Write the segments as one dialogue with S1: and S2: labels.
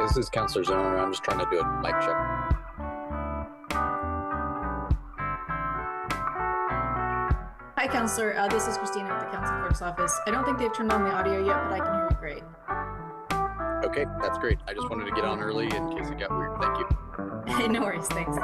S1: This is Councilor Zimmerman. I'm just trying to do a mic check.
S2: Hi, Councilor. This is Christina at the Council Clerk's office. I don't think they've turned on the audio yet, but I can hear you great.
S1: Okay, that's great. I just wanted to get on early in case it got weird. Thank you.
S2: No worries. Thanks.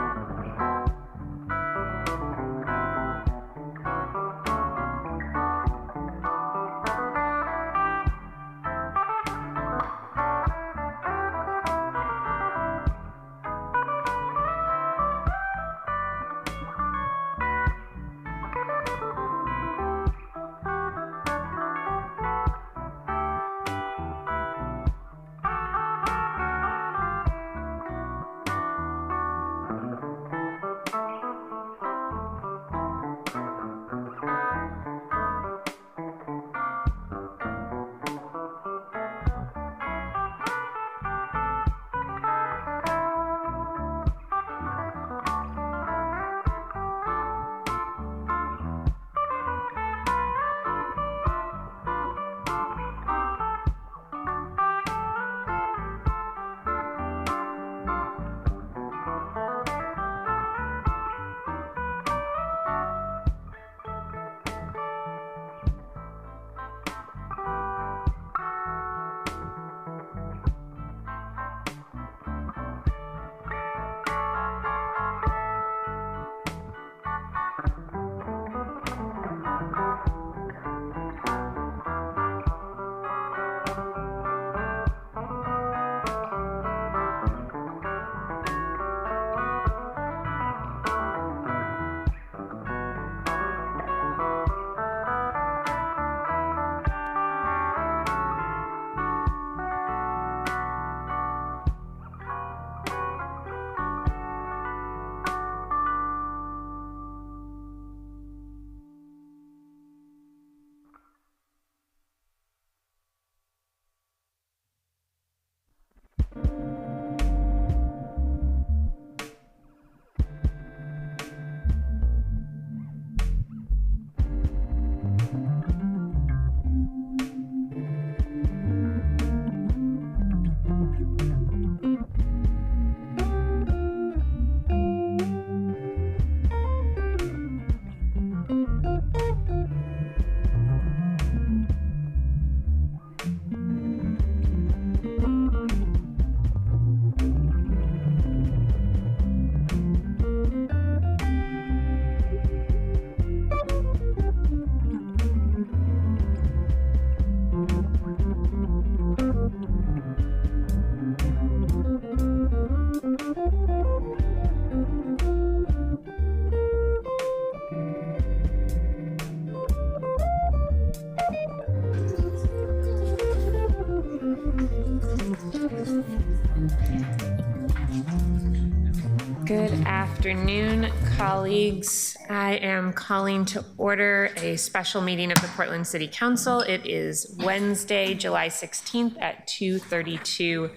S3: Good afternoon, colleagues. I am calling to order a special meeting of the Portland City Council. It is Wednesday, July 16th at 2:32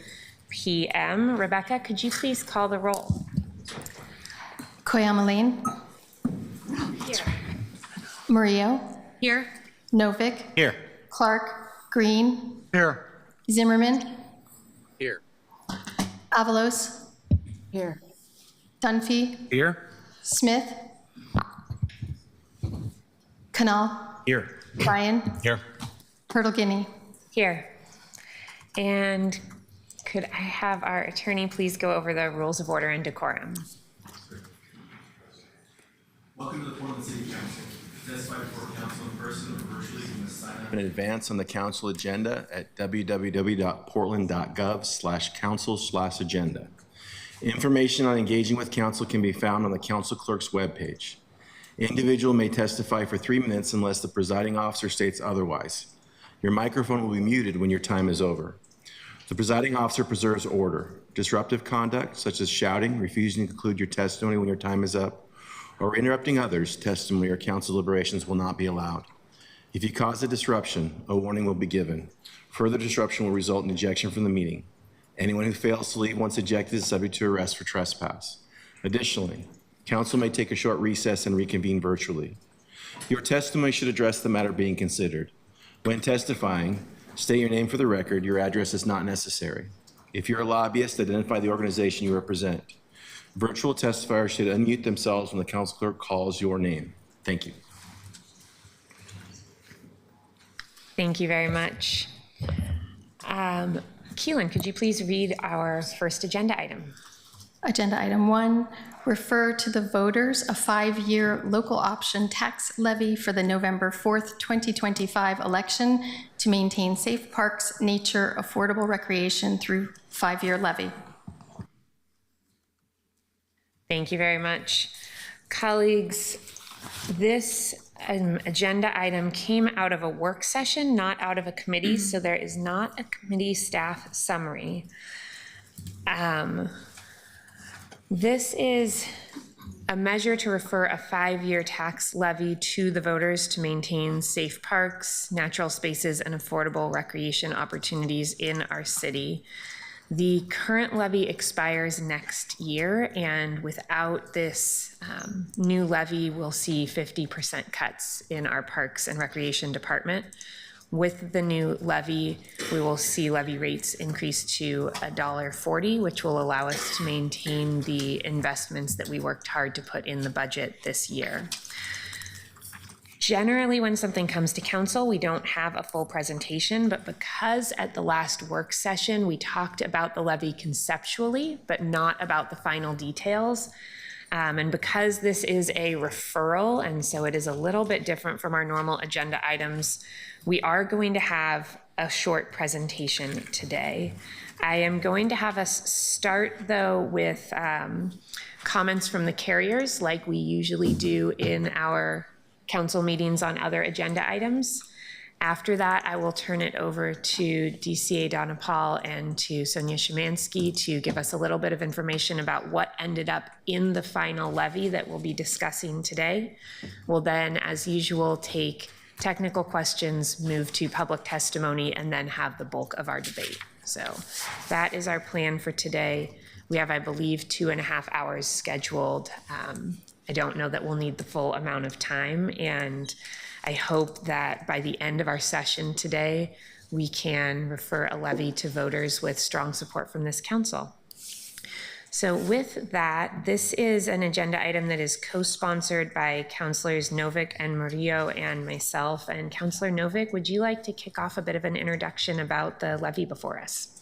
S3: p.m. Rebecca, could you please call the roll?
S4: Koyamaline.
S3: Here.
S4: Murillo.
S3: Here.
S4: Novick.
S1: Here.
S4: Clark. Green.
S1: Here.
S4: Zimmerman.
S1: Here.
S4: Avalos.
S3: Here.
S4: Dunphy.
S1: Here.
S4: Smith. Canal.
S1: Here.
S4: Ryan.
S1: Here.
S4: Hurtle-Guinea.
S3: Here. And could I have our attorney please go over the rules of order and decorum?
S5: Welcome to the Portland City Council. To testify before council in person or virtually, you must sign up
S6: in advance on the council agenda at www.portland.gov/council/agenda. Information on engaging with council can be found on the council clerk's webpage. Individual may testify for 3 minutes unless the presiding officer states otherwise. Your microphone will be muted when your time is over. The presiding officer preserves order. Disruptive conduct, such as shouting, refusing to conclude your testimony when your time is up, or interrupting others' testimony or council deliberations will not be allowed. If you cause a disruption, a warning will be given. Further disruption will result in ejection from the meeting. Anyone who fails to leave once ejected is subject to arrest for trespass. Additionally, council may take a short recess and reconvene virtually. Your testimony should address the matter being considered. When testifying, state your name for the record. Your address is not necessary. If you're a lobbyist, identify the organization you represent. Virtual testifiers should unmute themselves when the council clerk calls your name. Thank you.
S3: Thank you very much. Keelan, could you please read our first agenda item?
S4: Agenda item 1, refer to the voters a 5-year local option tax levy for the November 4th, 2025 election to maintain safe parks, nature, affordable recreation through 5-year levy.
S3: Thank you very much. Colleagues, this agenda item came out of a work session, not out of a committee, so there is not a committee staff summary. This is a measure to refer a 5-year tax levy to the voters to maintain safe parks, natural spaces, and affordable recreation opportunities in our city. The current levy expires next year, and without this new levy, we'll see 50% cuts in our Parks and Recreation Department. With the new levy, we will see levy rates increase to $1.40, which will allow us to maintain the investments that we worked hard to put in the budget this year. Generally, when something comes to council, we don't have a full presentation, but because at the last work session, we talked about the levy conceptually, but not about the final details, and because this is a referral, and so it is a little bit different from our normal agenda items, we are going to have a short presentation today. I am going to have us start, though, with comments from the carriers, like we usually do in our council meetings on other agenda items. After that, I will turn it over to DCA Donna Paul and to Sonia Szymanski to give us a little bit of information about what ended up in the final levy that we'll be discussing today. We'll then, as usual, take technical questions, move to public testimony, and then have the bulk of our debate. So that is our plan for today. We have, I believe, 2.5 hours scheduled. I don't know that we'll need the full amount of time, and I hope that by the end of our session today, we can refer a levy to voters with strong support from this council. So with that, this is an agenda item that is co-sponsored by Councilors Novick and Murillo and myself. And Councilor Novick, would you like to kick off a bit of an introduction about the levy before us?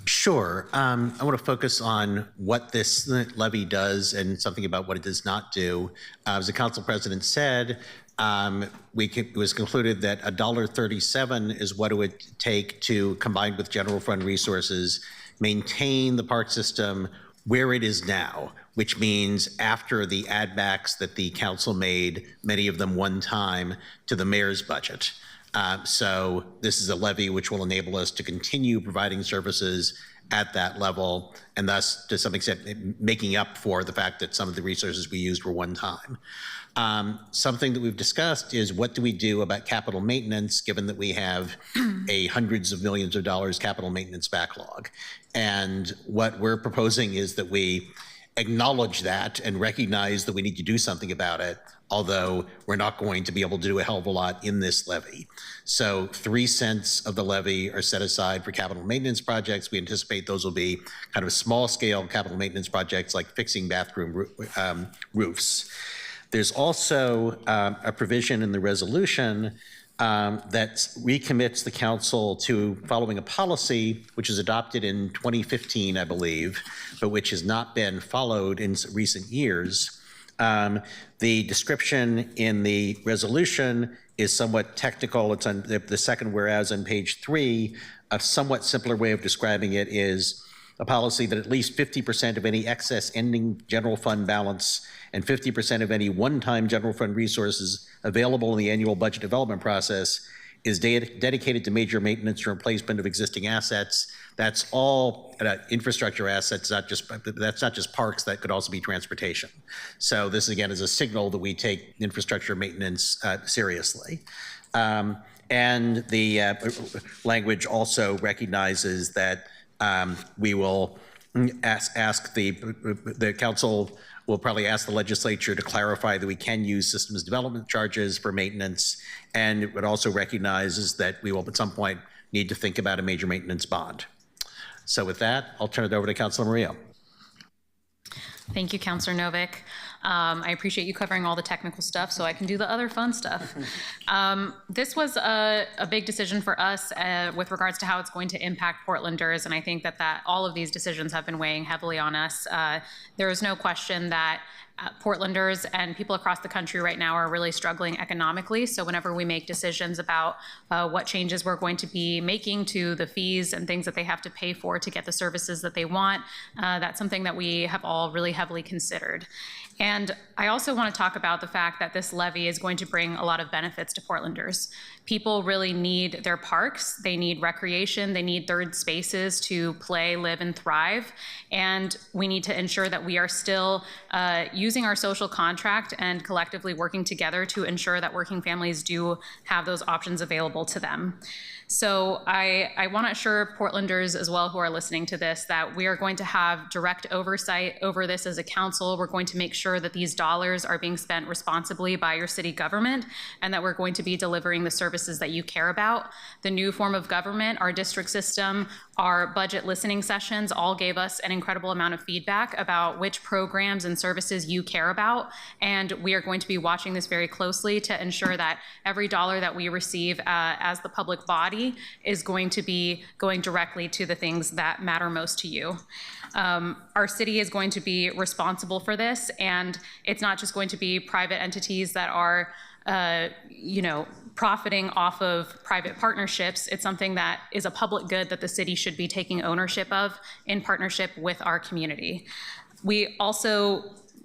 S7: Sure. I want to focus on what this levy does and something about what it does not do. As the council president said, it was concluded that $1.37 is what it would take to, combined with general fund resources, maintain the park system where it is now, which means after the add backs that the council made, many of them one time, to the mayor's budget. So this is a levy which will enable us to continue providing services at that level, and thus, to some extent, making up for the fact that some of the resources we used were one time. Something that we've discussed is what do we do about capital maintenance, given that we have a hundreds of millions of dollars capital maintenance backlog. And what we're proposing is that we acknowledge that and recognize that we need to do something about it, although we're not going to be able to do a hell of a lot in this levy. So 3 cents of the levy are set aside for capital maintenance projects. We anticipate those will be kind of small scale capital maintenance projects like fixing bathroom roofs. There's also a provision in the resolution that recommits the council to following a policy which was adopted in 2015, I believe, but which has not been followed in recent years. The description in the resolution is somewhat technical. It's on the second whereas on page 3. A somewhat simpler way of describing it is a policy that at least 50% of any excess ending general fund balance and 50% of any one-time general fund resources available in the annual budget development process is dedicated to major maintenance or replacement of existing assets. That's all infrastructure assets, that's not just parks, that could also be transportation. So this again is a signal that we take infrastructure maintenance seriously. And the language also recognizes that we will ask the council will probably ask the legislature to clarify that we can use systems development charges for maintenance, and it also recognizes that we will at some point need to think about a major maintenance bond. So with that, I'll turn it over to Councilor Murillo.
S8: Thank you, Councilor Novick. I appreciate you covering all the technical stuff so I can do the other fun stuff. This was a big decision for us with regards to how it's going to impact Portlanders, and I think that all of these decisions have been weighing heavily on us. There is no question that Portlanders and people across the country right now are really struggling economically. So whenever we make decisions about what changes we're going to be making to the fees and things that they have to pay for to get the services that they want, that's something that we have all really heavily considered. And I also want to talk about the fact that this levy is going to bring a lot of benefits to Portlanders. People really need their parks, they need recreation, they need third spaces to play, live, and thrive. And we need to ensure that we are still using our social contract and collectively working together to ensure that working families do have those options available to them. So I want to assure Portlanders as well who are listening to this that we are going to have direct oversight over this as a council. We're going to make sure that these dollars are being spent responsibly by your city government and that we're going to be delivering the services that you care about. The new form of government, our district system, our budget listening sessions all gave us an incredible amount of feedback about which programs and services you care about. And we are going to be watching this very closely to ensure that every dollar that we receive as the public body is going to be going directly to the things that matter most to you. Our city is going to be responsible for this, and it's not just going to be private entities that are profiting off of private partnerships. It's something that is a public good that the city should be taking ownership of in partnership with our community.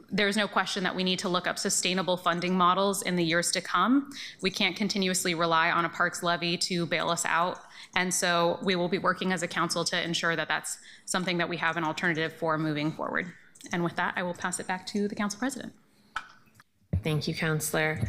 S8: There's no question that we need to look up sustainable funding models in the years to come. We can't continuously rely on a parks levy to bail us out. And so we will be working as a council to ensure that that's something that we have an alternative for moving forward. And with that, I will pass it back to the council president.
S3: Thank you, Councillor.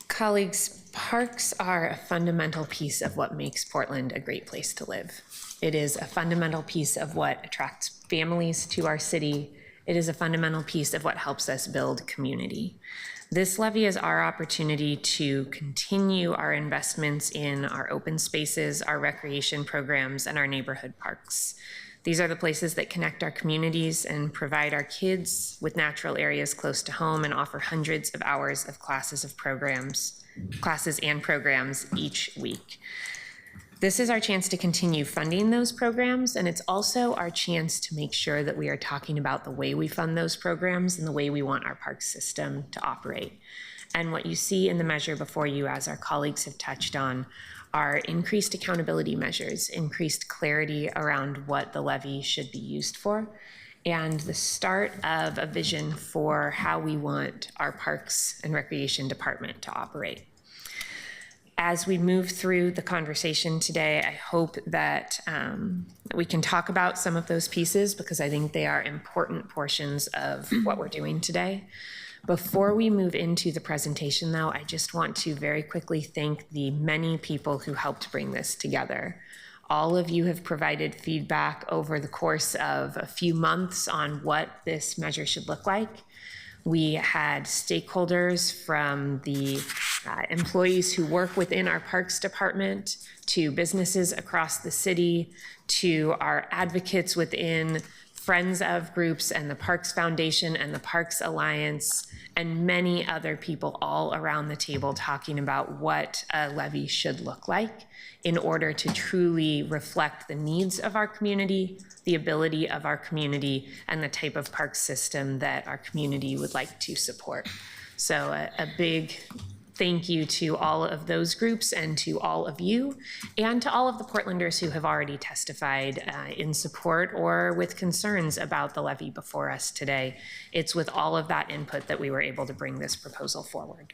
S3: Colleagues, parks are a fundamental piece of what makes Portland a great place to live. It is a fundamental piece of what attracts families to our city. It is a fundamental piece of what helps us build community. This levy is our opportunity to continue our investments in our open spaces, our recreation programs, and our neighborhood parks. These are the places that connect our communities and provide our kids with natural areas close to home and offer hundreds of hours of classes and programs each week. This is our chance to continue funding those programs, and it's also our chance to make sure that we are talking about the way we fund those programs and the way we want our park system to operate. And what you see in the measure before you, as our colleagues have touched on, are increased accountability measures, increased clarity around what the levy should be used for, and the start of a vision for how we want our Parks and Recreation Department to operate. As we move through the conversation today, I hope that we can talk about some of those pieces because I think they are important portions of what we're doing today. Before we move into the presentation, though, I just want to very quickly thank the many people who helped bring this together. All of you have provided feedback over the course of a few months on what this measure should look like. We had stakeholders from the employees who work within our Parks Department to businesses across the city to our advocates within Friends of groups and the Parks Foundation and the Parks Alliance and many other people all around the table talking about what a levy should look like in order to truly reflect the needs of our community, the ability of our community, and the type of park system that our community would like to support. So a big thank you to all of those groups and to all of you and to all of the Portlanders who have already testified in support or with concerns about the levy before us today. It's with all of that input that we were able to bring this proposal forward.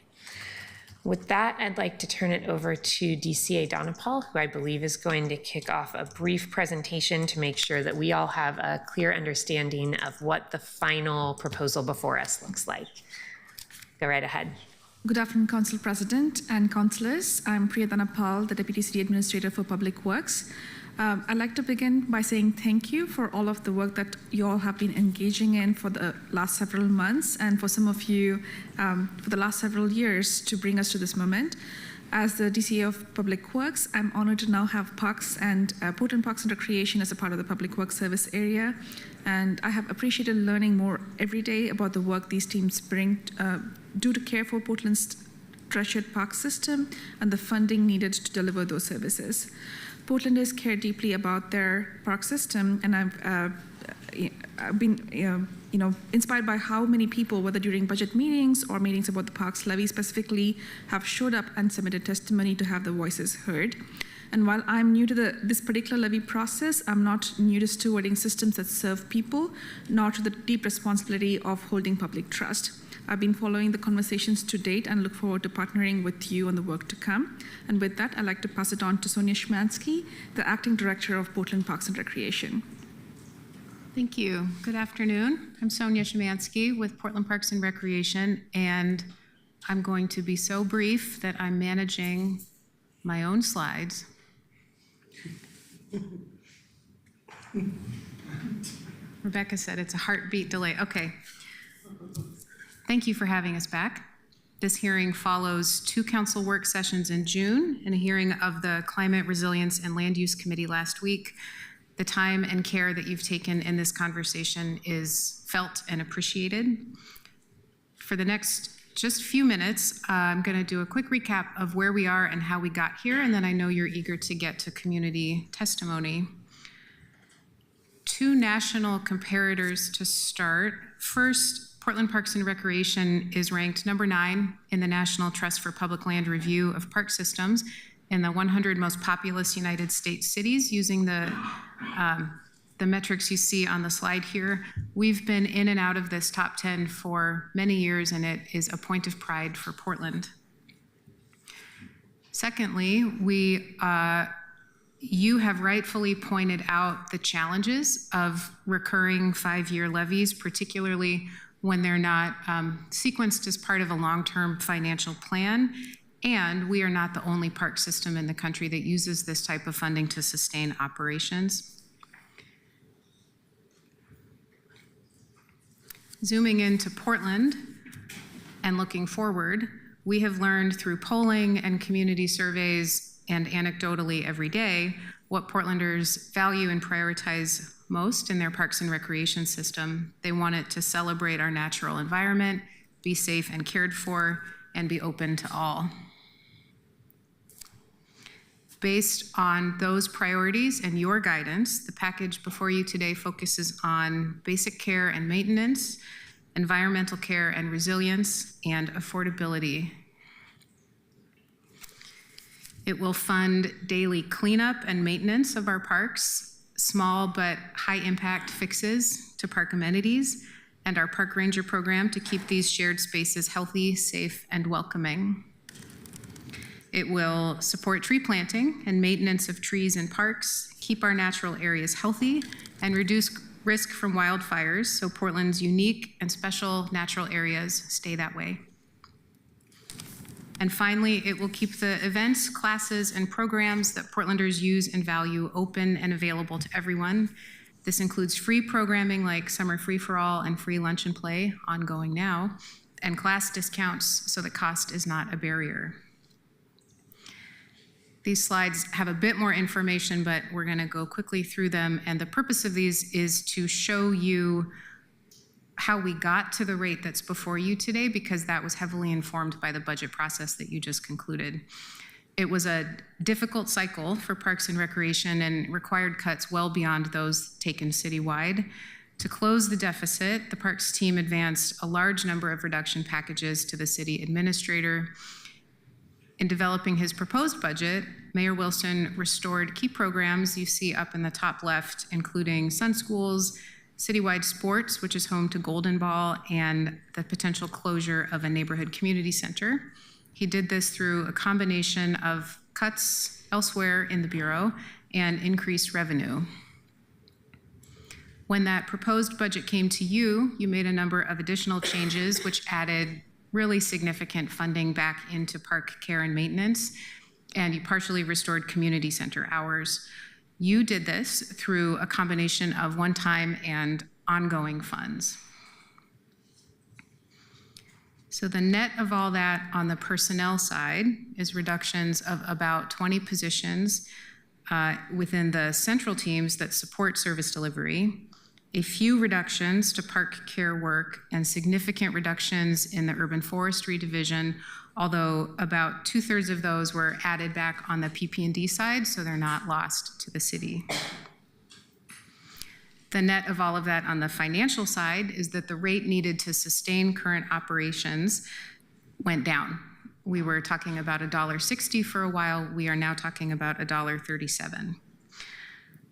S3: With that, I'd like to turn it over to DCA Donapal, who I believe is going to kick off a brief presentation to make sure that we all have a clear understanding of what the final proposal before us looks like. Go right ahead.
S9: Good afternoon, Council President and Councillors. I'm Priya Donapal, the Deputy City Administrator for Public Works. I'd like to begin by saying thank you for all of the work that you all have been engaging in for the last several months and for some of you for the last several years to bring us to this moment. As the DCA of Public Works, I'm honored to now have Parks and Portland Parks and Recreation as a part of the Public Works Service area. And I have appreciated learning more every day about the work these teams do to care for Portland's treasured park system and the funding needed to deliver those services. Portlanders care deeply about their park system, and I've been inspired by how many people, whether during budget meetings or meetings about the parks levy specifically, have showed up and submitted testimony to have their voices heard. And while I'm new to this particular levy process, I'm not new to stewarding systems that serve people, nor to the deep responsibility of holding public trust. I've been following the conversations to date and look forward to partnering with you on the work to come. And with that, I'd like to pass it on to Sonia Szymanski, the Acting Director of Portland Parks and Recreation.
S10: Thank you. Good afternoon. I'm Sonia Szymanski with Portland Parks and Recreation, and I'm going to be so brief that I'm managing my own slides. Rebecca said it's a heartbeat delay. Okay. Thank you for having us back. This hearing follows 2 council work sessions in June and a hearing of the Climate Resilience and Land Use Committee last week. The time and care that you've taken in this conversation is felt and appreciated. For the next just few minutes, I'm going to do a quick recap of where we are and how we got here, and then I know you're eager to get to community testimony. 2 national comparators to start. First, Portland Parks and Recreation is ranked number 9 in the National Trust for Public Land Review of Park Systems in the 100 most populous United States cities using the metrics you see on the slide here. We've been in and out of this top 10 for many years, and it is a point of pride for Portland. Secondly, you have rightfully pointed out the challenges of recurring 5-year levies, particularly when they're not sequenced as part of a long-term financial plan. And we are not the only park system in the country that uses this type of funding to sustain operations. Zooming into Portland and looking forward, we have learned through polling and community surveys and anecdotally every day what Portlanders value and prioritize most in their parks and recreation system. They want it to celebrate our natural environment, be safe and cared for, and be open to all. Based on those priorities and your guidance, the package before you today focuses on basic care and maintenance, environmental care and resilience, and affordability. It will fund daily cleanup and maintenance of our parks, small but high impact fixes to park amenities, and our park ranger program to keep these shared spaces healthy, safe, and welcoming. It will support tree planting and maintenance of trees in parks, keep our natural areas healthy, and reduce risk from wildfires so Portland's unique and special natural areas stay that way. And finally, it will keep the events, classes, and programs that Portlanders use and value open and available to everyone. This includes free programming like Summer Free for All and free lunch and play, ongoing now, and class discounts so that cost is not a barrier. These slides have a bit more information, but we're going to go quickly through them. And the purpose of these is to show you how we got to the rate that's before you today, because that was heavily informed by the budget process that you just concluded. It was a difficult cycle for Parks and Recreation and required cuts well beyond those taken citywide. To close the deficit, the Parks team advanced a large number of reduction packages to the city administrator. In developing his proposed budget, Mayor Wilson restored key programs you see up in the top left, including Sun Schools, citywide sports, which is home to Golden Ball, and the potential closure of a neighborhood community center. He did this through a combination of cuts elsewhere in the Bureau and increased revenue. When that proposed budget came to you, you made a number of additional changes which added really significant funding back into park care and maintenance, and you partially restored community center hours. You did this through a combination of one-time and ongoing funds. So the net of all that on the personnel side is reductions of about 20 positions within the central teams that support service delivery, a few reductions to park care work, and significant reductions in the urban forestry division, although about 2/3 of those were added back on the PP&D side, so they're not lost to the city. The net of all of that on the financial side is that the rate needed to sustain current operations went down. We were talking about $1.60 for a while. We are now talking about $1.37.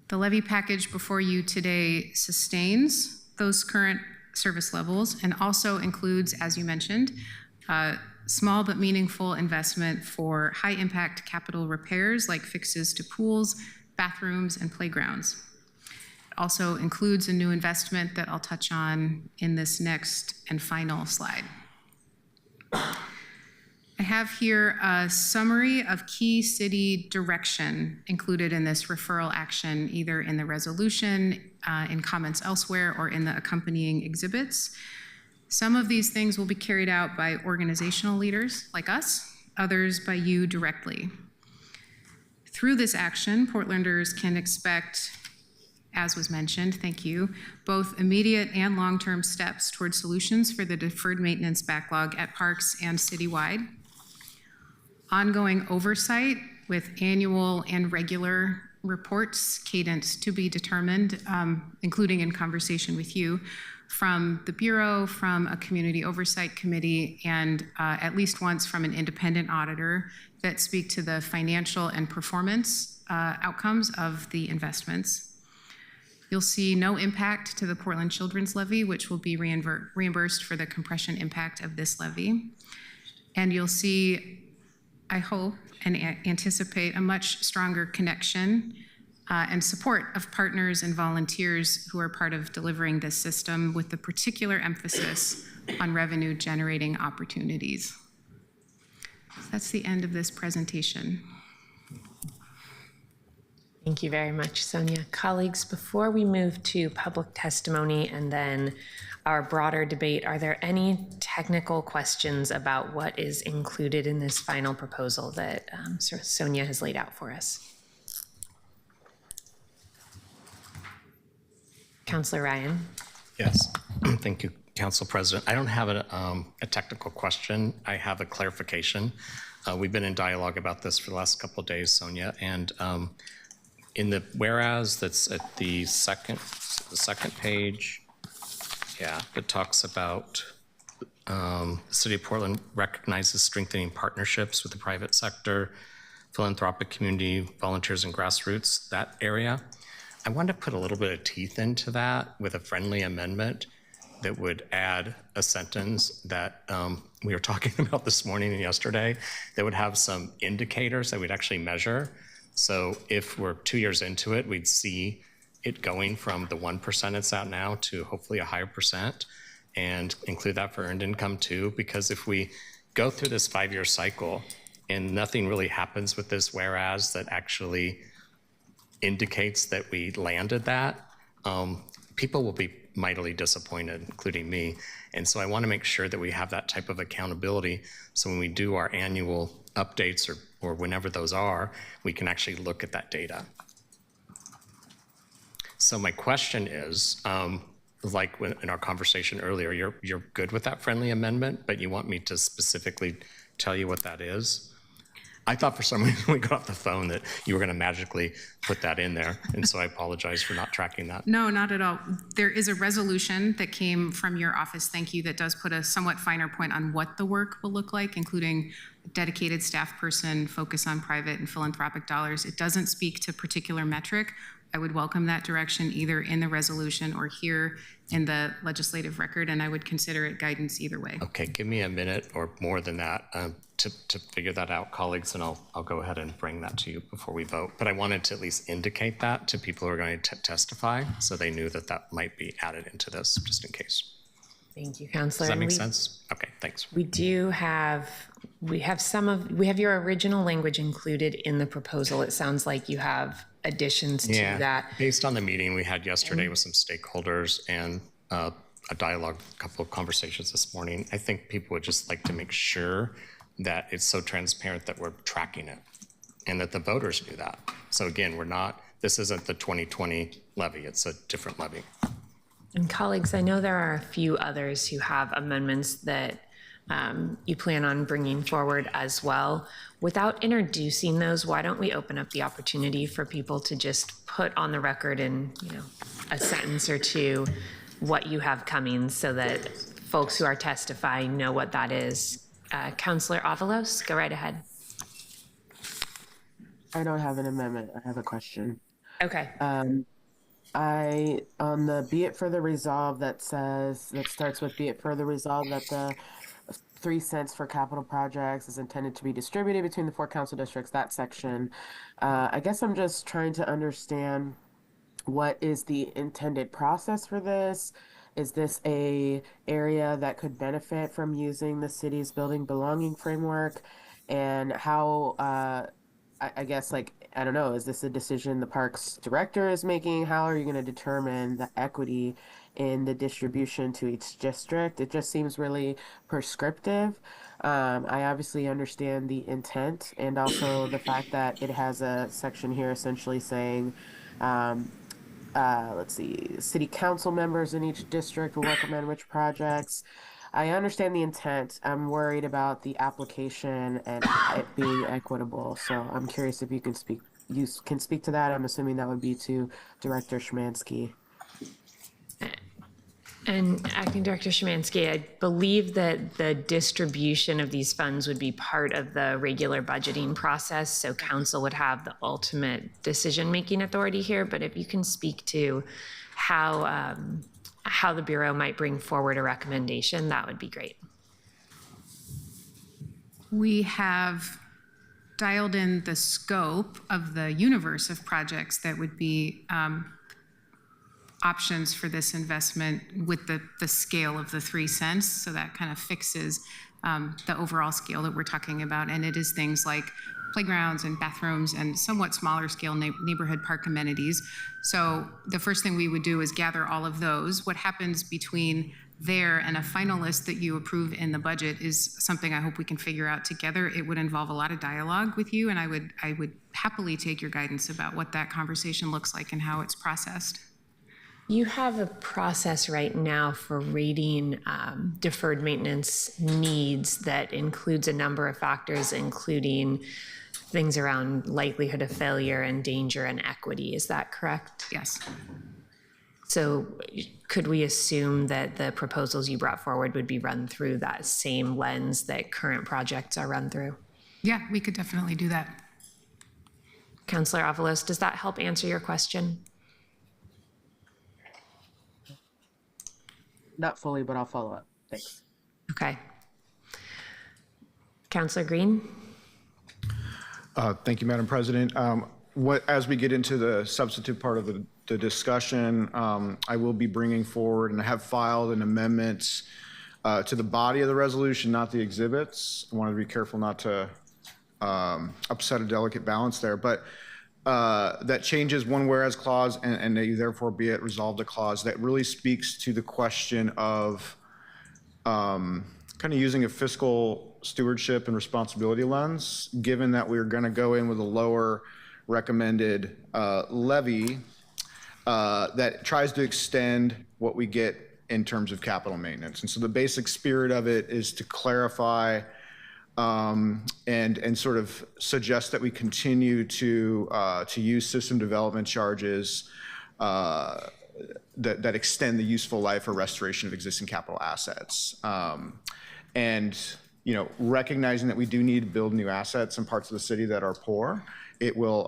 S10: The levy package before you today sustains those current service levels and also includes, as you mentioned, small but meaningful investment for high-impact capital repairs like fixes to pools, bathrooms, and playgrounds. It also includes a new investment that I'll touch on in this next and final slide. I have here a summary of key city direction included in this referral action, either in the resolution, in comments elsewhere, or in the accompanying exhibits. Some of these things will be carried out by organizational leaders like us, others by you directly. Through this action, Portlanders can expect, as was mentioned, thank you, both immediate and long-term steps toward solutions for the deferred maintenance backlog at parks and citywide. Ongoing oversight with annual and regular reports, cadence to be determined, including in conversation with you, from the Bureau, from a community oversight committee, and at least once from an independent auditor that speak to the financial and performance outcomes of the investments. You'll see no impact to the Portland Children's Levy, which will be reimbursed for the compression impact of this levy. And you'll see, I hope and anticipate, a much stronger connection and support of partners and volunteers who are part of delivering this system, with the particular emphasis on revenue generating opportunities. So that's the end of this presentation.
S3: Thank you very much, Sonia. Colleagues, before we move to public testimony and then our broader debate, are there any technical questions about what is included in this final proposal that Sonia has laid out for us? Councillor Ryan.
S11: Yes, thank you, Council President. I don't have a technical question. I have a clarification. We've been in dialogue about this for the last couple of days, Sonia, and in the whereas that's at the second page, yeah, it talks about the City of Portland recognizes strengthening partnerships with the private sector, philanthropic community, volunteers, and grassroots, that area. I wanted to put a little bit of teeth into that with a friendly amendment that would add a sentence that we were talking about this morning and yesterday that would have some indicators that we'd actually measure. So if we're 2 years into it, we'd see it going from the 1% it's at now to hopefully a higher percent, and include that for earned income too, because if we go through this 5-year cycle and nothing really happens with this whereas that actually indicates that we landed that, people will be mightily disappointed, including me. And so I want to make sure that we have that type of accountability, so when we do our annual updates or whenever those are, we can actually look at that data. So my question is, like in our conversation earlier, you're good with that friendly amendment, but you want me to specifically tell you what that is? I thought for some reason when we got off the phone that you were going to magically put that in there, and so I apologize for not tracking that.
S10: No, not at all. There is a resolution that came from your office, thank you, that does put a somewhat finer point on what the work will look like, including a dedicated staff person, focus on private and philanthropic dollars. It doesn't speak to particular metric. I would welcome that direction either in the resolution or here in the legislative record, and I would consider it guidance either way.
S11: Okay, give me a minute or more than that to figure that out, colleagues, and I'll go ahead and bring that to you before we vote. But I wanted to at least indicate that to people who are going to testify, so they knew that that might be added into this, just in case.
S3: Thank you, Councillor.
S11: Does that make sense? Okay, thanks.
S3: We have your original language included in the proposal. It sounds like you have additions to that.
S11: Based on the meeting we had yesterday with some stakeholders and a dialogue, a couple of conversations this morning. I think people would just like to make sure that it's so transparent that we're tracking it and that the voters do that. So again, this isn't the 2020 levy, it's a different levy.
S3: And colleagues, I know there are a few others who have amendments that you plan on bringing forward as well. Without introducing those, why don't we open up the opportunity for people to just put on the record in, a sentence or two what you have coming so that folks who are testifying know what that is. Councillor Avalos, go right ahead.
S12: I don't have an amendment. I have a question.
S3: Okay.
S12: On the be it further resolved that starts with be it further resolved that the 3 cents for capital projects is intended to be distributed between the 4 council districts, that section. I guess I'm just trying to understand what is the intended process for this? Is this a area that could benefit from using the city's building belonging framework? And how, I guess, I don't know, is this a decision the parks director is making? How are you going to determine the equity in the distribution to each district? It just seems really prescriptive. I obviously understand the intent and also the fact that it has a section here essentially saying, let's see, city council members in each district will recommend which projects. I understand the intent. I'm worried about the application and it being equitable. So I'm curious if you can speak to that. I'm assuming that would be to Director Szymanski.
S3: And Acting Director Szymanski, I believe that the distribution of these funds would be part of the regular budgeting process, so council would have the ultimate decision-making authority here. But if you can speak to how the Bureau might bring forward a recommendation, that would be great.
S10: We have dialed in the scope of the universe of projects that would be options for this investment with the scale of the 3 cents. So that kind of fixes the overall scale that we're talking about. And it is things like playgrounds and bathrooms and somewhat smaller scale neighborhood park amenities. So the first thing we would do is gather all of those. What happens between there and a final list that you approve in the budget is something I hope we can figure out together. It would involve a lot of dialogue with you, and I would happily take your guidance about what that conversation looks like and how it's processed.
S3: You have a process right now for rating deferred maintenance needs that includes a number of factors, including things around likelihood of failure and danger and equity. Is that correct?
S10: Yes.
S3: So could we assume that the proposals you brought forward would be run through that same lens that current projects are run through?
S10: Yeah, we could definitely do that.
S3: Councillor Avalos, does that help answer your question?
S12: Not fully, but I'll follow up. Thanks.
S3: Okay. Councillor Green?
S13: Thank you, Madam President. As we get into the substantive part of the discussion, I will be bringing forward, and I have filed an amendment to the body of the resolution, not the exhibits. I want to be careful not to upset a delicate balance there, but that changes one whereas clause and a therefore be it resolved a clause that really speaks to the question of kind of using a fiscal stewardship and responsibility lens, given that we're going to go in with a lower recommended levy that tries to extend what we get in terms of capital maintenance. And so the basic spirit of it is to clarify and sort of suggest that we continue to use system development charges that extend the useful life or restoration of existing capital assets. And recognizing that we do need to build new assets in parts of the city that are poor, it will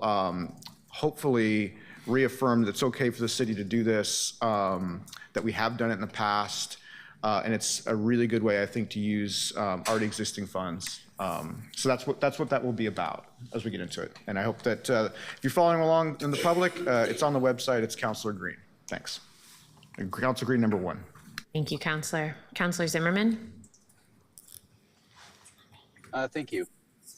S13: hopefully reaffirm that it's okay for the city to do this, that we have done it in the past, and it's a really good way, I think, to use already existing funds. So that's what that will be about as we get into it. And I hope that if you're following along in the public, it's on the website. It's Councillor Green. Thanks. Councillor Green, number 1.
S3: Thank you, Councillor. Councillor Zimmerman?
S1: Thank you.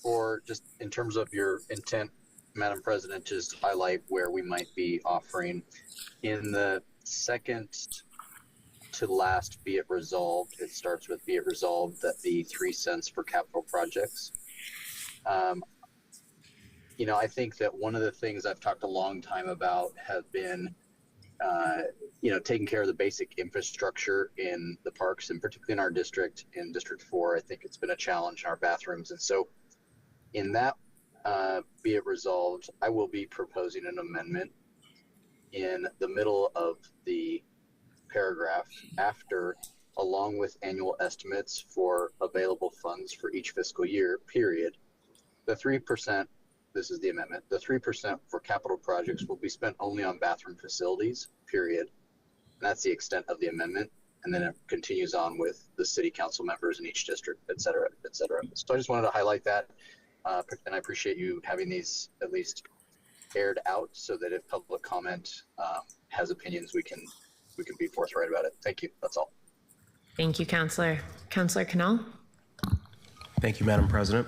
S1: For just in terms of your intent, Madam President, just highlight where we might be offering in the second to last be it resolved, it starts with be it resolved that the 3 cents for capital projects. You know, I think that one of the things I've talked a long time about have been, you know, taking care of the basic infrastructure in the parks, and particularly in our district, in District 4. I think it's been a challenge in our bathrooms. And so in that, be it resolved, I will be proposing an amendment in the middle of the paragraph after, along with annual estimates for available funds for each fiscal year, period. The 3%, this is the amendment, the 3% for capital projects will be spent only on bathroom facilities, period. And that's the extent of the amendment. And then it continues on with the city council members in each district, et cetera, et cetera. So I just wanted to highlight that. And I appreciate you having these at least aired out so that if public comment has opinions, we can be forthright about it. Thank you. That's all.
S3: Thank you, Councilor. Councilor Canal?
S14: Thank you, Madam President.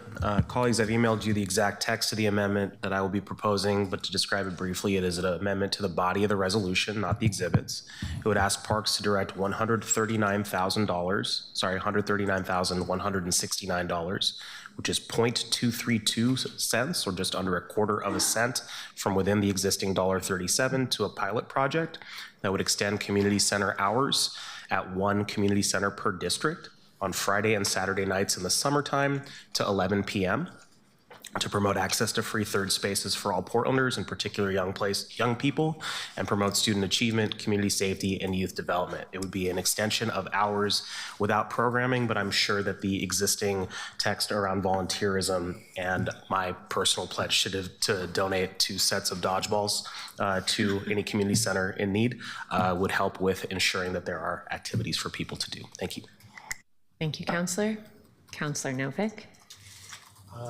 S14: Colleagues, I've emailed you the exact text of the amendment that I will be proposing, but to describe it briefly, it is an amendment to the body of the resolution, not the exhibits. It would ask Parks to direct $139,169, which is 0.232 cents, or just under a quarter of a cent, from within the existing $1.37 to a pilot project that would extend community center hours at 1 community center per district on Friday and Saturday nights in the summertime to 11 p.m. to promote access to free third spaces for all Portlanders, in particular young people, and promote student achievement, community safety, and youth development. It would be an extension of hours without programming, but I'm sure that the existing text around volunteerism and my personal pledge to donate 2 sets of dodgeballs to any community center in need would help with ensuring that there are activities for people to do. Thank you.
S3: Thank you, Councilor. Councilor Novick?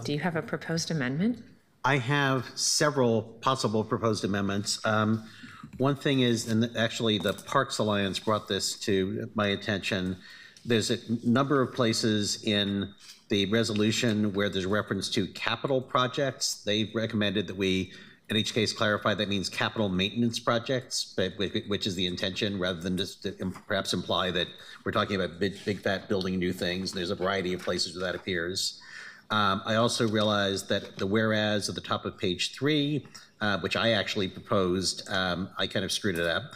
S3: Do you have a proposed amendment?
S7: I have several possible proposed amendments. One thing is, and actually the Parks Alliance brought this to my attention, there's a number of places in the resolution where there's reference to capital projects. They've recommended that we, in each case, clarify that means capital maintenance projects, but which is the intention, rather than just to perhaps imply that we're talking about big fat building new things. There's a variety of places where that appears. I also realized that the whereas at the top of page 3, which I actually proposed, I kind of screwed it up.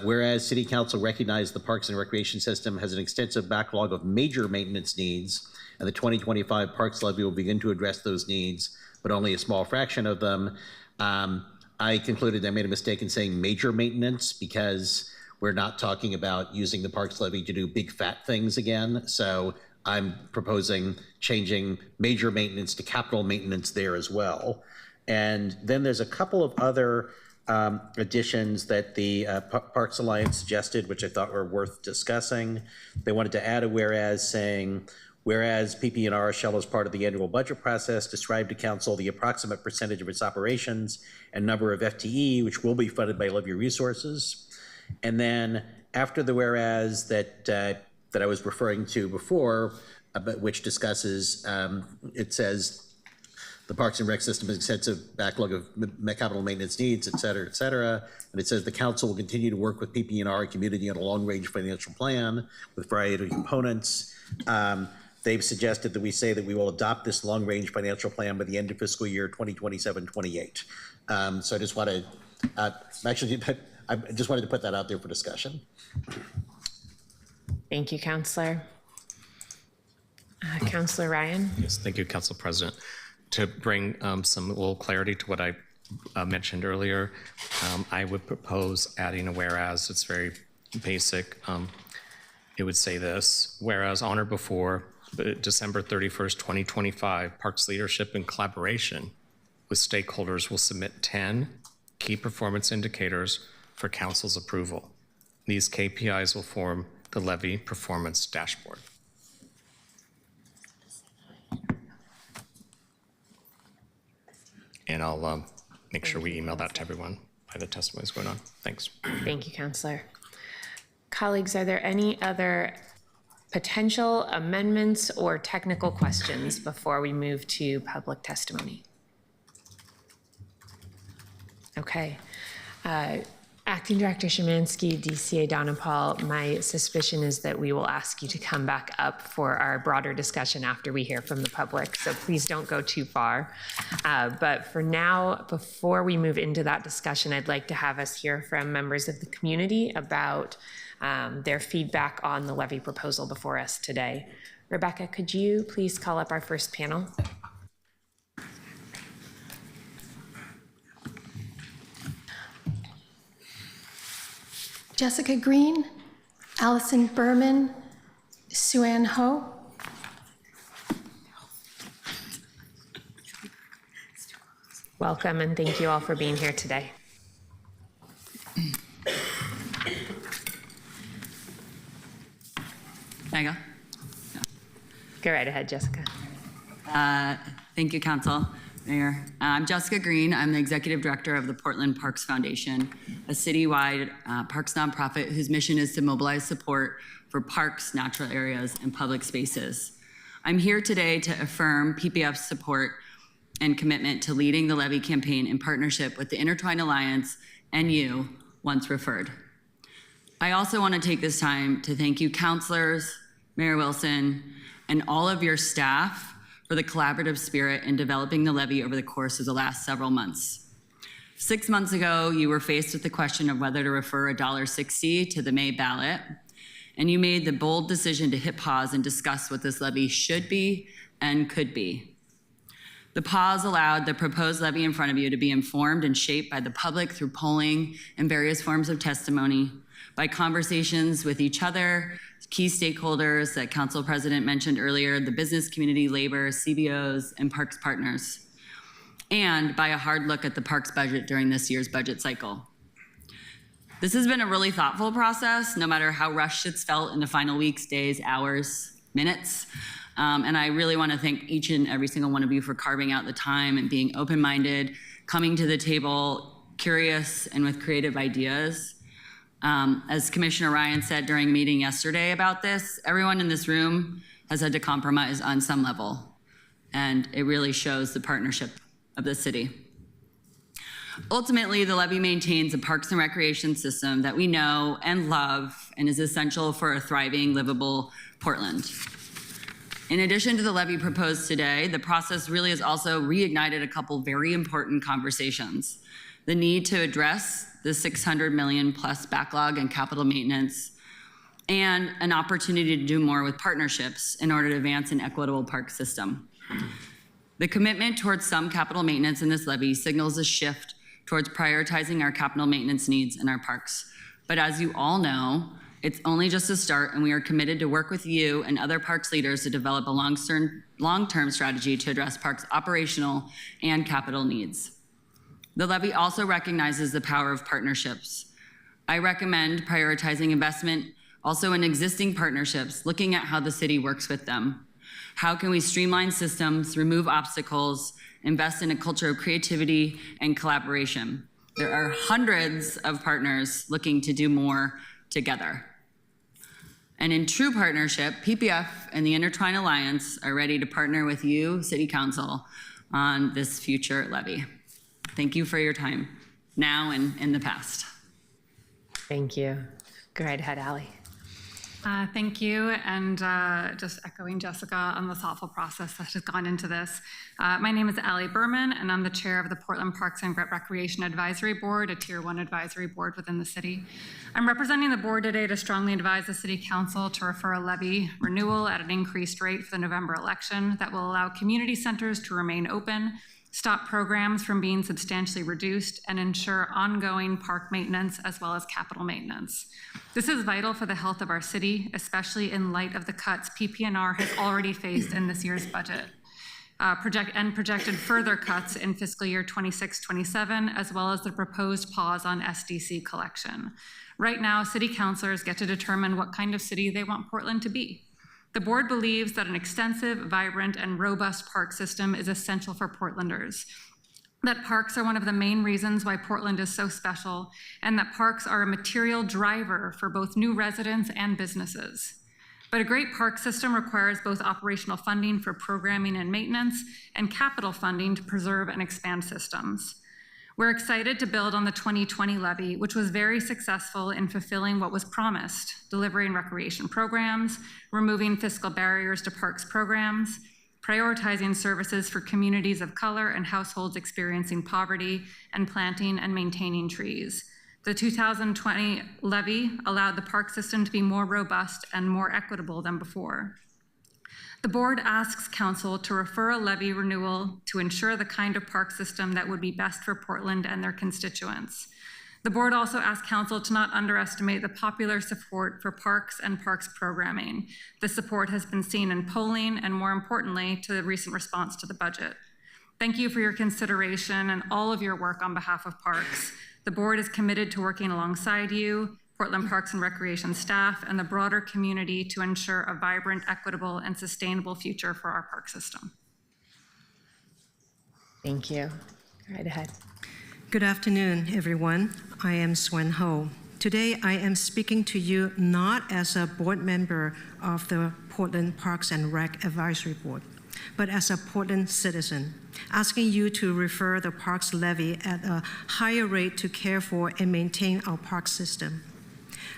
S7: Whereas City Council recognized the Parks and Recreation System has an extensive backlog of major maintenance needs, and the 2025 Parks Levy will begin to address those needs, but only a small fraction of them. I concluded I made a mistake in saying major maintenance because we're not talking about using the Parks Levy to do big fat things again. So I'm proposing changing major maintenance to capital maintenance there as well. And then there's a couple of other additions that the Parks Alliance suggested, which I thought were worth discussing. They wanted to add a whereas saying, whereas PP&R shall, as part of the annual budget process, describe to council the approximate percentage of its operations and number of FTE, which will be funded by Levy resources. And then after the whereas that I was referring to before, which discusses, it says, the Parks and Rec system has extensive backlog of capital maintenance needs, et cetera, and it says the council will continue to work with PP&R and community on a long-range financial plan with a variety of components. They've suggested that we say that we will adopt this long-range financial plan by the end of fiscal year 2027-28. So I just wanted, I just wanted to put that out there for discussion.
S3: Thank you, Councilor. Councilor Ryan?
S11: Yes, thank you, Council President. To bring some little clarity to what I mentioned earlier, I would propose adding a whereas. It's very basic. It would say this: whereas on or before December 31st, 2025, Parks leadership in collaboration with stakeholders will submit 10 key performance indicators for council's approval. These KPIs will form the Levy performance dashboard. And I'll make sure we email that to everyone by the testimonies going on. Thanks.
S3: Thank you, Councilor. Colleagues, are there any other potential amendments or technical questions before we move to public testimony? Okay. Acting Director Szymanski, DCA Donapal, my suspicion is that we will ask you to come back up for our broader discussion after we hear from the public, so please don't go too far. But for now, before we move into that discussion, I'd like to have us hear from members of the community about their feedback on the levy proposal before us today. Rebecca, could you please call up our first panel?
S4: Jessica Green, Allison Berman, Sue-Ann Ho.
S3: Welcome, and thank you all for being here today.
S15: Can I go?
S3: Go right ahead, Jessica.
S15: Thank you, Council. Mayor. I'm Jessica Green. I'm the Executive Director of the Portland Parks Foundation, a citywide parks nonprofit whose mission is to mobilize support for parks, natural areas, and public spaces. I'm here today to affirm PPF's support and commitment to leading the Levy campaign in partnership with the Intertwined Alliance and you, once referred. I also want to take this time to thank you, councilors, Mayor Wilson, and all of your staff for the collaborative spirit in developing the levy over the course of the last several months. 6 months ago, you were faced with the question of whether to refer $1.60 to the May ballot, and you made the bold decision to hit pause and discuss what this levy should be and could be. The pause allowed the proposed levy in front of you to be informed and shaped by the public through polling and various forms of testimony, by conversations with each other, key stakeholders that Council President mentioned earlier, the business community, labor, CBOs, and parks partners, and by a hard look at the parks budget during this year's budget cycle. This has been a really thoughtful process, no matter how rushed it's felt in the final weeks, days, hours, minutes. And I really want to thank each and every single one of you for carving out the time and being open-minded, coming to the table curious and with creative ideas. As Commissioner Ryan said during a meeting yesterday about this, everyone in this room has had to compromise on some level, and it really shows the partnership of the city. Ultimately, the levy maintains a parks and recreation system that we know and love and is essential for a thriving, livable Portland. In addition to the levy proposed today, the process really has also reignited a couple very important conversations. The need to address the $600 million plus backlog in capital maintenance, and an opportunity to do more with partnerships in order to advance an equitable park system. The commitment towards some capital maintenance in this levy signals a shift towards prioritizing our capital maintenance needs in our parks. But as you all know, it's only just a start, and we are committed to work with you and other parks leaders to develop a long-term strategy to address parks' operational and capital needs. The levy also recognizes the power of partnerships. I recommend prioritizing investment also in existing partnerships, looking at how the city works with them. How can we streamline systems, remove obstacles, invest in a culture of creativity and collaboration? There are hundreds of partners looking to do more together. And in true partnership, PPF and the Intertwined Alliance are ready to partner with you, City Council, on this future levy. Thank you for your time, now and in the past.
S3: Thank you. Go right ahead, Allie.
S8: Thank you, and just echoing Jessica on the thoughtful process that has gone into this. My name is Allie Berman, and I'm the chair of the Portland Parks and Recreation Advisory Board, a Tier 1 advisory board within the city. I'm representing the board today to strongly advise the City Council to refer a levy renewal at an increased rate for the November election that will allow community centers to remain open, stop programs from being substantially reduced, and ensure ongoing park maintenance as well as capital maintenance. This is vital for the health of our city, especially in light of the cuts PP&R has already faced in this year's budget, projected further cuts in fiscal year 26-27, as well as the proposed pause on SDC collection. Right now, city councilors get to determine what kind of city they want Portland to be. The board believes that an extensive, vibrant, and robust park system is essential for Portlanders, that parks are one of the main reasons why Portland is so special, and that parks are a material driver for both new residents and businesses. But a great park system requires both operational funding for programming and maintenance and capital funding to preserve and expand systems.
S16: We're excited to build on the 2020 levy, which was very successful in fulfilling what was promised, delivering recreation programs, removing fiscal barriers to parks programs, prioritizing services for communities of color and households experiencing poverty, and planting and maintaining trees. The 2020 levy allowed the park system to be more robust and more equitable than before. The board asks council to refer a levy renewal to ensure the kind of park system that would be best for Portland and their constituents. The board also asks council to not underestimate the popular support for parks and parks programming. This support has been seen in polling and, more importantly, to the recent response to the budget. Thank you for your consideration and all of your work on behalf of parks. The board is committed to working alongside you, Portland Parks and Recreation staff, and the broader community to ensure a vibrant, equitable, and sustainable future for our park system.
S3: Thank you. Right ahead.
S17: Good afternoon, everyone. I am Swen Ho. Today, I am speaking to you not as a board member of the Portland Parks and Rec Advisory Board, but as a Portland citizen, asking you to refer the parks levy at a higher rate to care for and maintain our park system.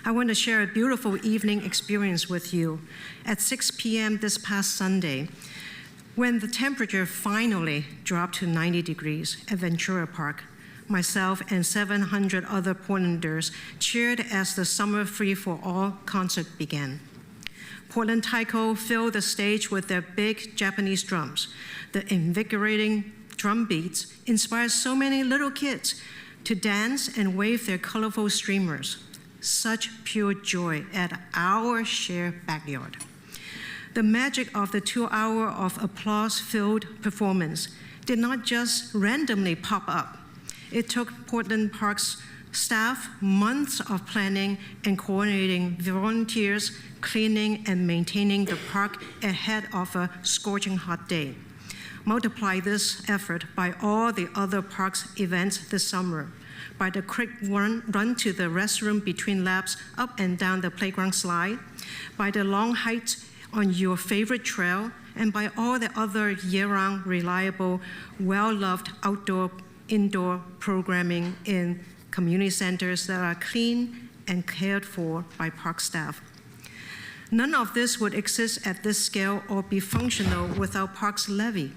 S17: I want to share a beautiful evening experience with you. At 6 p.m. this past Sunday, when the temperature finally dropped to 90 degrees at Ventura Park, myself and 700 other Portlanders cheered as the Summer Free for All concert began. Portland Taiko filled the stage with their big Japanese drums. The invigorating drum beats inspired so many little kids to dance and wave their colorful streamers. Such pure joy at our shared backyard. The magic of the 2 hour of applause-filled performance did not just randomly pop up. It took Portland Parks staff months of planning and coordinating volunteers, cleaning and maintaining the park ahead of a scorching hot day. Multiply this effort by all the other parks events this summer, by the quick run to the restroom between laps up and down the playground slide, by the long hikes on your favorite trail, and by all the other year-round, reliable, well-loved indoor programming in community centers that are clean and cared for by park staff. None of this would exist at this scale or be functional without Parks Levy.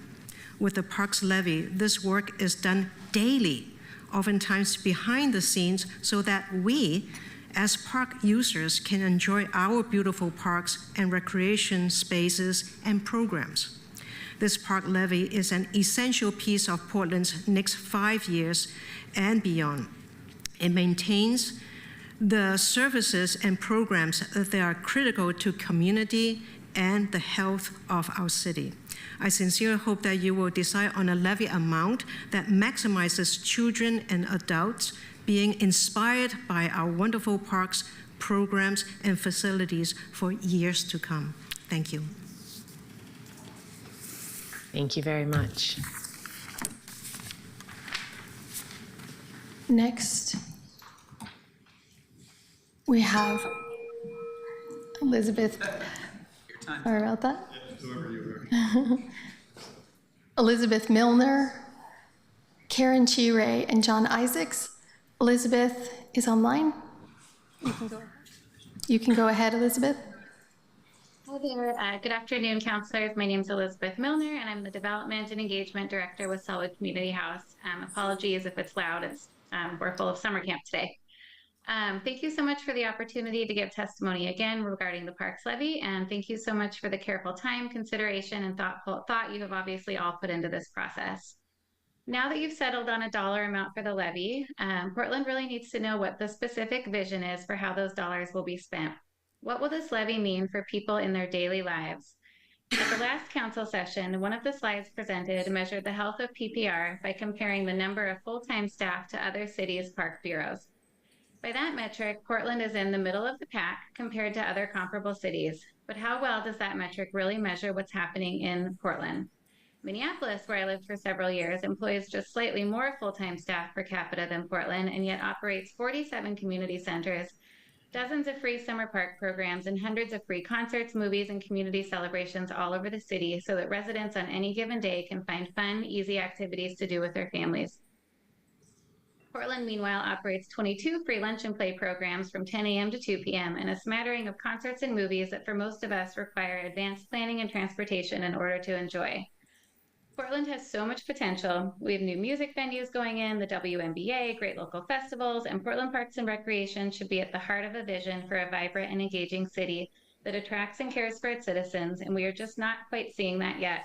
S17: With the Parks Levy, this work is done daily, oftentimes behind the scenes, so that we, as park users, can enjoy our beautiful parks and recreation spaces and programs. This park levy is an essential piece of Portland's next 5 years and beyond. It maintains the services and programs that are critical to community and the health of our city. I sincerely hope that you will decide on a levy amount that maximizes children and adults being inspired by our wonderful parks, programs, and facilities for years to come. Thank you.
S3: Thank you very much.
S4: Next, we have Elizabeth. Sorry about that. Elizabeth Milner, Karen Chi-Ray, and John Isaacs. Elizabeth is online. You can go ahead, Elizabeth.
S18: Hi there. Good afternoon, councilors. My name is Elizabeth Milner, and I'm the Development and Engagement Director with Solid Community House. Apologies if it's loud. We're full of summer camp today. Thank you so much for the opportunity to give testimony again regarding the Parks Levy, and thank you so much for the careful time, consideration, and thought you have obviously all put into this process. Now that you've settled on a dollar amount for the levy, Portland really needs to know what the specific vision is for how those dollars will be spent. What will this levy mean for people in their daily lives? At the last council session, one of the slides presented measured the health of PPR by comparing the number of full-time staff to other cities' park bureaus. By that metric, Portland is in the middle of the pack compared to other comparable cities. But how well does that metric really measure what's happening in Portland? Minneapolis, where I lived for several years, employs just slightly more full-time staff per capita than Portland, and yet operates 47 community centers, dozens of free summer park programs, and hundreds of free concerts, movies, and community celebrations all over the city so that residents on any given day can find fun, easy activities to do with their families. Portland, meanwhile, operates 22 free lunch and play programs from 10 a.m. to 2 p.m. and a smattering of concerts and movies that for most of us require advanced planning and transportation in order to enjoy. Portland has so much potential. We have new music venues going in, the WNBA, great local festivals, and Portland Parks and Recreation should be at the heart of a vision for a vibrant and engaging city that attracts and cares for its citizens, and we are just not quite seeing that yet.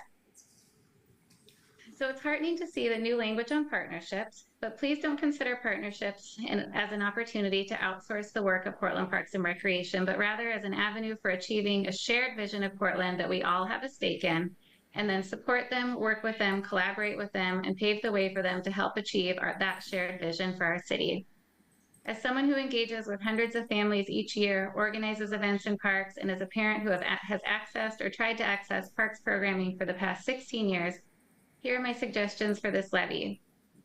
S18: So it's heartening to see the new language on partnerships, but please don't consider partnerships as an opportunity to outsource the work of Portland Parks and Recreation, but rather as an avenue for achieving a shared vision of Portland that we all have a stake in, and then support them, work with them, collaborate with them, and pave the way for them to help achieve that shared vision for our city. As someone who engages with hundreds of families each year, organizes events in parks, and as a parent who has accessed or tried to access parks programming for the past 16 years, here are my suggestions for this levy.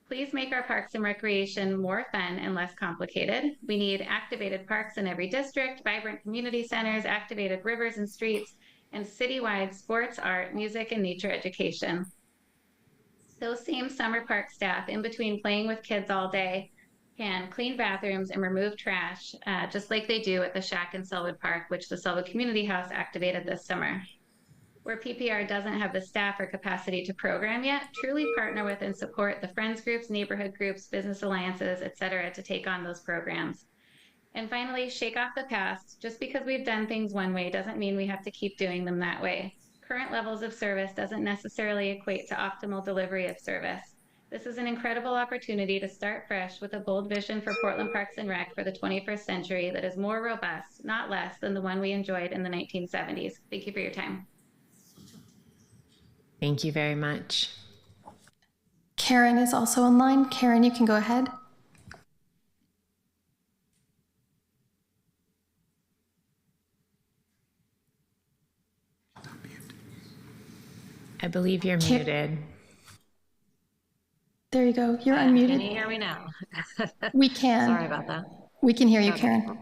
S18: Please make our parks and recreation more fun and less complicated. We need activated parks in every district, vibrant community centers, activated rivers and streets, and citywide sports, art, music, and nature education. Those same summer park staff, in between playing with kids all day, can clean bathrooms and remove trash, just like they do at the Shack in Selwood Park, which the Selwood Community House activated this summer. Where PPR doesn't have the staff or capacity to program yet, truly partner with and support the friends groups, neighborhood groups, business alliances, et cetera, to take on those programs. And finally, shake off the past. Just because we've done things one way doesn't mean we have to keep doing them that way. Current levels of service doesn't necessarily equate to optimal delivery of service. This is an incredible opportunity to start fresh with a bold vision for Portland Parks and Rec for the 21st century that is more robust, not less, than the one we enjoyed in the 1970s. Thank you for your time.
S3: Thank you very much.
S4: Karen is also online. Karen, you can go ahead.
S3: I believe you're muted.
S4: There you go. You're unmuted.
S19: Can you hear me now?
S4: We can.
S19: Sorry about that.
S4: We can hear you,
S19: Okay.
S4: Karen.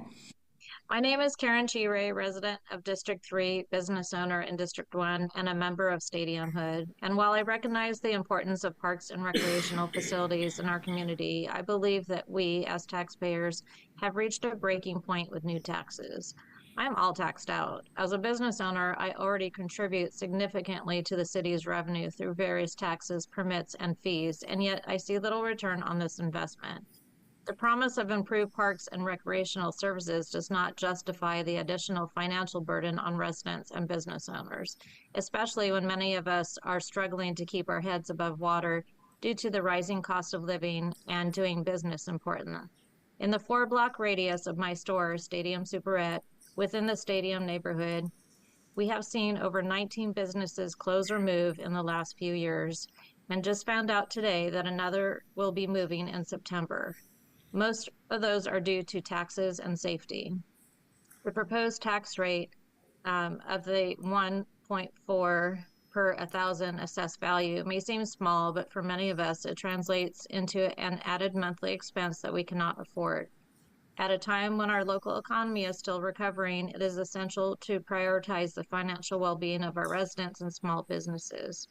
S19: My name is Karen Chire, resident of District 3, business owner in District 1, and a member of Stadium Hood. And while I recognize the importance of parks and recreational facilities in our community, I believe that we, as taxpayers, have reached a breaking point with new taxes. I'm all taxed out. As a business owner, I already contribute significantly to the city's revenue through various taxes, permits, and fees, and yet I see little return on this investment. The promise of improved parks and recreational services does not justify the additional financial burden on residents and business owners, especially when many of us are struggling to keep our heads above water due to the rising cost of living and doing business in Portland. In the 4-block radius of my store, Stadium Superette, within the Stadium neighborhood, we have seen over 19 businesses close or move in the last few years, and just found out today that another will be moving in September. Most of those are due to taxes and safety. The proposed tax rate of the 1.4 per 1,000 assessed value may seem small, but for many of us, it translates into an added monthly expense that we cannot afford. At a time when our local economy is still recovering, it is essential to prioritize the financial well-being of our residents and small businesses.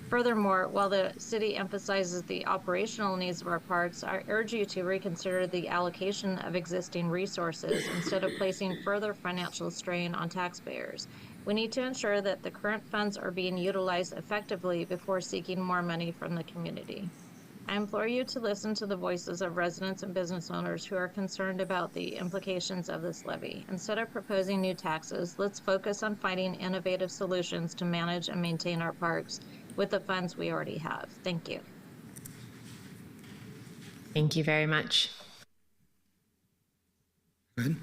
S19: Furthermore, while the city emphasizes the operational needs of our parks, I urge you to reconsider the allocation of existing resources instead of placing further financial strain on taxpayers. We need to ensure that the current funds are being utilized effectively before seeking more money from the community. I implore you to listen to the voices of residents and business owners who are concerned about the implications of this levy. Instead of proposing new taxes, let's focus on finding innovative solutions to manage and maintain our parks with the funds we already have. Thank you.
S3: Thank you very much.
S20: Good.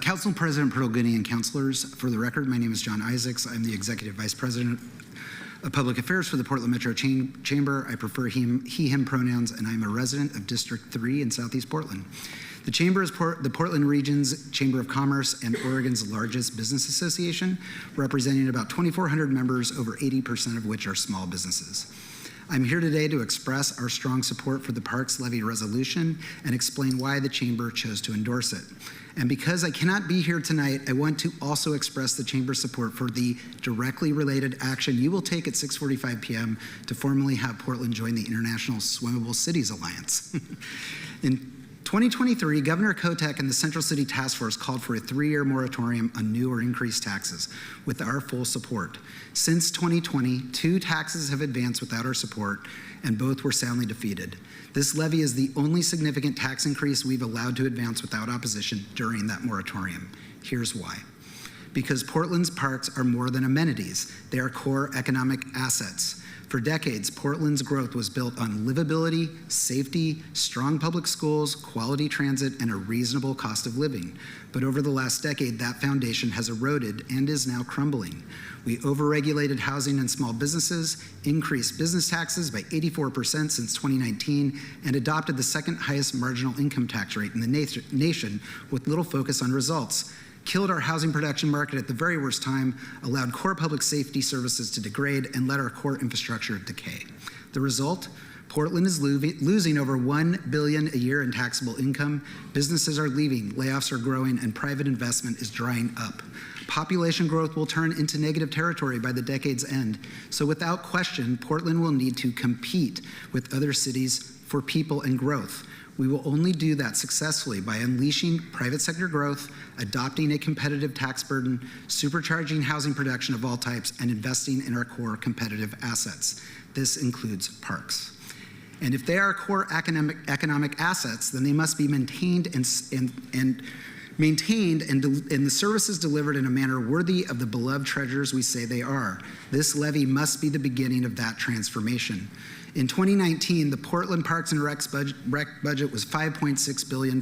S20: Council President Perlgoody and councilors, for the record, my name is John Isaacs. I'm the Executive Vice President of Public Affairs for the Portland Metro Chamber. I prefer he, him pronouns, and I'm a resident of District 3 in Southeast Portland. The Chamber is the Portland Region's Chamber of Commerce and Oregon's largest business association, representing about 2,400 members, over 80% of which are small businesses. I'm here today to express our strong support for the Parks Levy resolution and explain why the Chamber chose to endorse it. And because I cannot be here tonight, I want to also express the Chamber's support for the directly related action you will take at 6:45 p.m. to formally have Portland join the International Swimmable Cities Alliance. In 2023, Governor Kotek and the Central City Task Force called for a 3-year moratorium on new or increased taxes with our full support. Since 2020, 2 taxes have advanced without our support, and both were soundly defeated. This levy is the only significant tax increase we've allowed to advance without opposition during that moratorium. Here's why. Because Portland's parks are more than amenities. They are core economic assets. For decades, Portland's growth was built on livability, safety, strong public schools, quality transit, and a reasonable cost of living. But over the last decade, that foundation has eroded and is now crumbling. We overregulated housing and small businesses, increased business taxes by 84% since 2019, and adopted the second highest marginal income tax rate in the nation with little focus on results. Killed our housing production market at the very worst time, allowed core public safety services to degrade, and let our core infrastructure decay. The result? Portland is losing over $1 billion a year in taxable income. Businesses are leaving, layoffs are growing, and private investment is drying up. Population growth will turn into negative territory by the decade's end. So without question, Portland will need to compete with other cities for people and growth. We will only do that successfully by unleashing private sector growth, adopting a competitive tax burden, supercharging housing production of all types, and investing in our core competitive assets. This includes parks. And if they are core economic assets, then they must be maintained and the services delivered in a manner worthy of the beloved treasures we say they are. This levy must be the beginning of that transformation. In 2019, the Portland Parks and Rec budget was $5.6 billion.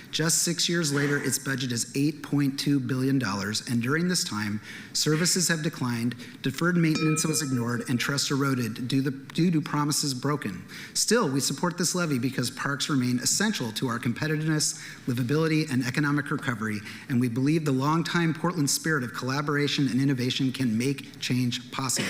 S20: Just 6 years later, its budget is $8.2 billion, and during this time, services have declined, deferred maintenance was ignored, and trust eroded due to promises broken. Still, we support this levy because parks remain essential to our competitiveness, livability, and economic recovery, and we believe the longtime Portland spirit of collaboration and innovation can make change possible.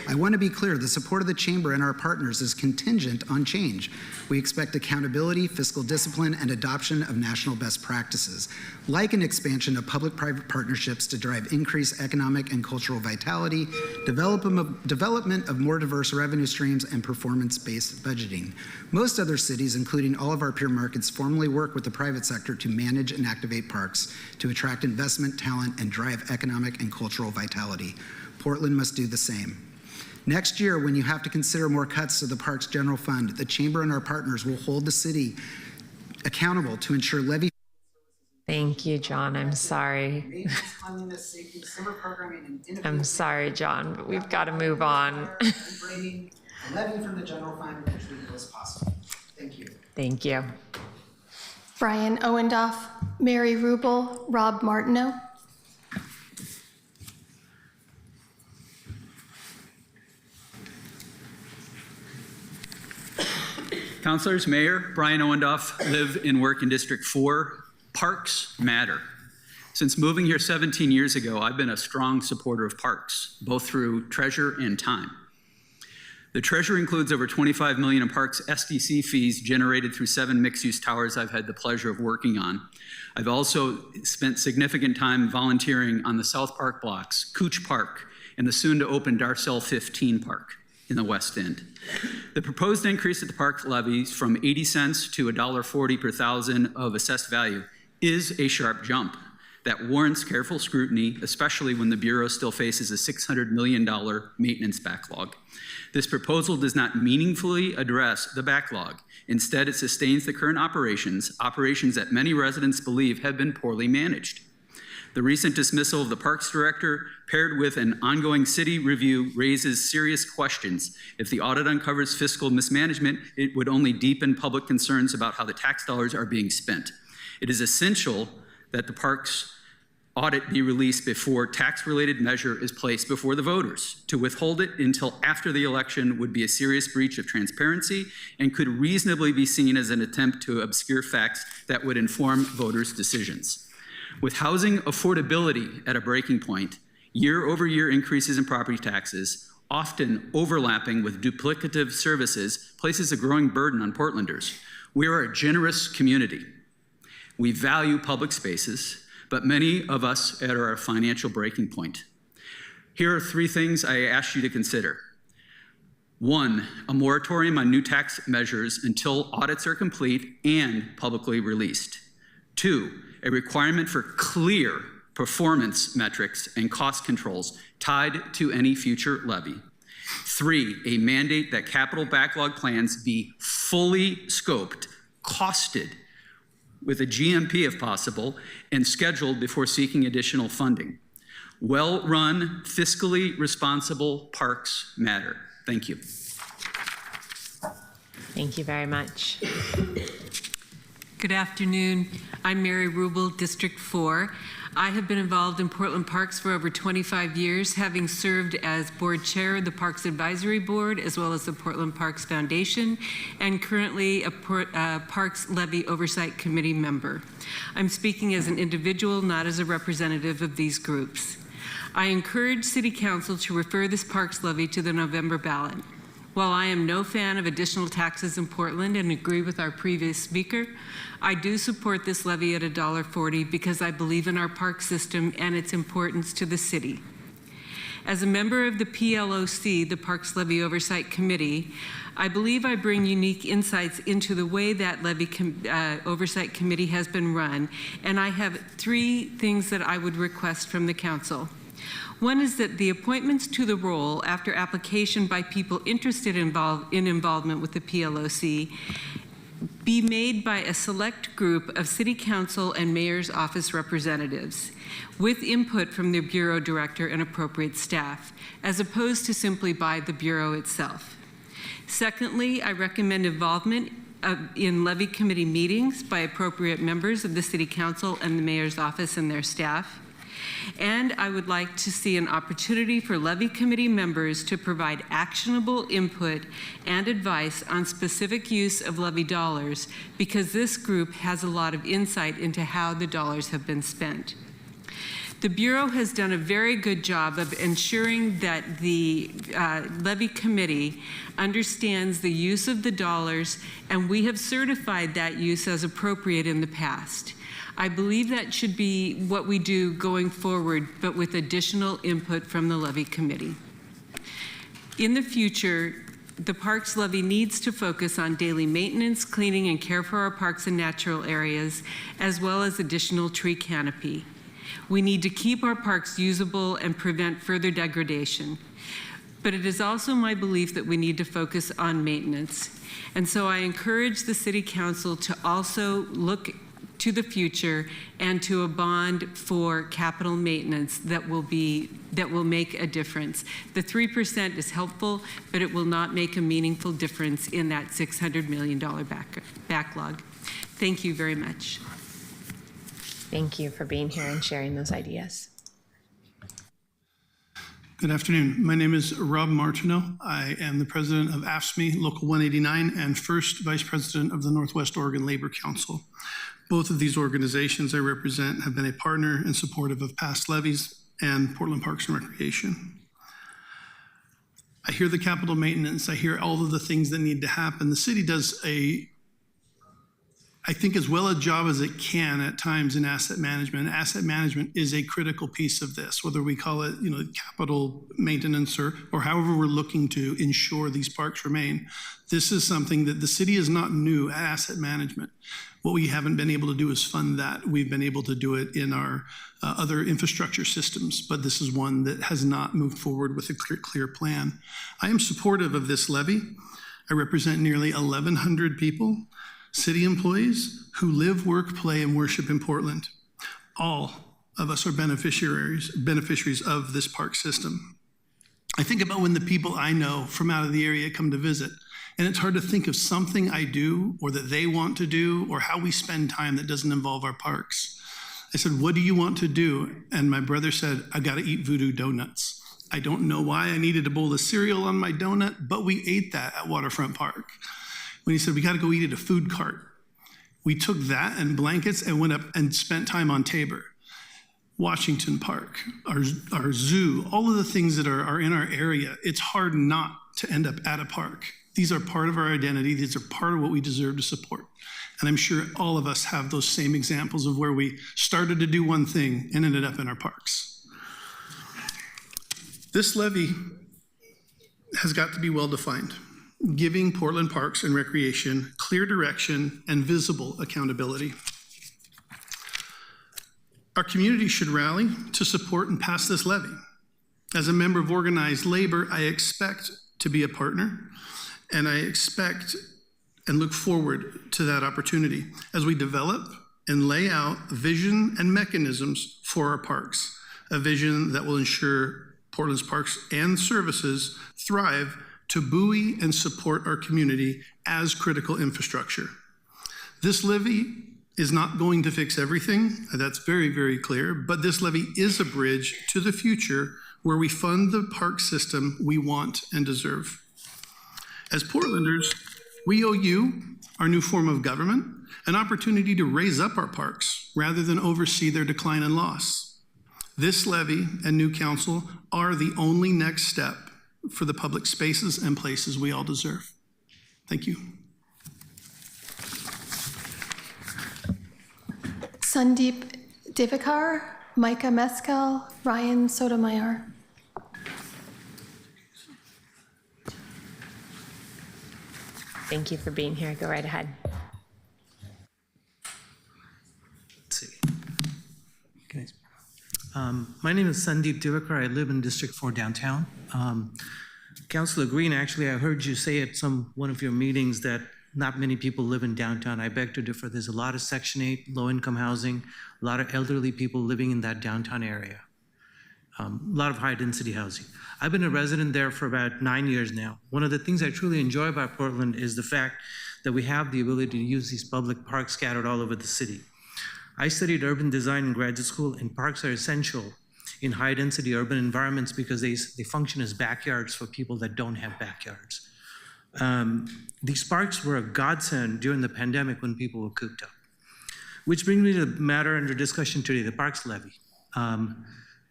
S20: I want to be clear, the support of the Chamber and our partners is contingent on change. We expect accountability, fiscal discipline, and adoption of national best practices, like an expansion of public-private partnerships to drive increased economic and cultural vitality, development of more diverse revenue streams, and performance-based budgeting. Most other cities, including all of our peer markets, formally work with the private sector to manage and activate parks, to attract investment, talent, and drive economic and cultural vitality. Portland must do the same. Next year, when you have to consider more cuts to the Parks General Fund, the Chamber and our partners will hold the city accountable to ensure levy.
S3: Thank you, John. I'm sorry. I'm sorry, John, but we've got to move on.
S20: Bringing a levy from the general fund, which we feel is possible. Thank you.
S3: Thank you.
S4: Brian Owendoff, Mary Rubel, Rob Martineau.
S21: Councilors, Mayor, Brian Owendoff, live and work in District 4. Parks matter. Since moving here 17 years ago, I've been a strong supporter of parks, both through treasure and time. The treasure includes over $25 million in parks SDC fees generated through 7 mixed-use towers I've had the pleasure of working on. I've also spent significant time volunteering on the South Park blocks, Cooch Park, and the soon-to-open Darcel 15 Park in the West End. The proposed increase at the park levies from 80 cents to $1.40 per thousand of assessed value is a sharp jump that warrants careful scrutiny, especially when the Bureau still faces a $600 million maintenance backlog. This proposal does not meaningfully address the backlog. Instead, it sustains the current operations that many residents believe have been poorly managed. The recent dismissal of the Parks Director, paired with an ongoing city review, raises serious questions. If the audit uncovers fiscal mismanagement, it would only deepen public concerns about how the tax dollars are being spent. It is essential that the Parks audit be released before tax-related measure is placed before the voters. To withhold it until after the election would be a serious breach of transparency and could reasonably be seen as an attempt to obscure facts that would inform voters' decisions. With housing affordability at a breaking point, year-over-year increases in property taxes, often overlapping with duplicative services, places a growing burden on Portlanders. We are a generous community. We value public spaces, but many of us are at our financial breaking point. Here are 3 things I ask you to consider. 1, a moratorium on new tax measures until audits are complete and publicly released. 2, a requirement for clear performance metrics and cost controls tied to any future levy. 3, a mandate that capital backlog plans be fully scoped, costed, with a GMP if possible, and scheduled before seeking additional funding. Well-run, fiscally responsible parks matter. Thank you.
S3: Thank you very much.
S2: Good afternoon. I'm Mary Rubel, District 4. I have been involved in Portland Parks for over 25 years, having served as board chair of the Parks Advisory Board, as well as the Portland Parks Foundation, and currently a Parks Levy Oversight Committee member. I'm speaking as an individual, not as a representative of these groups. I encourage City Council to refer this Parks Levy to the November ballot. While I am no fan of additional taxes in Portland and agree with our previous speaker, I do support this levy at $1.40 because I believe in our park system and its importance to the city. As a member of the PLOC, the Parks Levy Oversight Committee, I believe I bring unique insights into the way that Levy Oversight Committee has been run, and I have 3 things that I would request from the council. One is that the appointments to the role after application by people interested in involvement with the PLOC be made by a select group of City Council and Mayor's Office representatives with input from the Bureau Director and appropriate staff, as opposed to simply by the Bureau itself. Secondly, I recommend involvement in Levy Committee meetings by appropriate members of the City Council and the Mayor's Office and their staff. And I would like to see an opportunity for Levy Committee members to provide actionable input and advice on specific use of levy dollars, because this group has a lot of insight into how the dollars have been spent. The Bureau has done a very good job of ensuring that the Levy Committee understands the use of the dollars, and we have certified that use as appropriate in the past. I believe that should be what we do going forward, but with additional input from the Levy Committee. In the future, the Parks Levy needs to focus on daily maintenance, cleaning, and care for our parks and natural areas, as well as additional tree canopy. We need to keep our parks usable and prevent further degradation. But it is also my belief that we need to focus on maintenance. And so I encourage the City Council to also look to the future and to a bond for capital maintenance that will make a difference. The 3% is helpful, but it will not make a meaningful difference in that $600 million backlog. Thank you very much.
S3: Thank you for being here and sharing those ideas.
S22: Good afternoon. My name is Rob Martineau. I am the president of AFSCME Local 189 and first vice president of the Northwest Oregon Labor Council. Both of these organizations I represent have been a partner and supportive of past levies and Portland Parks and Recreation. I hear the capital maintenance. I hear all of the things that need to happen. The city does I think as well a job as it can at times in asset management. Asset management is a critical piece of this, whether we call it, capital maintenance or however we're looking to ensure these parks remain. This is something that the city is not new at asset management. What we haven't been able to do is fund that. We've been able to do it in our other infrastructure systems, but this is one that has not moved forward with a clear plan. I am supportive of this levy. I represent nearly 1,100 people, city employees who live, work, play, and worship in Portland. All of us are beneficiaries of this park system. I think about when the people I know from out of the area come to visit, and it's hard to think of something I do or that they want to do or how we spend time that doesn't involve our parks. I said, what do you want to do? And my brother said, I got to eat voodoo donuts. I don't know why I needed a bowl of cereal on my donut, but we ate that at Waterfront Park. When he said, we got to go eat at a food cart, we took that and blankets and went up and spent time on Tabor. Washington Park, our zoo, all of the things that are in our area, it's hard not to end up at a park. These are part of our identity. These are part of what we deserve to support. And I'm sure all of us have those same examples of where we started to do one thing and ended up in our parks. This levy has got to be well defined, giving Portland Parks and Recreation clear direction and visible accountability. Our community should rally to support and pass this levy. As a member of organized labor, I expect to be a partner, and I expect and look forward to that opportunity as we develop and lay out vision and mechanisms for our parks, a vision that will ensure Portland's parks and services thrive to buoy and support our community as critical infrastructure. This levy is not going to fix everything, that's very, very clear, but this levy is a bridge to the future where we fund the park system we want and deserve. As Portlanders, we owe you, our new form of government, an opportunity to raise up our parks rather than oversee their decline and loss. This levy and new council are the only next step for the public spaces and places we all deserve. Thank you.
S4: Sandeep Divakar, Micah Mescal, Ryan Sotomayor.
S3: Thank you for being here. Go right ahead.
S5: Let's see. My name is Sandeep Divakar. I live in District 4 downtown. Councilor Green, actually, I heard you say at one of your meetings that not many people live in downtown. I beg to differ. There's a lot of Section 8 low-income housing, a lot of elderly people living in that downtown area, a lot of high-density housing. I've been a resident there for about 9 years now. One of the things I truly enjoy about Portland is the fact that we have the ability to use these public parks scattered all over the city. I studied urban design in graduate school, and parks are essential in high-density urban environments because they function as backyards for people that don't have backyards. These parks were a godsend during the pandemic when people were cooped up. Which brings me to the matter under discussion today, the parks levy.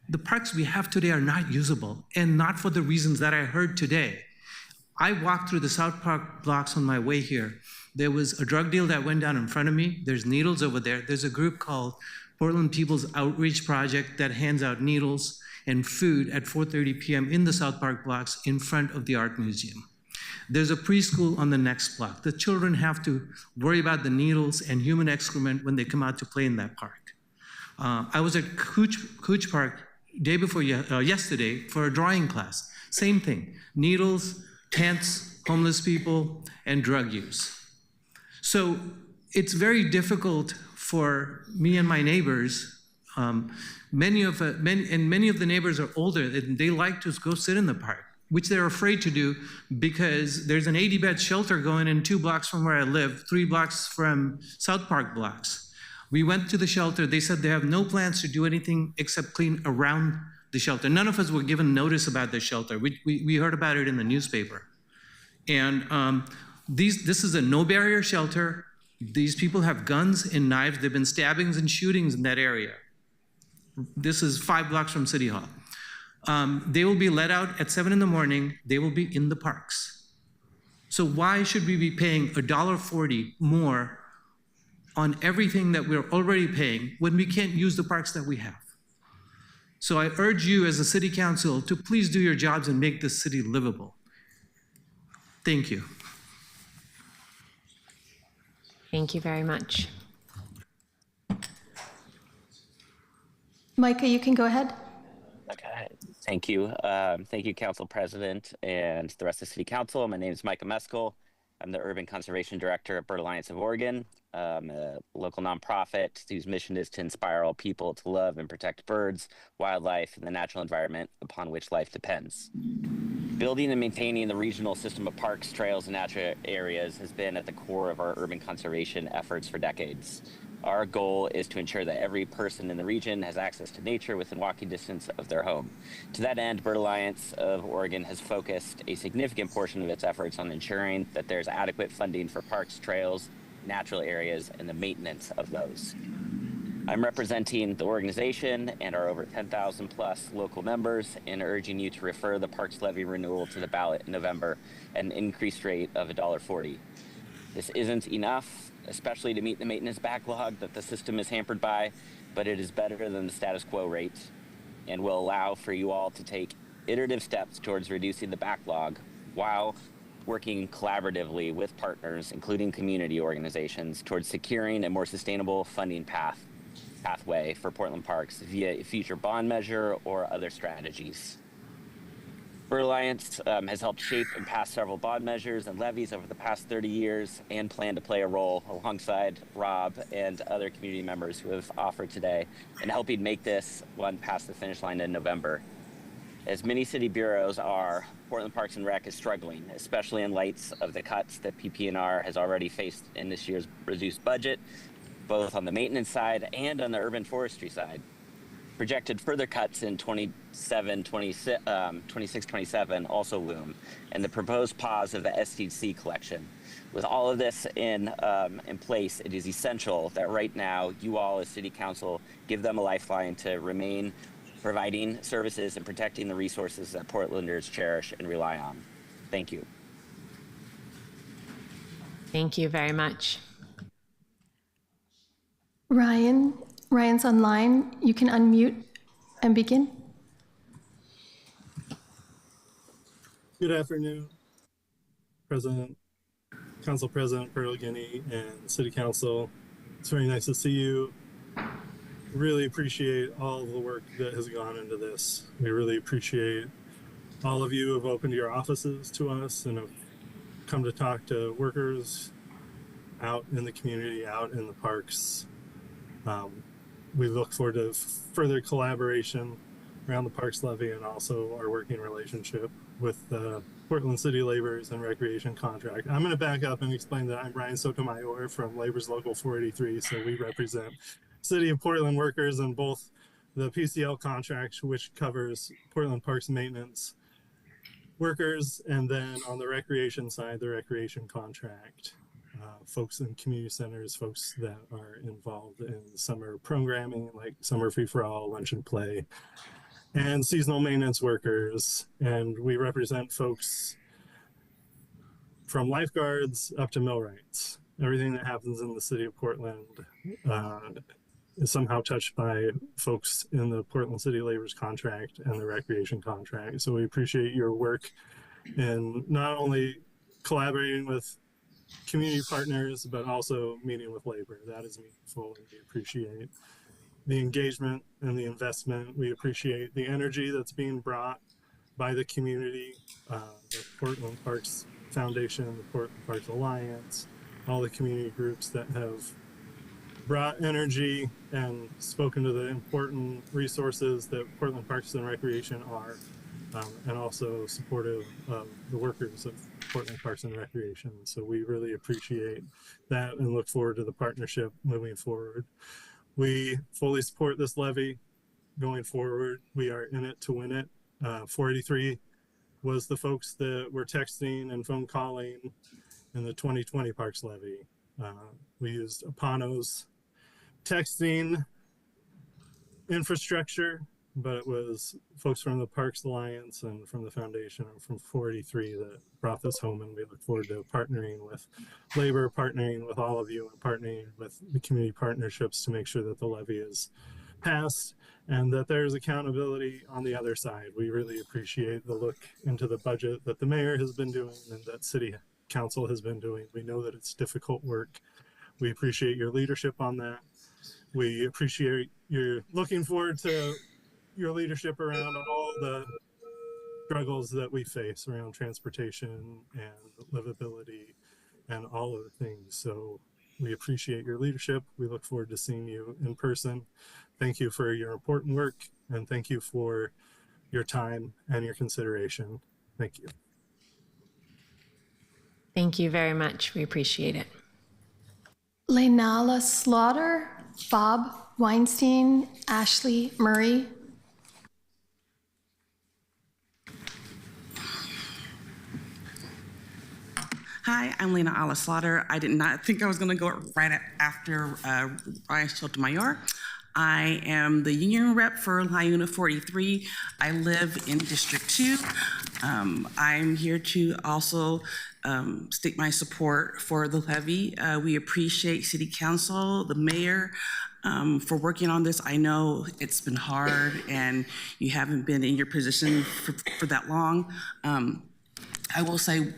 S5: The parks we have today are not usable, and not for the reasons that I heard today. I walked through the South Park blocks on my way here. There was a drug deal that went down in front of me. There's needles over there. There's a group called Portland People's Outreach Project that hands out needles and food at 4:30 p.m. in the South Park blocks in front of the Art Museum. There's a preschool on the next block. The children have to worry about the needles and human excrement when they come out to play in that park. I was at Cooch Park day before yesterday for a drawing class. Same thing, needles, tents, homeless people, and drug use. So it's very difficult for me and my neighbors. Many of the neighbors are older, and they like to go sit in the park, which they're afraid to do because there's an 80-bed shelter going in 2 blocks from where I live, 3 blocks from South Park blocks. We went to the shelter. They said they have no plans to do anything except clean around the shelter. None of us were given notice about the shelter. We heard about it in the newspaper. And this is a no-barrier shelter. These people have guns and knives. There have been stabbings and shootings in that area. This is 5 blocks from City Hall. They will be let out at 7 in the morning. They will be in the parks. So why should we be paying $1.40 more on everything that we're already paying when we can't use the parks that we have? So I urge you as a city council to please do your jobs and make this city livable. Thank you.
S3: Thank you very much.
S4: Micah, you can go ahead.
S6: Okay, thank you. Thank you, Council President and the rest of the City Council. My name is Micah Mescal. I'm the Urban Conservation Director at Bird Alliance of Oregon, a local nonprofit whose mission is to inspire all people to love and protect birds, wildlife, and the natural environment upon which life depends. Building and maintaining the regional system of parks, trails, and natural areas has been at the core of our urban conservation efforts for decades. Our goal is to ensure that every person in the region has access to nature within walking distance of their home. To that end, Bird Alliance of Oregon has focused a significant portion of its efforts on ensuring that there's adequate funding for parks, trails, natural areas, and the maintenance of those. I'm representing the organization and our over 10,000 plus local members and urging you to refer the Parks Levy renewal to the ballot in November at an increased rate of $1.40. This isn't enough, especially to meet the maintenance backlog that the system is hampered by, but it is better than the status quo rate and will allow for you all to take iterative steps towards reducing the backlog while working collaboratively with partners, including community organizations, towards securing a more sustainable funding pathway for Portland Parks via a future bond measure or other strategies. Bird Alliance has helped shape and pass several bond measures and levies over the past 30 years and plan to play a role alongside Rob and other community members who have offered today in helping make this one pass the finish line in November. As many city bureaus are, Portland Parks and Rec is struggling, especially in light of the cuts that PP&R has already faced in this year's reduced budget, both on the maintenance side and on the urban forestry side. Projected further cuts in 26-27 also loom, and the proposed pause of the SDC collection. With all of this in place, it is essential that right now you all as City Council give them a lifeline to remain providing services and protecting the resources that Portlanders cherish and rely on. Thank you.
S3: Thank you very much.
S4: Ryan's online. You can unmute and begin.
S22: Good afternoon, Council President Perligini and City Council. It's very nice to see you. Really appreciate all of the work that has gone into this. We really appreciate all of you who have opened your offices to us and have come to talk to workers out in the community, out in the parks. We look forward to further collaboration around the Parks Levy and also our working relationship with the Portland City Laborers and Recreation Contract. I'm going to back up and explain that I'm Brian Sotomayor from Labor's Local 483, so we represent City of Portland workers in both the PCL contract, which covers Portland Parks maintenance workers, and then on the recreation side, the recreation contract. Folks in community centers, folks that are involved in summer programming like Summer Free for All, Lunch and Play, and seasonal maintenance workers. And we represent folks from lifeguards up to millwrights. Everything that happens in the city of Portland is somehow touched by folks in the Portland City Laborers Contract and the Recreation Contract. So we appreciate your work in not only collaborating with community partners, but also meeting with labor. That is meaningful, and we appreciate the engagement and the investment. We appreciate the energy that's being brought by the community, the Portland Parks Foundation, the Portland Parks Alliance, all the community groups that have brought energy and spoken to the important resources that Portland Parks and Recreation are, and also supportive of the workers of Portland Parks and Recreation. So we really appreciate that and look forward to the partnership moving forward. We fully support this levy going forward. We are in it to win it. 483 was the folks that were texting and phone calling in the 2020 Parks Levy. We used Apano's texting infrastructure, but it was folks from the Parks Alliance and from the Foundation and from 483 that brought this home, and we look forward to partnering with labor, partnering with all of you, and partnering with the community partnerships to make sure that the levy is passed and that there's accountability on the other side. We really appreciate the look into the budget that the mayor has been doing and that City Council has been doing. We know that it's difficult work. We appreciate your leadership on that. We appreciate your looking forward to your leadership around all the struggles that we face around transportation and livability and all of the things. So we appreciate your leadership. We look forward to seeing you in person. Thank you for your important work, and thank you for your time and your consideration. Thank you.
S3: Thank you very much. We appreciate it.
S4: Lainala Slaughter, Bob Weinstein, Ashley Murray.
S9: Hi, I'm Lena Ala Slaughter. I did not think I was going to go right after Ryan Sotomayor. I am the union rep for Unit 43. I live in District 2. I'm here to also state my support for the levy. We appreciate City Council, the mayor, for working on this. I know it's been hard and you haven't been in your position for that long. I will say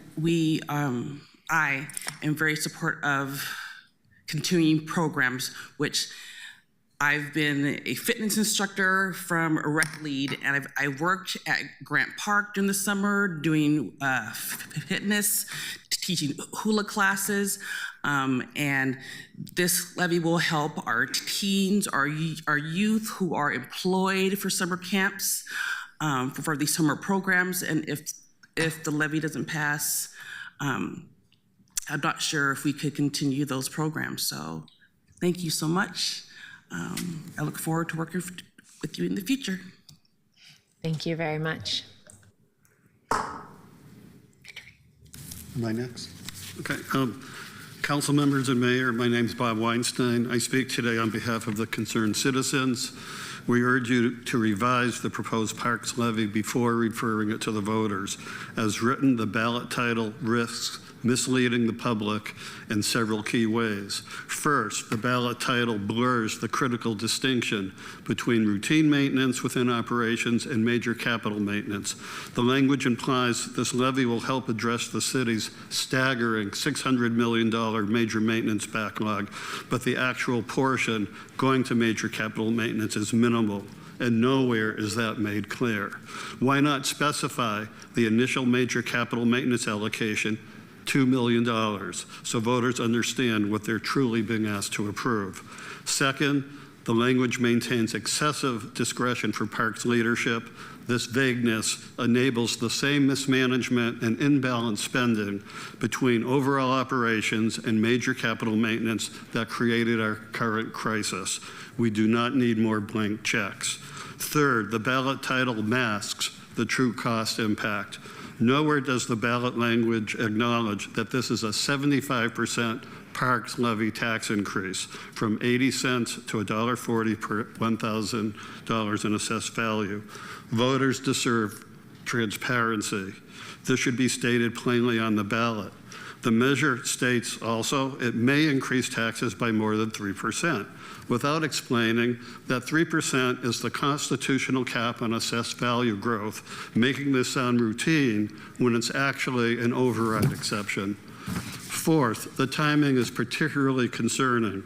S9: I am very supportive of continuing programs, which I've been a fitness instructor from a rec lead, and I worked at Grant Park during the summer doing fitness, teaching hula classes, and this levy will help our teens, our youth who are employed for summer camps, for these summer programs. And if the levy doesn't pass, I'm not sure if we could continue those programs. So thank you so much. I look forward to working with you in the future.
S3: Thank you very much.
S10: Am I next? Okay. Council members and mayor, my name is Bob Weinstein. I speak today on behalf of the concerned citizens. We urge you to revise the proposed parks levy before referring it to the voters. As written, the ballot title risks misleading the public in several key ways. First, the ballot title blurs the critical distinction between routine maintenance within operations and major capital maintenance. The language implies that this levy will help address the city's staggering $600 million major maintenance backlog, but the actual portion going to major capital maintenance is minimal, and nowhere is that made clear. Why not specify the initial major capital maintenance allocation, $2 million, so voters understand what they're truly being asked to approve? Second, the language maintains excessive discretion for parks leadership. This vagueness enables the same mismanagement and imbalanced spending between overall operations and major capital maintenance that created our current crisis. We do not need more blank checks. Third, the ballot title masks the true cost impact. Nowhere does the ballot language acknowledge that this is a 75% parks levy tax increase from 80 cents to $1.40 per $1,000 in assessed value. Voters deserve transparency. This should be stated plainly on the ballot. The measure states also it may increase taxes by more than 3%, without explaining that 3% is the constitutional cap on assessed value growth, making this sound routine when it's actually an override exception. Fourth, the timing is particularly concerning.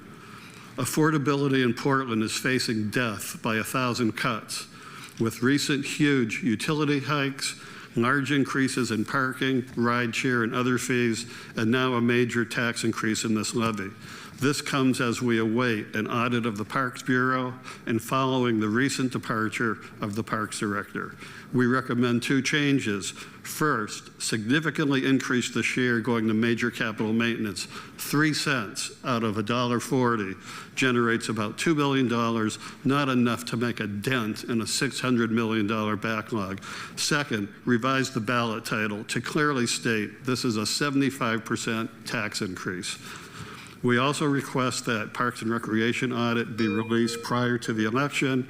S10: Affordability in Portland is facing death by 1,000 cuts, with recent huge utility hikes, large increases in parking, rideshare, and other fees, and now a major tax increase in this levy. This comes as we await an audit of the Parks Bureau and following the recent departure of the Parks Director. We recommend two changes. First, significantly increase the share going to major capital maintenance. 3 cents out of $1.40 generates about $2 billion, not enough to make a dent in a $600 million backlog. Second, revise the ballot title to clearly state this is a 75% tax increase. We also request that Parks and Recreation audit be released prior to the election.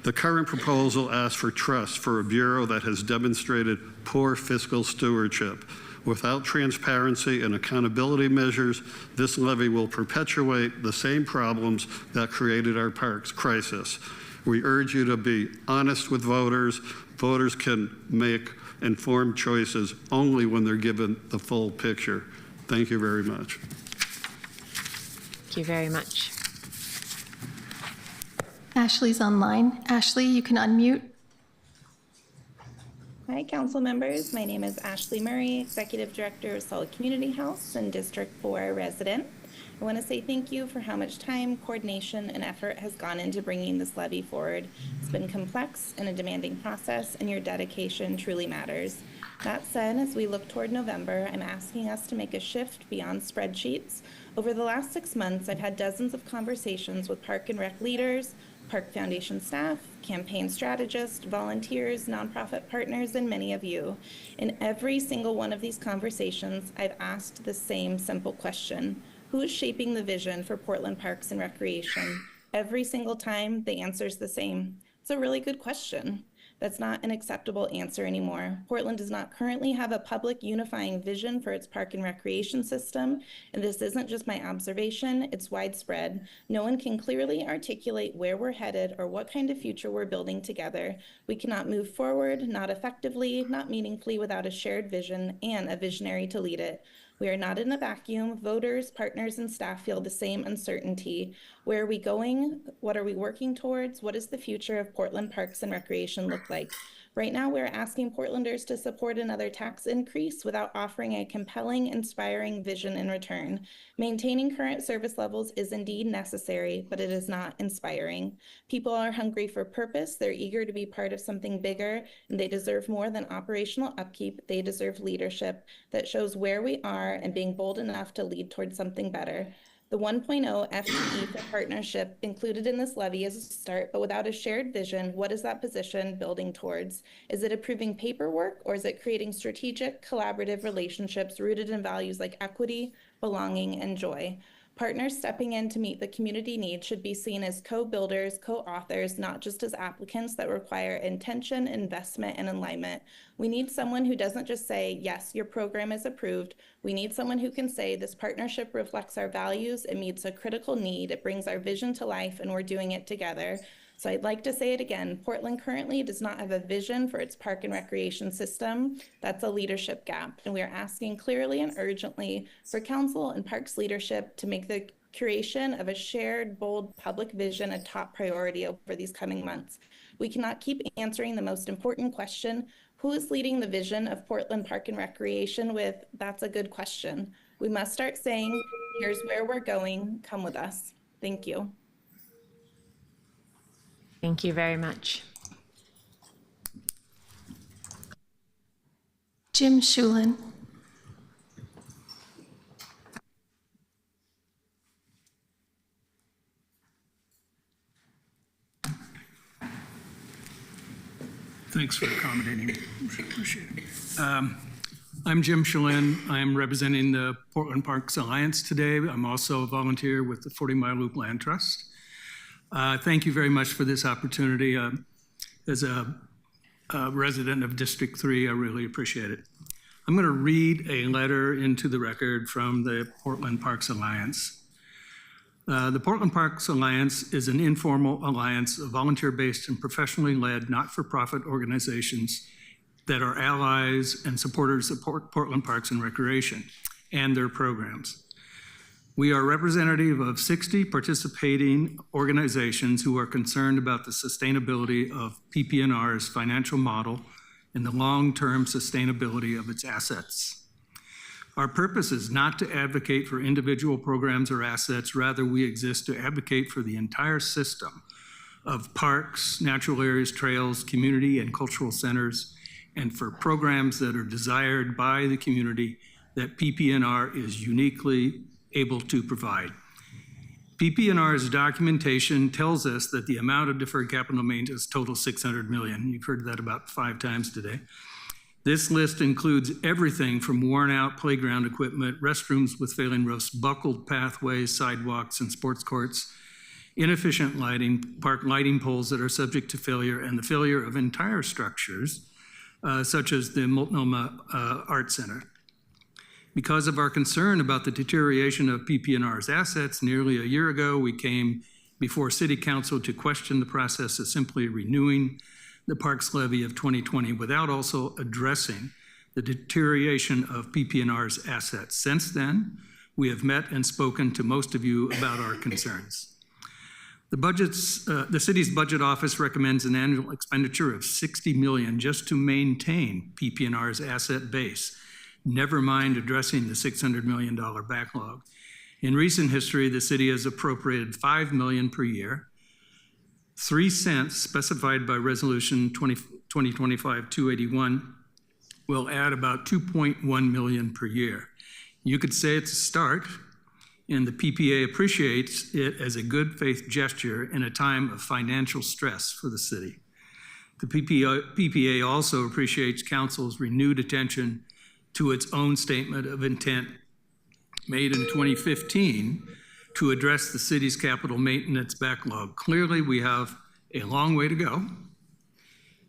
S10: The current proposal asks for trust for a bureau that has demonstrated poor fiscal stewardship. Without transparency and accountability measures, this levy will perpetuate the same problems that created our parks crisis. We urge you to be honest with voters. Voters can make informed choices only when they're given the full picture. Thank you very much.
S3: Thank you very much.
S4: Ashley's online. Ashley, you can unmute.
S12: Hi, council members. My name is Ashley Murray, Executive Director of Solid Community House and District 4 resident. I want to say thank you for how much time, coordination, and effort has gone into bringing this levy forward. It's been complex and a demanding process, and your dedication truly matters. That said, as we look toward November, I'm asking us to make a shift beyond spreadsheets. Over the last 6 months, I've had dozens of conversations with Park and Rec leaders, Park Foundation staff, campaign strategists, volunteers, nonprofit partners, and many of you. In every single one of these conversations, I've asked the same simple question: who is shaping the vision for Portland Parks and Recreation? Every single time, the answer is the same. It's a really good question. That's not an acceptable answer anymore. Portland does not currently have a public unifying vision for its park and recreation system, and this isn't just my observation, it's widespread. No one can clearly articulate where we're headed or what kind of future we're building together. We cannot move forward, not effectively, not meaningfully, without a shared vision and a visionary to lead it. We are not in a vacuum. Voters, partners, and staff feel the same uncertainty. Where are we going? What are we working towards? What does the future of Portland Parks and Recreation look like? Right now, we're asking Portlanders to support another tax increase without offering a compelling, inspiring vision in return. Maintaining current service levels is indeed necessary, but it is not inspiring. People are hungry for purpose, they're eager to be part of something bigger, and they deserve more than operational upkeep. They deserve leadership that shows where we are and being bold enough to lead towards something better. The 1.0 FTE for partnership included in this levy is a start, but without a shared vision, what is that position building towards? Is it approving paperwork, or is it creating strategic, collaborative relationships rooted in values like equity, belonging, and joy? Partners stepping in to meet the community needs should be seen as co-builders, co-authors, not just as applicants that require intention, investment, and alignment. We need someone who doesn't just say, yes, your program is approved. We need someone who can say, this partnership reflects our values, it meets a critical need, it brings our vision to life, and we're doing it together. So I'd like to say it again, Portland currently does not have a vision for its park and recreation system. That's a leadership gap, and we are asking clearly and urgently for council and parks leadership to make the creation of a shared, bold public vision a top priority over these coming months. We cannot keep answering the most important question, who is leading the vision of Portland Park and Recreation with, that's a good question. We must start saying, here's where we're going, come with us. Thank you.
S3: Thank you very much.
S4: Jim Shulin.
S22: Thanks for accommodating me. Appreciate it. I'm Jim Shalin. I'm representing the Portland Parks Alliance today. I'm also a volunteer with the 40 Mile Loop Land Trust. Thank you very much for this opportunity. As a resident of District 3, I really appreciate it. I'm going to read a letter into the record from the Portland Parks Alliance. The Portland Parks Alliance is an informal alliance of volunteer-based and professionally led not-for-profit organizations that are allies and supporters of Portland Parks and Recreation and their programs. We are representative of 60 participating organizations who are concerned about the sustainability of PP&R's financial model and the long-term sustainability of its assets. Our purpose is not to advocate for individual programs or assets, rather we exist to advocate for the entire system of parks, natural areas, trails, community and cultural centers, and for programs that are desired by the community that PP&R is uniquely able to provide. PP&R's documentation tells us that the amount of deferred capital maintenance totals $600 million. You've heard that about 5 times today. This list includes everything from worn out playground equipment, restrooms with failing roofs, buckled pathways, sidewalks, and sports courts, inefficient lighting, park lighting poles that are subject to failure, and the failure of entire structures, such as the Multnomah Art Center. Because of our concern about the deterioration of PP&R's assets, nearly a year ago, we came before City Council to question the process of simply renewing the Parks Levy of 2020 without also addressing the deterioration of PP&R's assets. Since then, we have met and spoken to most of you about our concerns. The city's budget office recommends an annual expenditure of $60 million just to maintain PP&R's asset base, never mind addressing the $600 million backlog. In recent history, the city has appropriated $5 million per year. 3 cents specified by Resolution 2025-281 will add about $2.1 million per year. You could say it's a start, and the PPA appreciates it as a good faith gesture in a time of financial stress for the city. The PPA also appreciates Council's renewed attention to its own statement of intent made in 2015
S1: to address the city's capital maintenance backlog. Clearly, we have a long way to go,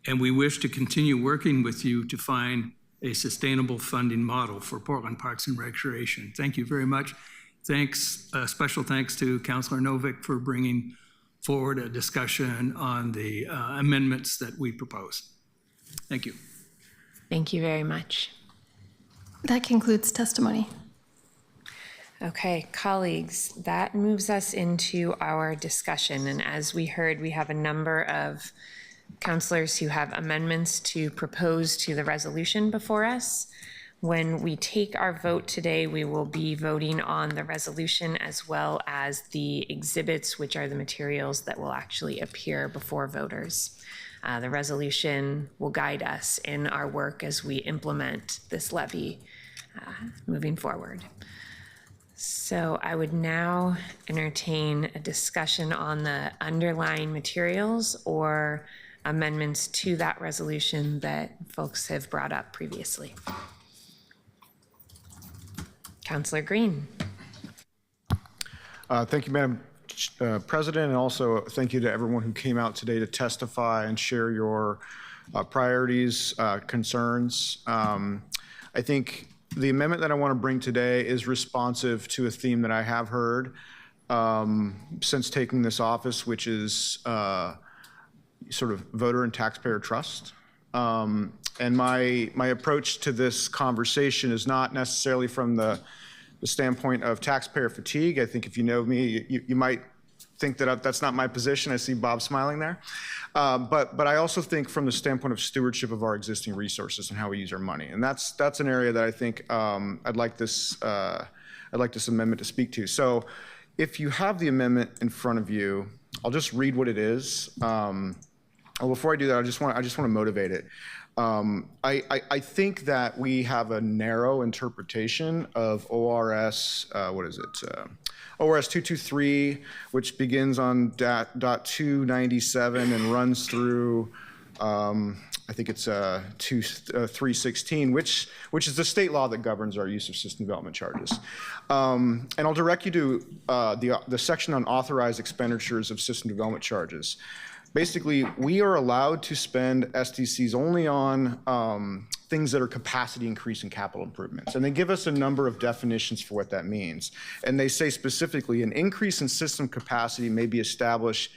S1: and we wish to continue working with you to find a sustainable funding model for Portland Parks and Recreation. Thank you very much. Thanks, special thanks to Councilor Novick for bringing forward a discussion on the amendments that we propose. Thank you.
S3: Thank you very much.
S4: That concludes testimony.
S3: Okay, colleagues, that moves us into our discussion. And as we heard, we have a number of councilors who have amendments to propose to the resolution before us. When we take our vote today, we will be voting on the resolution as well as the exhibits, which are the materials that will actually appear before voters. The resolution will guide us in our work as we implement this levy moving forward. So I would now entertain a discussion on the underlying materials or amendments to that resolution that folks have brought up previously. Councilor Green.
S13: Thank you, Madam President, and also thank you to everyone who came out today to testify and share your priorities, concerns. I think the amendment that I want to bring today is responsive to a theme that I have heard since taking this office, which is sort of voter and taxpayer trust. And my approach to this conversation is not necessarily from the standpoint of taxpayer fatigue. I think if you know me, you might think that that's not my position. I see Bob smiling there. But I also think from the standpoint of stewardship of our existing resources and how we use our money. And that's an area that I think I'd like this amendment to speak to. So if you have the amendment in front of you, I'll just read what it is. Well, before I do that, I just want to motivate it. I think that we have a narrow interpretation of ORS, ORS 223, which begins on .297 and runs through, I think it's 316, which is the state law that governs our use of system development charges. And I'll direct you to the section on authorized expenditures of system development charges. Basically, we are allowed to spend SDCs only on things that are capacity increasing capital improvements. And they give us a number of definitions for what that means. And they say specifically, an increase in system capacity may be established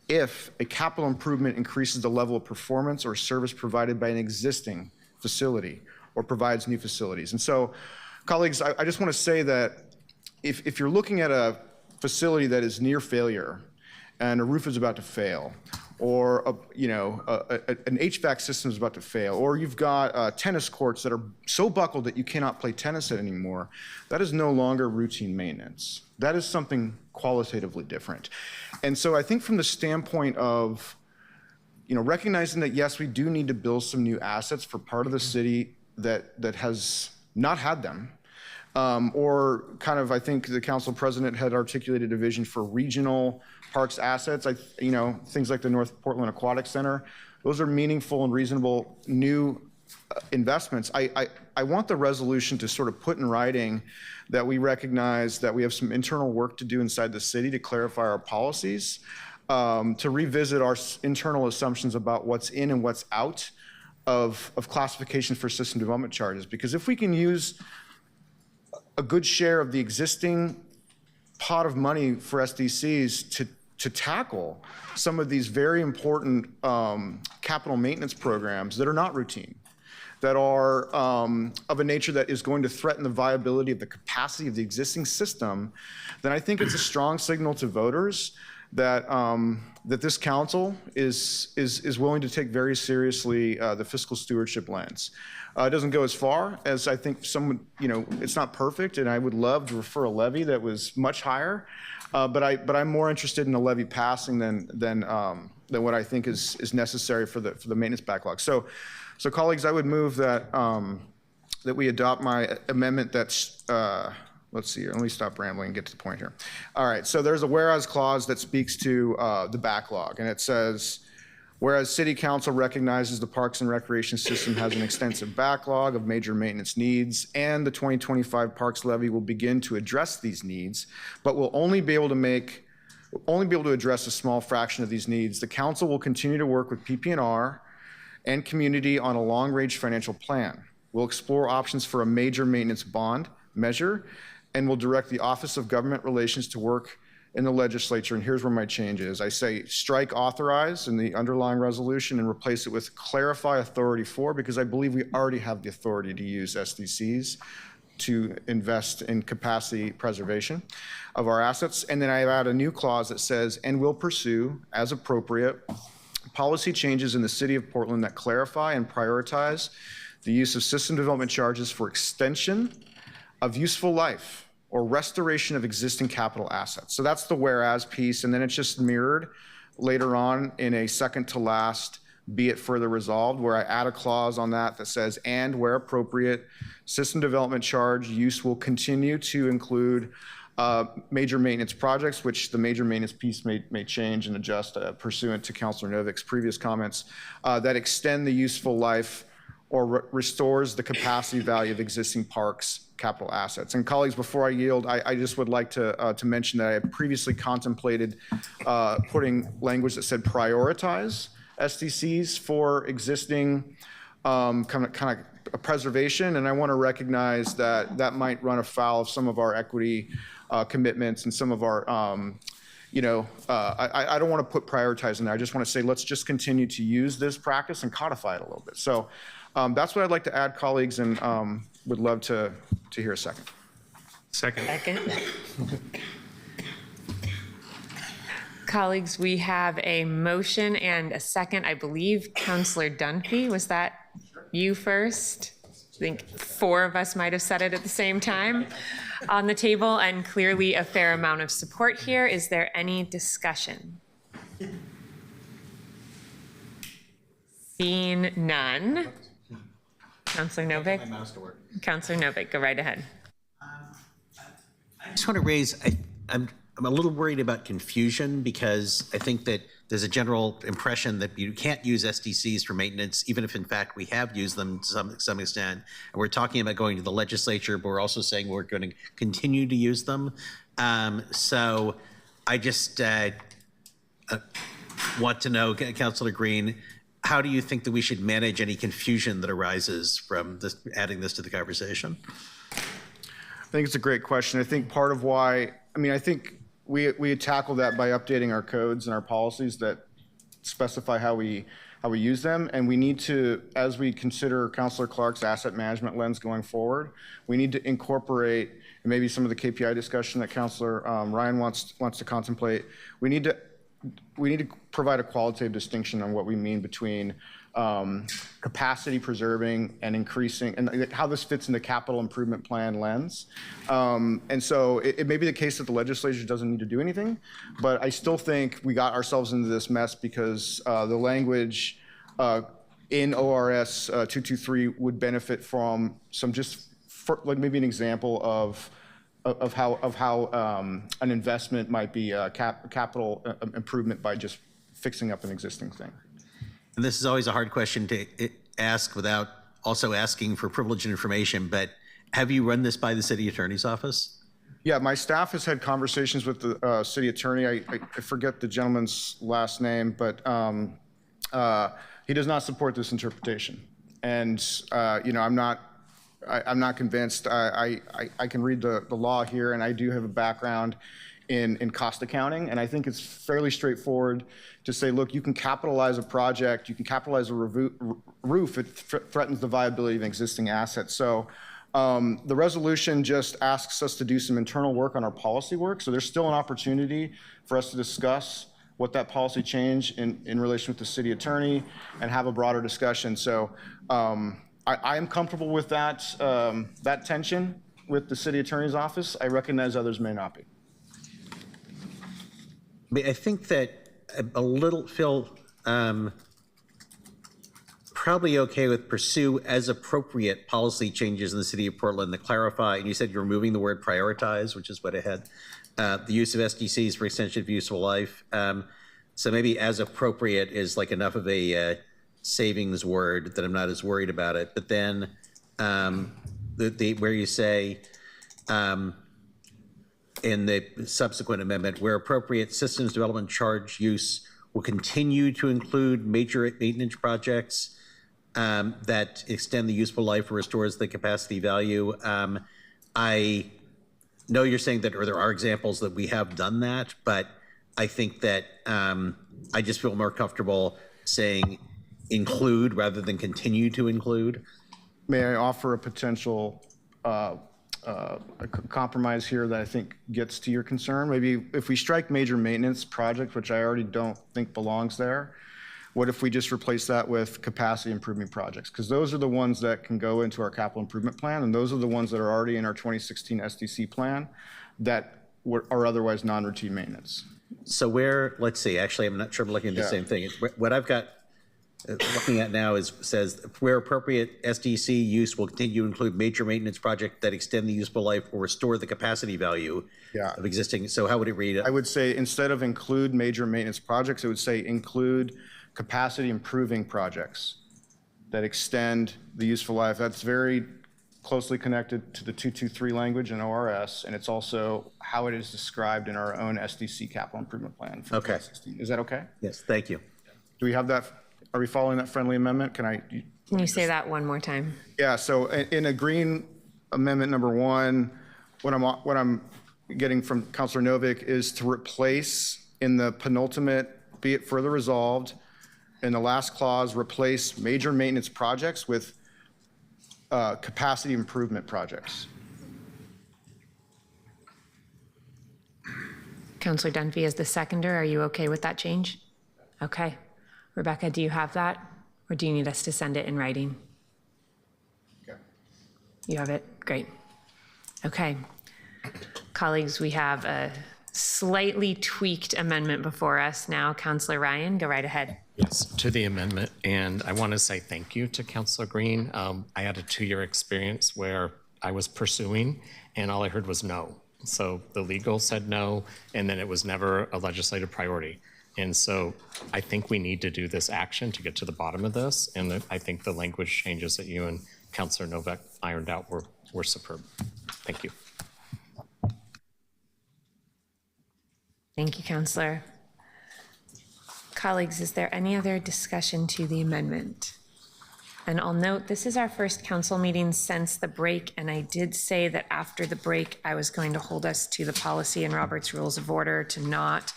S13: if a capital improvement increases the level of performance or service provided by an existing facility or provides new facilities. And so, colleagues, I just want to say that if you're looking at a facility that is near failure, and a roof is about to fail, or an HVAC system is about to fail, or you've got tennis courts that are so buckled that you cannot play tennis at anymore, that is no longer routine maintenance. That is something qualitatively different. And so I think from the standpoint of recognizing that, yes, we do need to build some new assets for part of the city that has not had them, or kind of, I think the council president had articulated a vision for regional parks assets, things like the North Portland Aquatic Center. Those are meaningful and reasonable new investments. I want the resolution to sort of put in writing that we recognize that we have some internal work to do inside the city to clarify our policies, to revisit our internal assumptions about what's in and what's out of classification for system development charges. Because if we can use a good share of the existing pot of money for SDCs to tackle some of these very important capital maintenance programs that are not routine, that are of a nature that is going to threaten the viability of the capacity of the existing system, then I think it's a strong signal to voters that that this council is willing to take very seriously the fiscal stewardship lens. It doesn't go as far as I think someone, it's not perfect, and I would love to refer a levy that was much higher, but I'm more interested in a levy passing than what I think is necessary for the maintenance backlog. So colleagues, I would move that that we adopt my amendment that's let's see here. Let me stop rambling and get to the point here. All right. So there's a whereas clause that speaks to the backlog, and it says, Whereas City Council recognizes the Parks and Recreation system has an extensive backlog of major maintenance needs, and the 2025 Parks Levy will begin to address these needs, but will only be able to address a small fraction of these needs. The council will continue to work with PP&R and community on a long-range financial plan. We'll explore options for a major maintenance bond measure, and will direct the Office of Government Relations to work in the legislature. And here's where my change is. I say strike authorize in the underlying resolution and replace it with clarify authority for, because I believe we already have the authority to use SDCs to invest in capacity preservation of our assets. And then I add a new clause that says, and will pursue, as appropriate, policy changes in the City of Portland that clarify and prioritize the use of system development charges for extension of useful life or restoration of existing capital assets. So that's the whereas piece, and then it's just mirrored later on in a second to last, be it further resolved, where I add a clause on that that says, and where appropriate, system development charge use will continue to include major maintenance projects, which the major maintenance piece may change and adjust pursuant to Councilor Novik's previous comments, that extend the useful life or restores the capacity value of existing parks capital assets. And colleagues, before I yield, I just would like to mention that I have previously contemplated putting language that said prioritize SDCs for existing kind of preservation, and I want to recognize that that might run afoul of some of our equity commitments and some of our, I don't want to put prioritize in there. I just want to say let's just continue to use this practice and codify it a little bit. So that's what I'd like to add, colleagues, and would love to hear a second.
S3: Second. Colleagues, we have a motion and a second. I believe Councilor Dunphy, was that you first? I think 4 of us might have said it at the same time on the table, and clearly a fair amount of support here. Is there any discussion? Seeing none. Councilor Novik? Councilor Novik, go right ahead.
S7: I just want to raise, I'm a little worried about confusion, because I think that there's a general impression that you can't use SDCs for maintenance, even if in fact we have used them to some extent. And we're talking about going to the legislature, but we're also saying we're going to continue to use them. So I just want to know, Councilor Green, how do you think that we should manage any confusion that arises from this, adding this to the conversation?
S13: I think it's a great question. I think part of why, I think we tackle that by updating our codes and our policies that specify how we use them. And we need to, as we consider Councilor Clark's asset management lens going forward, we need to incorporate, and maybe some of the KPI discussion that Councilor Ryan wants to contemplate. We need to provide a qualitative distinction on what we mean between capacity preserving and increasing, and how this fits in the capital improvement plan lens. And so it may be the case that the legislature doesn't need to do anything, but I still think we got ourselves into this mess because the language in ORS 223 would benefit from some like maybe an example of how an investment might be capital improvement by just fixing up an existing thing.
S7: And this is always a hard question to ask without also asking for privileged information, but have you run this by the city attorney's office?
S13: Yeah, my staff has had conversations with the city attorney. I forget the gentleman's last name, but he does not support this interpretation. And I'm not convinced. I can read the law here, and I do have a background in cost accounting, and I think it's fairly straightforward to say, look, you can capitalize a project, you can capitalize a roof, it threatens the viability of an existing asset. So the resolution just asks us to do some internal work on our policy work, so there's still an opportunity for us to discuss what that policy change in relation with the city attorney and have a broader discussion. So I am comfortable with that tension with the city attorney's office. I recognize others may not be.
S7: I think that a little, Phil, probably okay with pursue as appropriate policy changes in the city of Portland that clarify, and you said you're removing the word prioritize, which is what I had, the use of SDCs for extension of useful life. So maybe as appropriate is like enough of a savings word that I'm not as worried about it. But then where you say in the subsequent amendment, where appropriate, systems development charge use will continue to include major maintenance projects that extend the useful life or restores the capacity value. I know you're saying that, or there are examples that we have done that, but I think that I just feel more comfortable saying include rather than continue to include.
S13: May I offer a potential a compromise here that I think gets to your concern? Maybe if we strike major maintenance project, which I already don't think belongs there, what if we just replace that with capacity improvement projects? Because those are the ones that can go into our capital improvement plan, and those are the ones that are already in our 2016 SDC plan that are otherwise non-routine maintenance.
S7: So where, let's see, actually, I'm not sure I'm looking at the same thing. What I've got looking at now says where appropriate, SDC use will continue to include major maintenance projects that extend the useful life or restore the capacity value of existing. So how would it read?
S13: I would say instead of include major maintenance projects, it would say include capacity improving projects that extend the useful life. That's very closely connected to the 223 language in ORS, and it's also how it is described in our own SDC capital improvement plan for 2016. Is that okay?
S7: Yes, thank you.
S13: Do we have that? Are we following that friendly amendment?
S3: Can you say that one more time?
S13: Yeah, so in a green amendment number 1, what I'm getting from Councilor Novick is to replace in the penultimate, be it further resolved, in the last clause, replace major maintenance projects with capacity improvement projects.
S3: Councilor Dunphy is the seconder. Are you okay with that change? Okay. Rebecca, do you have that? Or do you need us to send it in writing?
S13: Okay.
S3: You have it? Great. Okay. Colleagues, we have a slightly tweaked amendment before us now. Councilor Ryan, go right ahead.
S11: Yes, to the amendment. And I want to say thank you to Councilor Green. I had a 2-year experience where I was pursuing and all I heard was no. So the legal said no, and then it was never a legislative priority. And so I think we need to do this action to get to the bottom of this. And I think the language changes that you and Councilor Novak ironed out were superb. Thank you.
S3: Thank you, Councilor. Colleagues, is there any other discussion to the amendment? And I'll note, this is our first council meeting since the break, and I did say that after the break, I was going to hold us to the policy and Robert's Rules of Order to not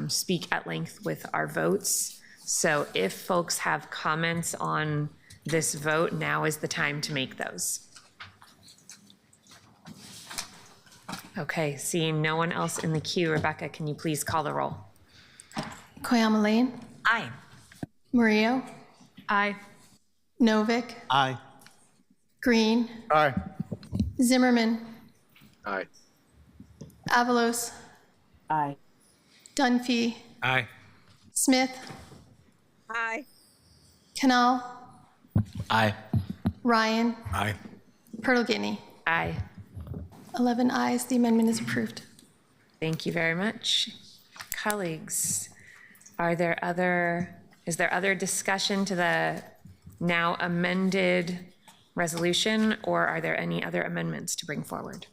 S3: speak at length with our votes. So if folks have comments on this vote, now is the time to make those. Okay, seeing no one else in the queue, Rebecca, can you please call the roll?
S4: Koyama Lane.
S14: Aye.
S4: Murillo.
S2: Aye.
S4: Novick.
S7: Aye.
S4: Green.
S13: Aye.
S4: Zimmerman.
S13: Aye.
S4: Avalos.
S14: Aye.
S4: Dunphy.
S11: Aye.
S4: Smith.
S14: Aye.
S4: Canal.
S11: Aye.
S4: Ryan.
S11: Aye.
S4: Pertlegini.
S3: Aye.
S4: 11 ayes, the amendment is approved.
S3: Thank you very much. Colleagues, is there other discussion to the now amended resolution, or are there any other amendments to bring forward?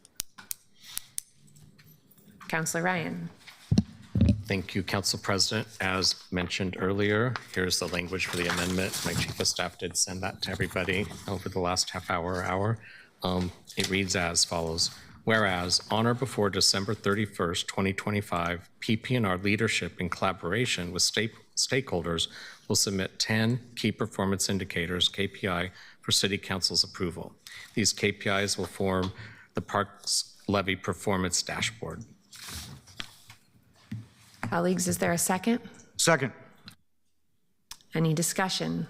S3: Councilor Ryan.
S11: Thank you, Council President. As mentioned earlier, here's the language for the amendment. My chief of staff did send that to everybody over the last half hour. It reads as follows. Whereas on or before December 31st, 2025, PP&R leadership in collaboration with stakeholders will submit 10 key performance indicators, KPI, for City Council's approval. These KPIs will form the Parks Levy Performance Dashboard.
S3: Colleagues, is there a second?
S13: Second.
S3: Any discussion?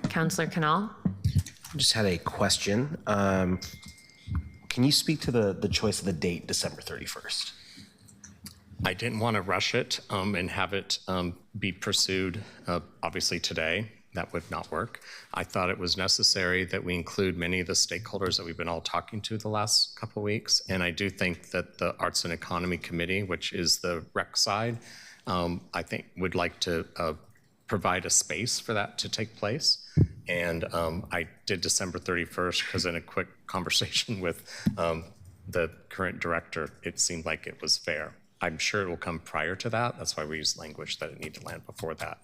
S3: Councilor Canal?
S23: I just had a question. Can you speak to the choice of the date, December 31st?
S11: I didn't want to rush it and have it be pursued, obviously, today. that would not work. I thought it was necessary that we include many of the stakeholders that we've been all talking to the last couple of weeks. And I do think that the Arts and Economy Committee, which is the rec side, I think would like to provide a space for that to take place. And I did December 31st because in a quick conversation with the current director, it seemed like it was fair. I'm sure it will come prior to that. That's why we use language that it need to land before that.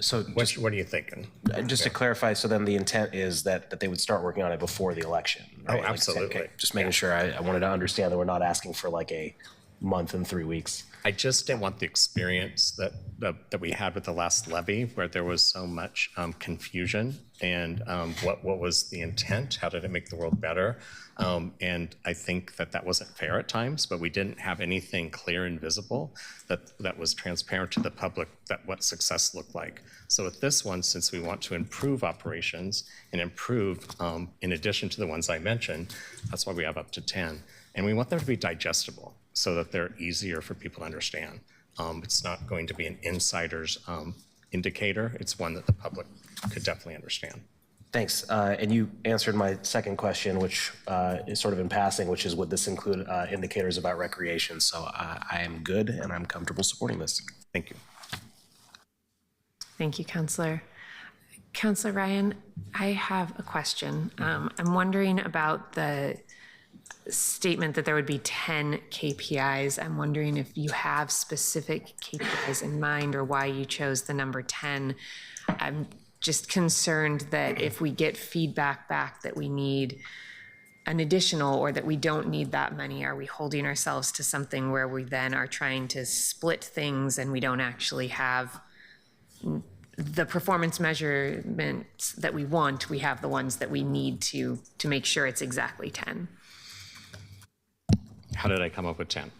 S23: So
S11: what are you thinking?
S23: Just to clarify, so then the intent is that they would start working on it before the election, right?
S11: Oh, absolutely.
S23: Okay, just making sure. I wanted to understand that we're not asking for like a month and 3 weeks.
S11: I just didn't want the experience that we had with the last levy, where there was so much confusion and what was the intent? How did it make the world better? And I think that wasn't fair at times, but we didn't have anything clear and visible that was transparent to the public that what success looked like. So with this one, since we want to improve operations and improve, in addition to the ones I mentioned, that's why we have up to 10. And we want them to be digestible so that they're easier for people to understand. It's not going to be an insider's indicator. It's one that the public could definitely understand.
S23: Thanks. And you answered my second question, which is sort of in passing, which is would this include indicators about recreation? So I am good and I'm comfortable supporting this.
S11: Thank you.
S3: Thank you, Councillor. Councillor Ryan, I have a question. I'm wondering about the statement that there would be 10 KPIs. I'm wondering if you have specific KPIs in mind or why you chose the number 10. I'm just concerned that if we get feedback back that we need an additional or that we don't need that many, are we holding ourselves to something where we then are trying to split things and we don't actually have the performance measurements that we want? We have the ones that we need to make sure it's exactly 10.
S11: How did I come up with 10?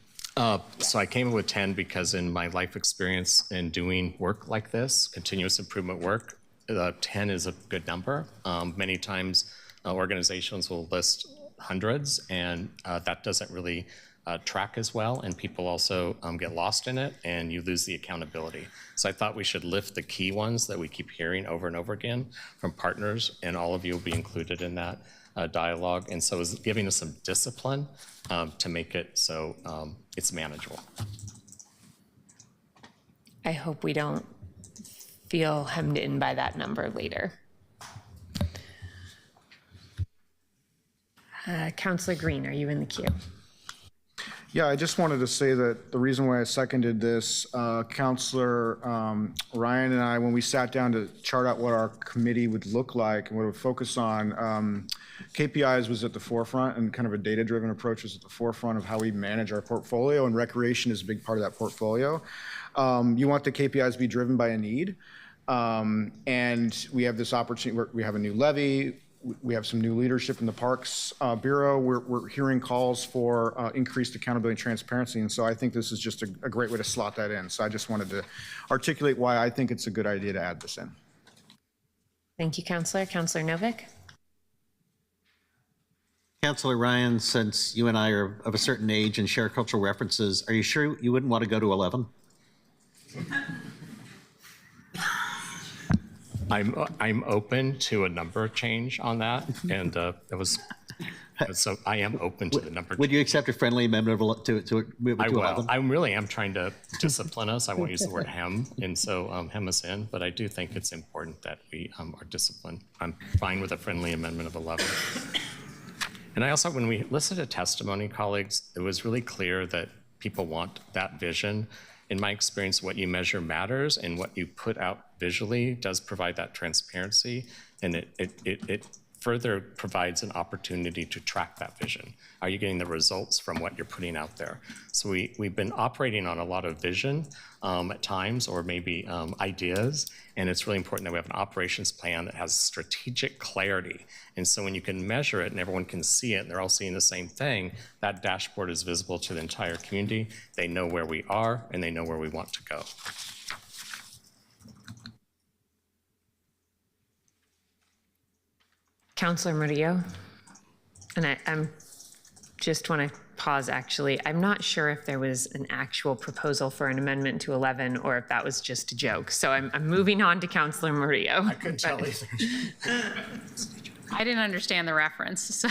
S11: So I came up with 10 because in my life experience in doing work like this, continuous improvement work, 10 is a good number. Many times organizations will list hundreds and that doesn't really track as well, and people also get lost in it and you lose the accountability. So I thought we should lift the key ones that we keep hearing over and over again from partners, and all of you will be included in that dialogue. And so it's giving us some discipline to make it so it's manageable.
S3: I hope we don't feel hemmed in by that number later. Councillor Green, are you in the queue?
S13: Yeah, I just wanted to say that the reason why I seconded this, Councillor Ryan and I, when we sat down to chart out what our committee would look like and what it would focus on, KPIs was at the forefront, and kind of a data-driven approach was at the forefront of how we manage our portfolio, and recreation is a big part of that portfolio. You want the KPIs to be driven by a need, and we have this opportunity. We have a new levy. We have some new leadership in the Parks Bureau. We're hearing calls for increased accountability and transparency, and so I think this is just a great way to slot that in. So I just wanted to articulate why I think it's a good idea to add this in.
S3: Thank you, Councillor. Councillor Novick?
S7: Councillor Ryan, since you and I are of a certain age and share cultural references, are you sure you wouldn't want to go to 11?
S11: I'm open to a number change on that, and so I am open to the number.
S7: Would you accept a friendly amendment to move it to 11?
S11: I really am trying to discipline us. I won't use the word hem, and so hem us in, but I do think it's important that we are disciplined. I'm fine with a friendly amendment of 11. And I also, when we listened to testimony, colleagues, it was really clear that people want that vision. In my experience, what you measure matters, and what you put out visually does provide that transparency, and it further provides an opportunity to track that vision. Are you getting the results from what you're putting out there? So we've been operating on a lot of vision at times, or maybe ideas, and it's really important that we have an operations plan that has strategic clarity. And so when you can measure it and everyone can see it and they're all seeing the same thing, that dashboard is visible to the entire community. They know where we are and they know where we want to go.
S3: Councillor Murillo? And I'm just want to pause, actually. I'm not sure if there was an actual proposal for an amendment to 11 or if that was just a joke. So I'm moving on to Councilor Murillo. I couldn't tell either.
S8: I didn't understand the reference, so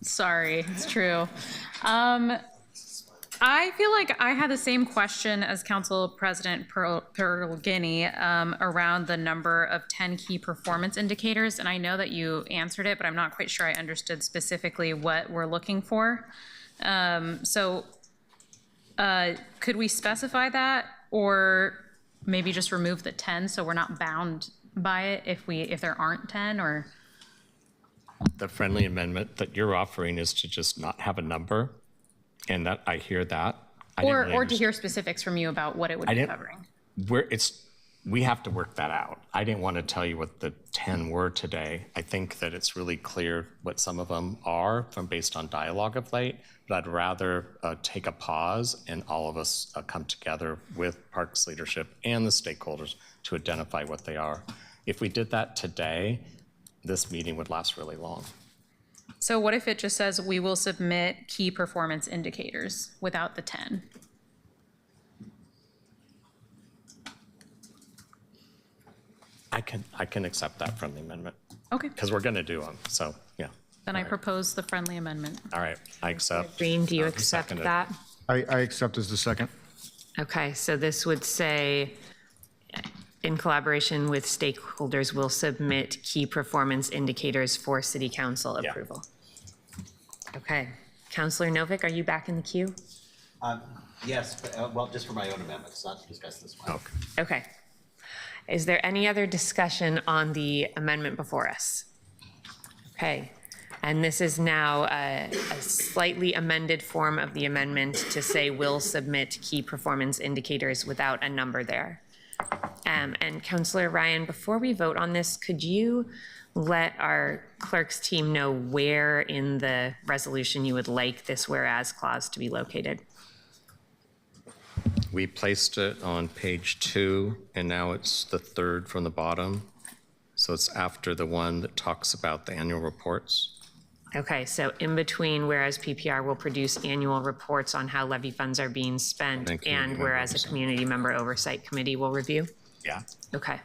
S8: sorry, it's true. I feel like I had the same question as Council President Pergolini around the number of 10 key performance indicators, and I know that you answered it, but I'm not quite sure I understood specifically what we're looking for. Could we specify that, or maybe just remove the 10 so we're not bound by it if there aren't 10, or?
S11: The friendly amendment that you're offering is to just not have a number, and that I hear that.
S8: Or to hear specifics from you about what it would be covering.
S11: We have to work that out. I didn't want to tell you what the 10 were today. I think that it's really clear what some of them are based on dialogue of late, but I'd rather take a pause and all of us come together with Parks leadership and the stakeholders to identify what they are. If we did that today, this meeting would last really long.
S8: So what if it just says we will submit key performance indicators without the 10?
S11: I can accept that friendly amendment.
S8: Okay.
S11: Because we're going to do them. So yeah.
S8: Then I propose the friendly amendment.
S11: All right. I accept.
S3: Green, do you accept that?
S13: I accept as the second.
S3: Okay, so this would say, in collaboration with stakeholders, will submit key performance indicators for City Council approval. Okay. Councilor Novick, are you back in the queue?
S7: Yes, but, well, just for my own amendments, not to discuss this one.
S3: Okay. Is there any other discussion on the amendment before us? Okay. And this is now a slightly amended form of the amendment to say will submit key performance indicators without a number there. And Councilor Ryan, before we vote on this, could you let our clerk's team know where in the resolution you would like this whereas clause to be located?
S11: We placed it on page 2, and now it's the third from the bottom. So it's after the one that talks about the annual reports.
S3: Okay, so in between, whereas PPR will produce annual reports on how levy funds are being spent, and whereas a community member oversight committee will review?
S11: Yeah.
S3: Okay.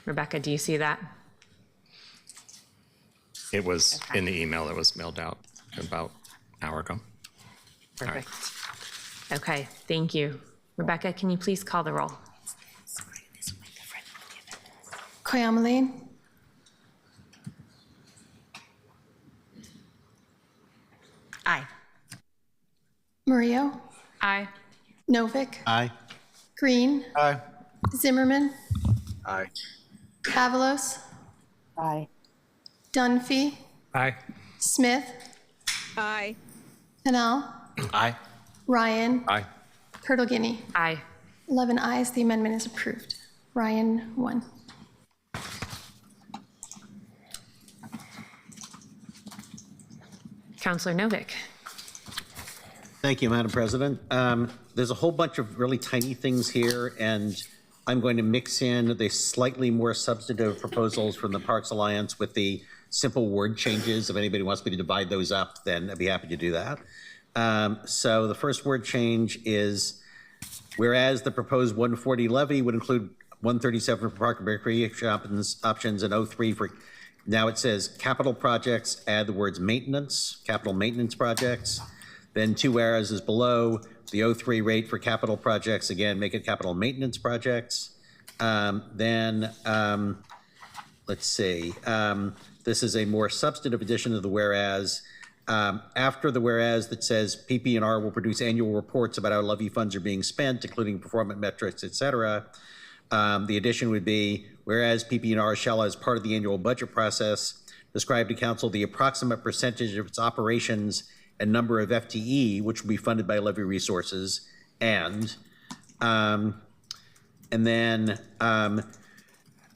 S3: Rebecca, do you see that?
S11: It was in the email that was mailed out about an hour ago.
S3: Perfect. Okay, thank you. Rebecca, can you please call the roll?
S4: Koyamaline.
S3: Aye.
S4: Murillo.
S8: Aye.
S4: Novick.
S7: Aye.
S4: Green.
S13: Aye.
S4: Zimmerman.
S13: Aye.
S4: Avalos.
S14: Aye.
S4: Dunphy.
S11: Aye.
S4: Smith.
S14: Aye.
S4: Canal.
S11: Aye.
S4: Ryan.
S11: Aye.
S4: Pergolini.
S3: Aye.
S4: 11 ayes, the amendment is approved. Ryan, 1.
S3: Councilor Novick.
S7: Thank you, Madam President. There's a whole bunch of really tiny things here, and I'm going to mix in the slightly more substantive proposals from the Parks Alliance with the simple word changes. If anybody wants me to divide those up, then I'd be happy to do that. So the first word change is, whereas the proposed 140 levy would include 137 for park and recreation options and 03 for, now it says capital projects, add the words maintenance, capital maintenance projects. Then 2 whereas is below, the 03 rate for capital projects, again, make it capital maintenance projects. Let's see, this is a more substantive addition to the whereas. After the whereas that says PP&R will produce annual reports about how levy funds are being spent, including performance metrics, et cetera. The addition would be, whereas PP&R shall, as part of the annual budget process, describe to council the approximate percentage of its operations and number of FTE, which will be funded by levy resources, and then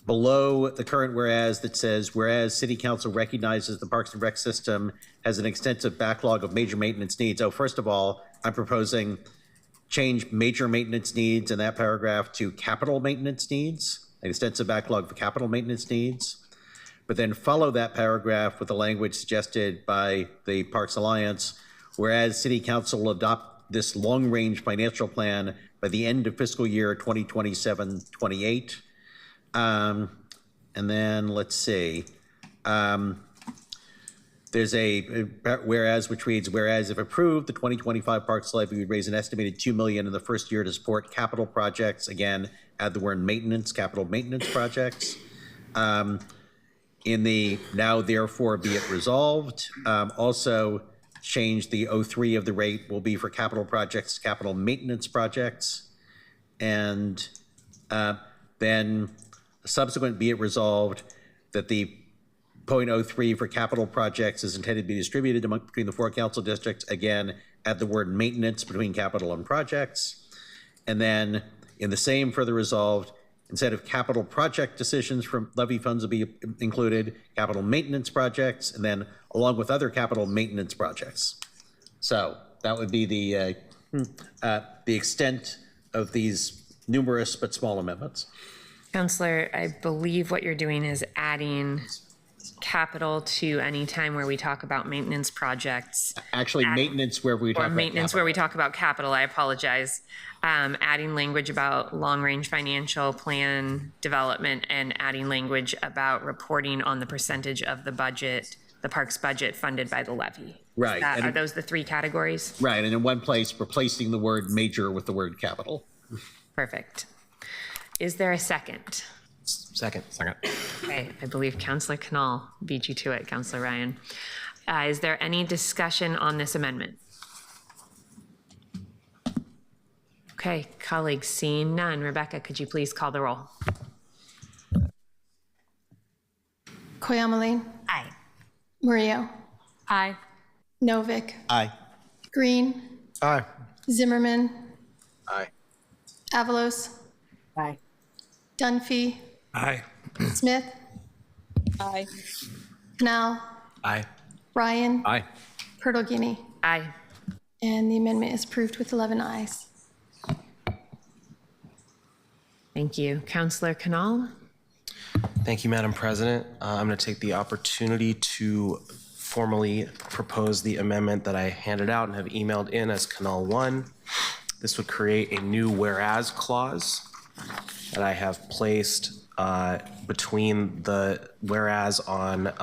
S7: below the current whereas that says, whereas City Council recognizes the Parks and Rec system has an extensive backlog of major maintenance needs. Oh, first of all, I'm proposing change major maintenance needs in that paragraph to capital maintenance needs, an extensive backlog for capital maintenance needs. but then follow that paragraph with the language suggested by the Parks Alliance, whereas City Council will adopt this long-range financial plan by the end of fiscal year 2027-28. And then let's see. There's a whereas which reads, whereas if approved, the 2025 Parks Levy would raise an estimated $2 million in the first year to support capital projects. Again, add the word maintenance, capital maintenance projects. In the now therefore be it resolved, also change the 03 of the rate will be for capital projects, capital maintenance projects. And then subsequent be it resolved that the 0.03 for capital projects is intended to be distributed between the 4 council districts. Again, add the word maintenance between capital and projects. And then in the same further resolved, instead of capital project decisions from levy funds will be included, capital maintenance projects, and then along with other capital maintenance projects. So that would be the extent of these numerous but small amendments.
S3: Counselor, I believe what you're doing is adding capital to any time where we talk about maintenance projects.
S7: Actually, maintenance where we talk about
S3: maintenance where we talk about capital, I apologize. Adding language about long-range financial plan development and adding language about reporting on the percentage of the budget, the parks budget funded by the levy.
S7: Right.
S3: Are those the 3 categories?
S7: Right, and in one place, replacing the word major with the word capital.
S3: Perfect. Is there a second?
S23: Second.
S3: Okay, I believe Councillor Canal beat you to it, Councillor Ryan. Is there any discussion on this amendment? Okay, colleagues, seeing none. Rebecca, could you please call the roll?
S4: Koyamaline.
S3: Aye.
S4: Murillo.
S8: Aye.
S4: Novick.
S7: Aye.
S4: Green.
S13: Aye.
S4: Zimmerman.
S7: Aye.
S4: Avalos.
S14: Aye.
S4: Dunphy.
S11: Aye.
S4: Smith.
S14: Aye.
S4: Canal.
S23: Aye.
S4: Ryan.
S11: Aye.
S4: Pertolini.
S3: Aye.
S4: And the amendment is approved with 11 ayes.
S3: Thank you. Councillor Canal?
S23: Thank you, Madam President. I'm going to take the opportunity to formally propose the amendment that I handed out and have emailed in as Canal 1. This would create a new whereas clause that I have placed between the whereas on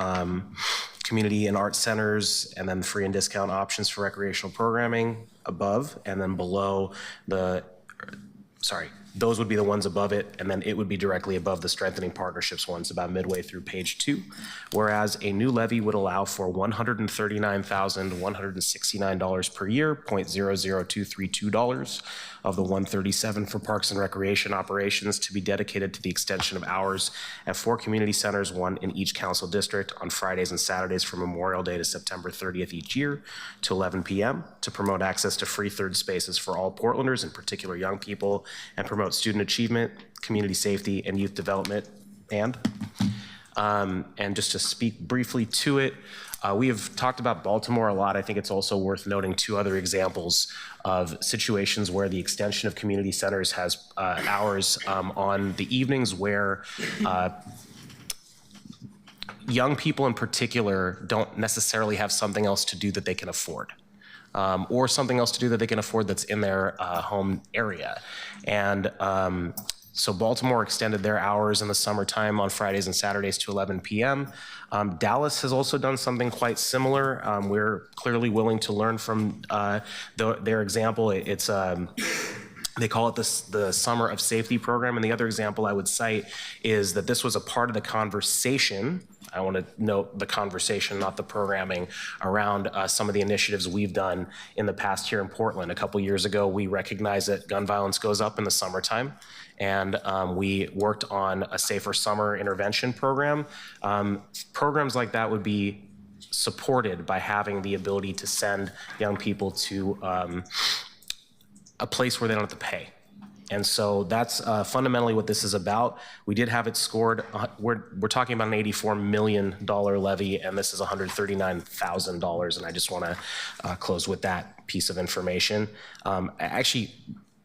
S23: community and art centers and then free and discount options for recreational programming above, and then below those would be the ones above it, and then it would be directly above the strengthening partnerships ones about midway through page 2. Whereas a new levy would allow for $139,169 per year, $0.00232 of the $137 for parks and recreation operations to be dedicated to the extension of hours at 4 community centers, 1 in each council district, on Fridays and Saturdays from Memorial Day to September 30th each year to 11 p.m. to promote access to free third spaces for all Portlanders, in particular young people, and promote student achievement, community safety, and youth development. And just to speak briefly to it, we have talked about Baltimore a lot. I think it's also worth noting 2 other examples of situations where the extension of community centers has hours on the evenings where young people in particular don't necessarily have something else to do that they can afford. Or something else to do that they can afford that's in their home area. And so Baltimore extended their hours in the summertime on Fridays and Saturdays to 11 p.m. Dallas has also done something quite similar. We're clearly willing to learn from their example. It's they call it the Summer of Safety program. And the other example I would cite is that this was a part of the conversation. I want to note the conversation, not the programming, around some of the initiatives we've done in the past here in Portland. A couple years ago, we recognized that gun violence goes up in the summertime, and we worked on a Safer Summer intervention program. Programs like that would be supported by having the ability to send young people to a place where they don't have to pay. And so that's fundamentally what this is about. We did have it scored. We're talking about an $84 million levy, and this is $139,000. And I just want to close with that piece of information. Actually,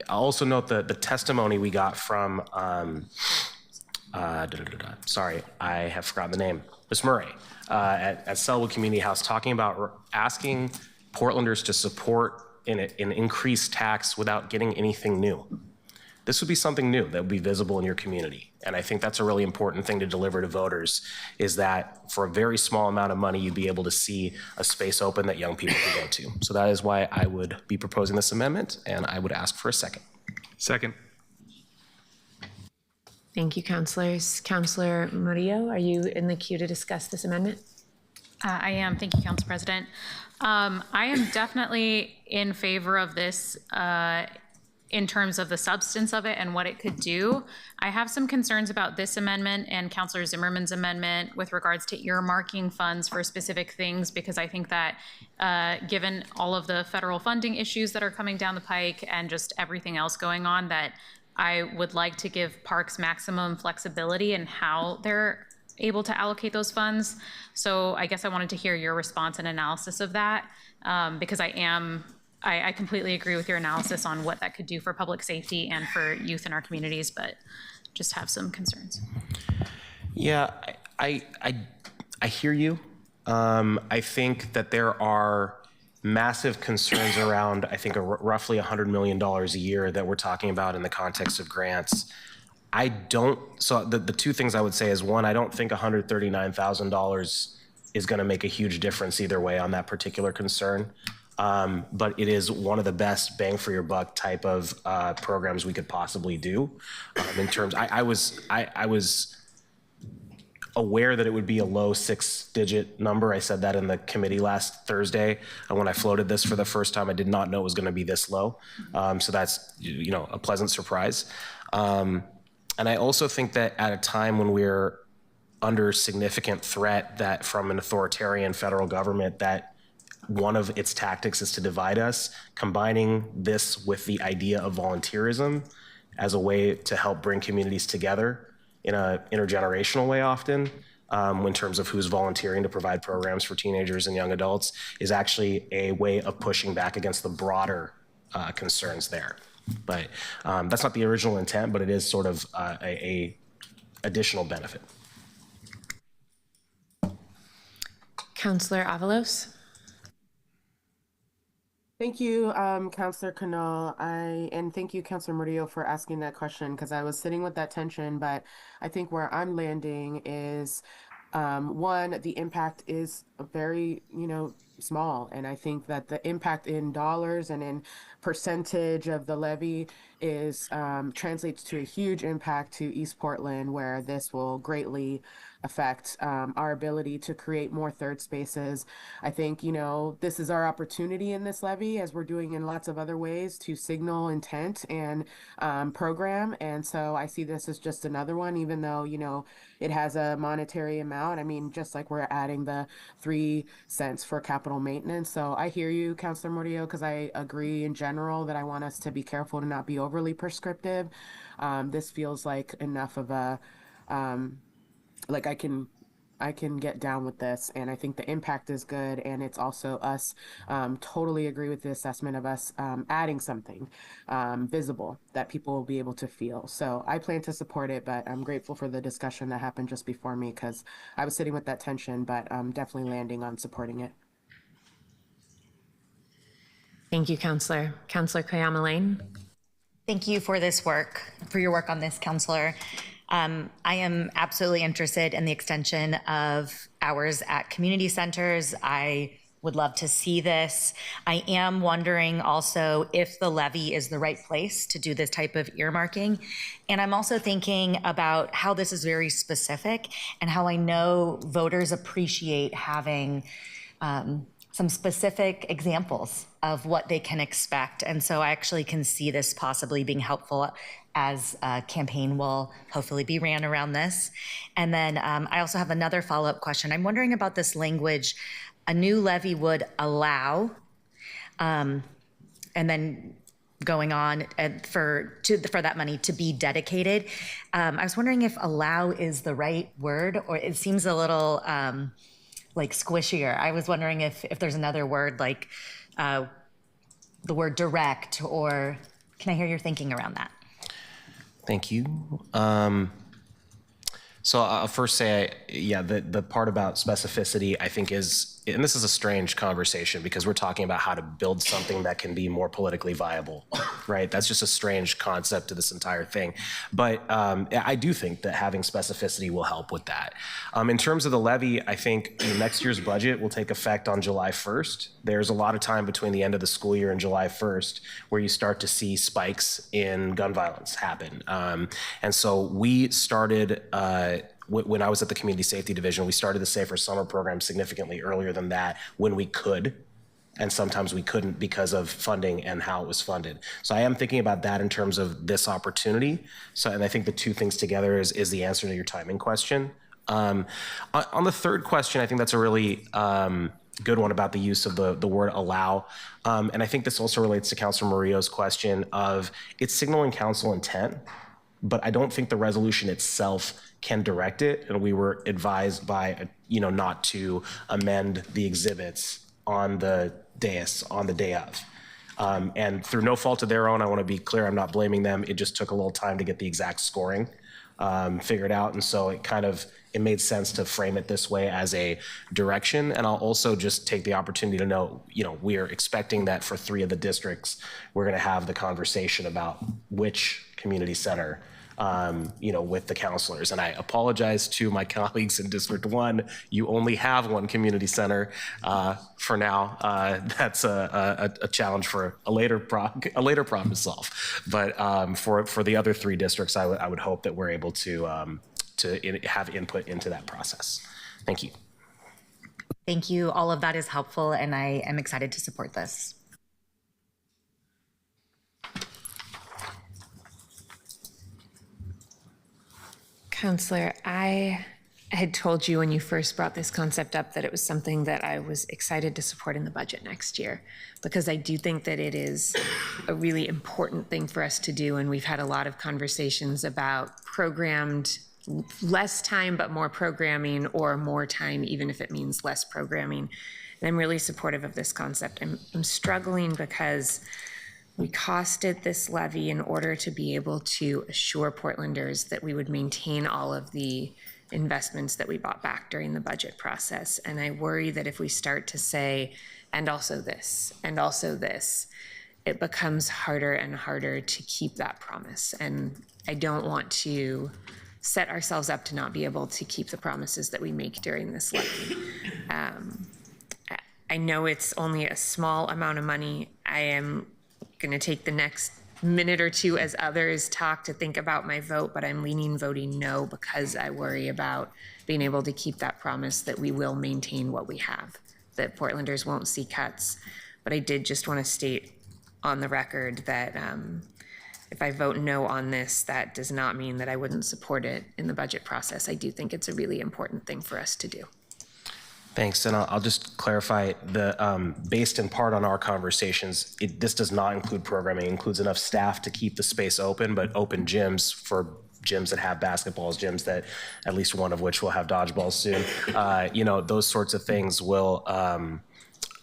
S23: I'll also note the testimony we got from sorry, I have forgotten the name, Ms. Murray, at Selwood Community House, talking about asking Portlanders to support an increased tax without getting anything new. This would be something new that would be visible in your community. And I think that's a really important thing to deliver to voters, is that for a very small amount of money, you'd be able to see a space open that young people can go to. So that is why I would be proposing this amendment, and I would ask for a second.
S11: Second.
S3: Thank you, councilors. Councilor Murillo, are you in the queue to discuss this amendment?
S8: I am. Thank you, Council President. I am definitely in favor of this in terms of the substance of it and what it could do. I have some concerns about this amendment and Councilor Zimmerman's amendment with regards to earmarking funds for specific things, because I think that given all of the federal funding issues that are coming down the pike and just everything else going on, that I would like to give parks maximum flexibility in how they're able to allocate those funds. So I guess I wanted to hear your response and analysis of that, because I completely agree with your analysis on what that could do for public safety and for youth in our communities, but just have some concerns.
S23: Yeah, I hear you. I think that there are massive concerns around, I think, roughly $100 million a year that we're talking about in the context of grants. So the two things I would say is, one, I don't think $139,000 is going to make a huge difference either way on that particular concern. But it is one of the best bang for your buck type of programs we could possibly do. In terms, I was aware that it would be a low 6-digit number. I said that in the committee last Thursday. And when I floated this for the first time, I did not know it was going to be this low. So that's, a pleasant surprise. And I also think that at a time when we're under significant threat that from an authoritarian federal government, that one of its tactics is to divide us, combining this with the idea of volunteerism as a way to help bring communities together in an intergenerational way often, in terms of who's volunteering to provide programs for teenagers and young adults, is actually a way of pushing back against the broader concerns there. But that's not the original intent, but it is sort of a additional benefit.
S3: Councilor Avalos.
S15: Thank you, Councilor Canal. And thank you, Councilor Murillo, for asking that question, because I was sitting with that tension, but I think where I'm landing is, one, the impact is very, small. And I think that the impact in dollars and in percentage of the levy is translates to a huge impact to East Portland, where this will greatly affect our ability to create more third spaces. I think, this is our opportunity in this levy, as we're doing in lots of other ways, to signal intent and program. And so I see this as just another one, even though, it has a monetary amount. I mean, just like we're adding the 3 cents for capital maintenance. So I hear you, Councilor Murillo, because I agree in general that I want us to be careful to not be overly prescriptive. This feels like enough of a, like I can get down with this, and I think the impact is good, and it's also us totally agree with the assessment of us adding something visible that people will be able to feel. So I plan to support it, but I'm grateful for the discussion that happened just before me, because I was sitting with that tension, but I'm definitely landing on supporting it.
S3: Thank you, Councilor. Councilor Kayama Lane.
S16: Thank you for your work on this, Councilor. I am absolutely interested in the extension of hours at community centers. I would love to see this. I am wondering also if the levy is the right place to do this type of earmarking. And I'm also thinking about how this is very specific and how I know voters appreciate having some specific examples of what they can expect. And so I actually can see this possibly being helpful as a campaign will hopefully be ran around this. And then I also have another follow-up question. I'm wondering about this language, a new levy would allow, and then going on for that money to be dedicated. I was wondering if allow is the right word, or it seems a little like squishier. I was wondering if there's another word like the word direct, or can I hear your thinking around that?
S23: Thank you. So I'll first say, yeah, the part about specificity, I think is, and this is a strange conversation because we're talking about how to build something that can be more politically viable, right? That's just a strange concept to this entire thing. But I do think that having specificity will help with that. In terms of the levy, I think next year's budget will take effect on July 1st. There's a lot of time between the end of the school year and July 1st where you start to see spikes in gun violence happen. And so we started, when I was at the Community Safety Division, we started the Safer Summer program significantly earlier than that when we could, and sometimes we couldn't because of funding and how it was funded. So I am thinking about that in terms of this opportunity. So, and I think the two things together is the answer to your timing question. On the third question, I think that's a really good one about the use of the word allow. And I think this also relates to Councilor Murillo's question of it's signaling council intent, but I don't think the resolution itself can direct it. And we were advised by, not to amend the exhibits on the dais on the day of. And through no fault of their own, I want to be clear, I'm not blaming them. It just took a little time to get the exact scoring figured out. And so it made sense to frame it this way as a direction. And I'll also just take the opportunity to note, we are expecting that for 3 of the districts, we're going to have the conversation about which community center with the counselors. And I apologize to my colleagues in District 1. You only have 1 community center for now. That's a challenge for a later problem to solve. But for the other 3 districts, I would hope that we're able to have input into that process. Thank you.
S16: Thank you. All of that is helpful, and I am excited to support this.
S3: Counselor, I had told you when you first brought this concept up that it was something that I was excited to support in the budget next year, because I do think that it is a really important thing for us to do. And we've had a lot of conversations about programmed, less time, but more programming, or more time, even if it means less programming. And I'm really supportive of this concept. I'm struggling because we costed this levy in order to be able to assure Portlanders that we would maintain all of the investments that we bought back during the budget process. And I worry that if we start to say, and also this, and also this, it becomes harder and harder to keep that promise. And I don't want to set ourselves up to not be able to keep the promises that we make during this levy. I know it's only a small amount of money. I am going to take the next minute or two as others talk to think about my vote, but I'm leaning voting no because I worry about being able to keep that promise that we will maintain what we have, that Portlanders won't see cuts. But I did just want to state on the record that if I vote no on this, that does not mean that I wouldn't support it in the budget process. I do think it's a really important thing for us to do.
S23: Thanks, and I'll just clarify, based in part on our conversations, this does not include programming. It includes enough staff to keep the space open, but open gyms for gyms that have basketballs, gyms that at least one of which will have dodgeballs soon. Those sorts of things will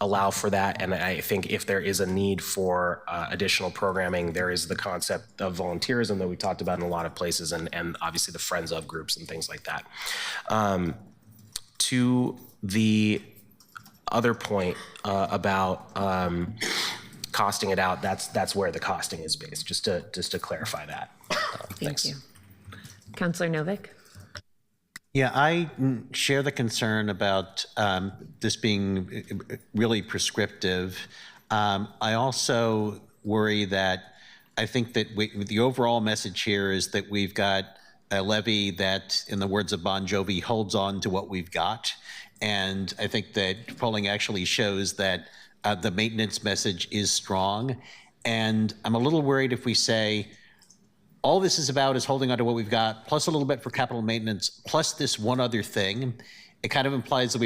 S23: allow for that. And I think if there is a need for additional programming, there is the concept of volunteerism that we talked about in a lot of places, and obviously the friends of groups and things like that. To the other point about costing it out, that's where the costing is based, just to clarify that.
S3: Thank you. Councilor Novick?
S7: Yeah, I share the concern about this being really prescriptive. I also worry that I think that the overall message here is that we've got a levy that, in the words of Bon Jovi, holds on to what we've got. And I think that polling actually shows that the maintenance message is strong. And I'm a little worried if we say, all this is about is holding on to what we've got, plus a little bit for capital maintenance, plus this one other thing. It kind of implies that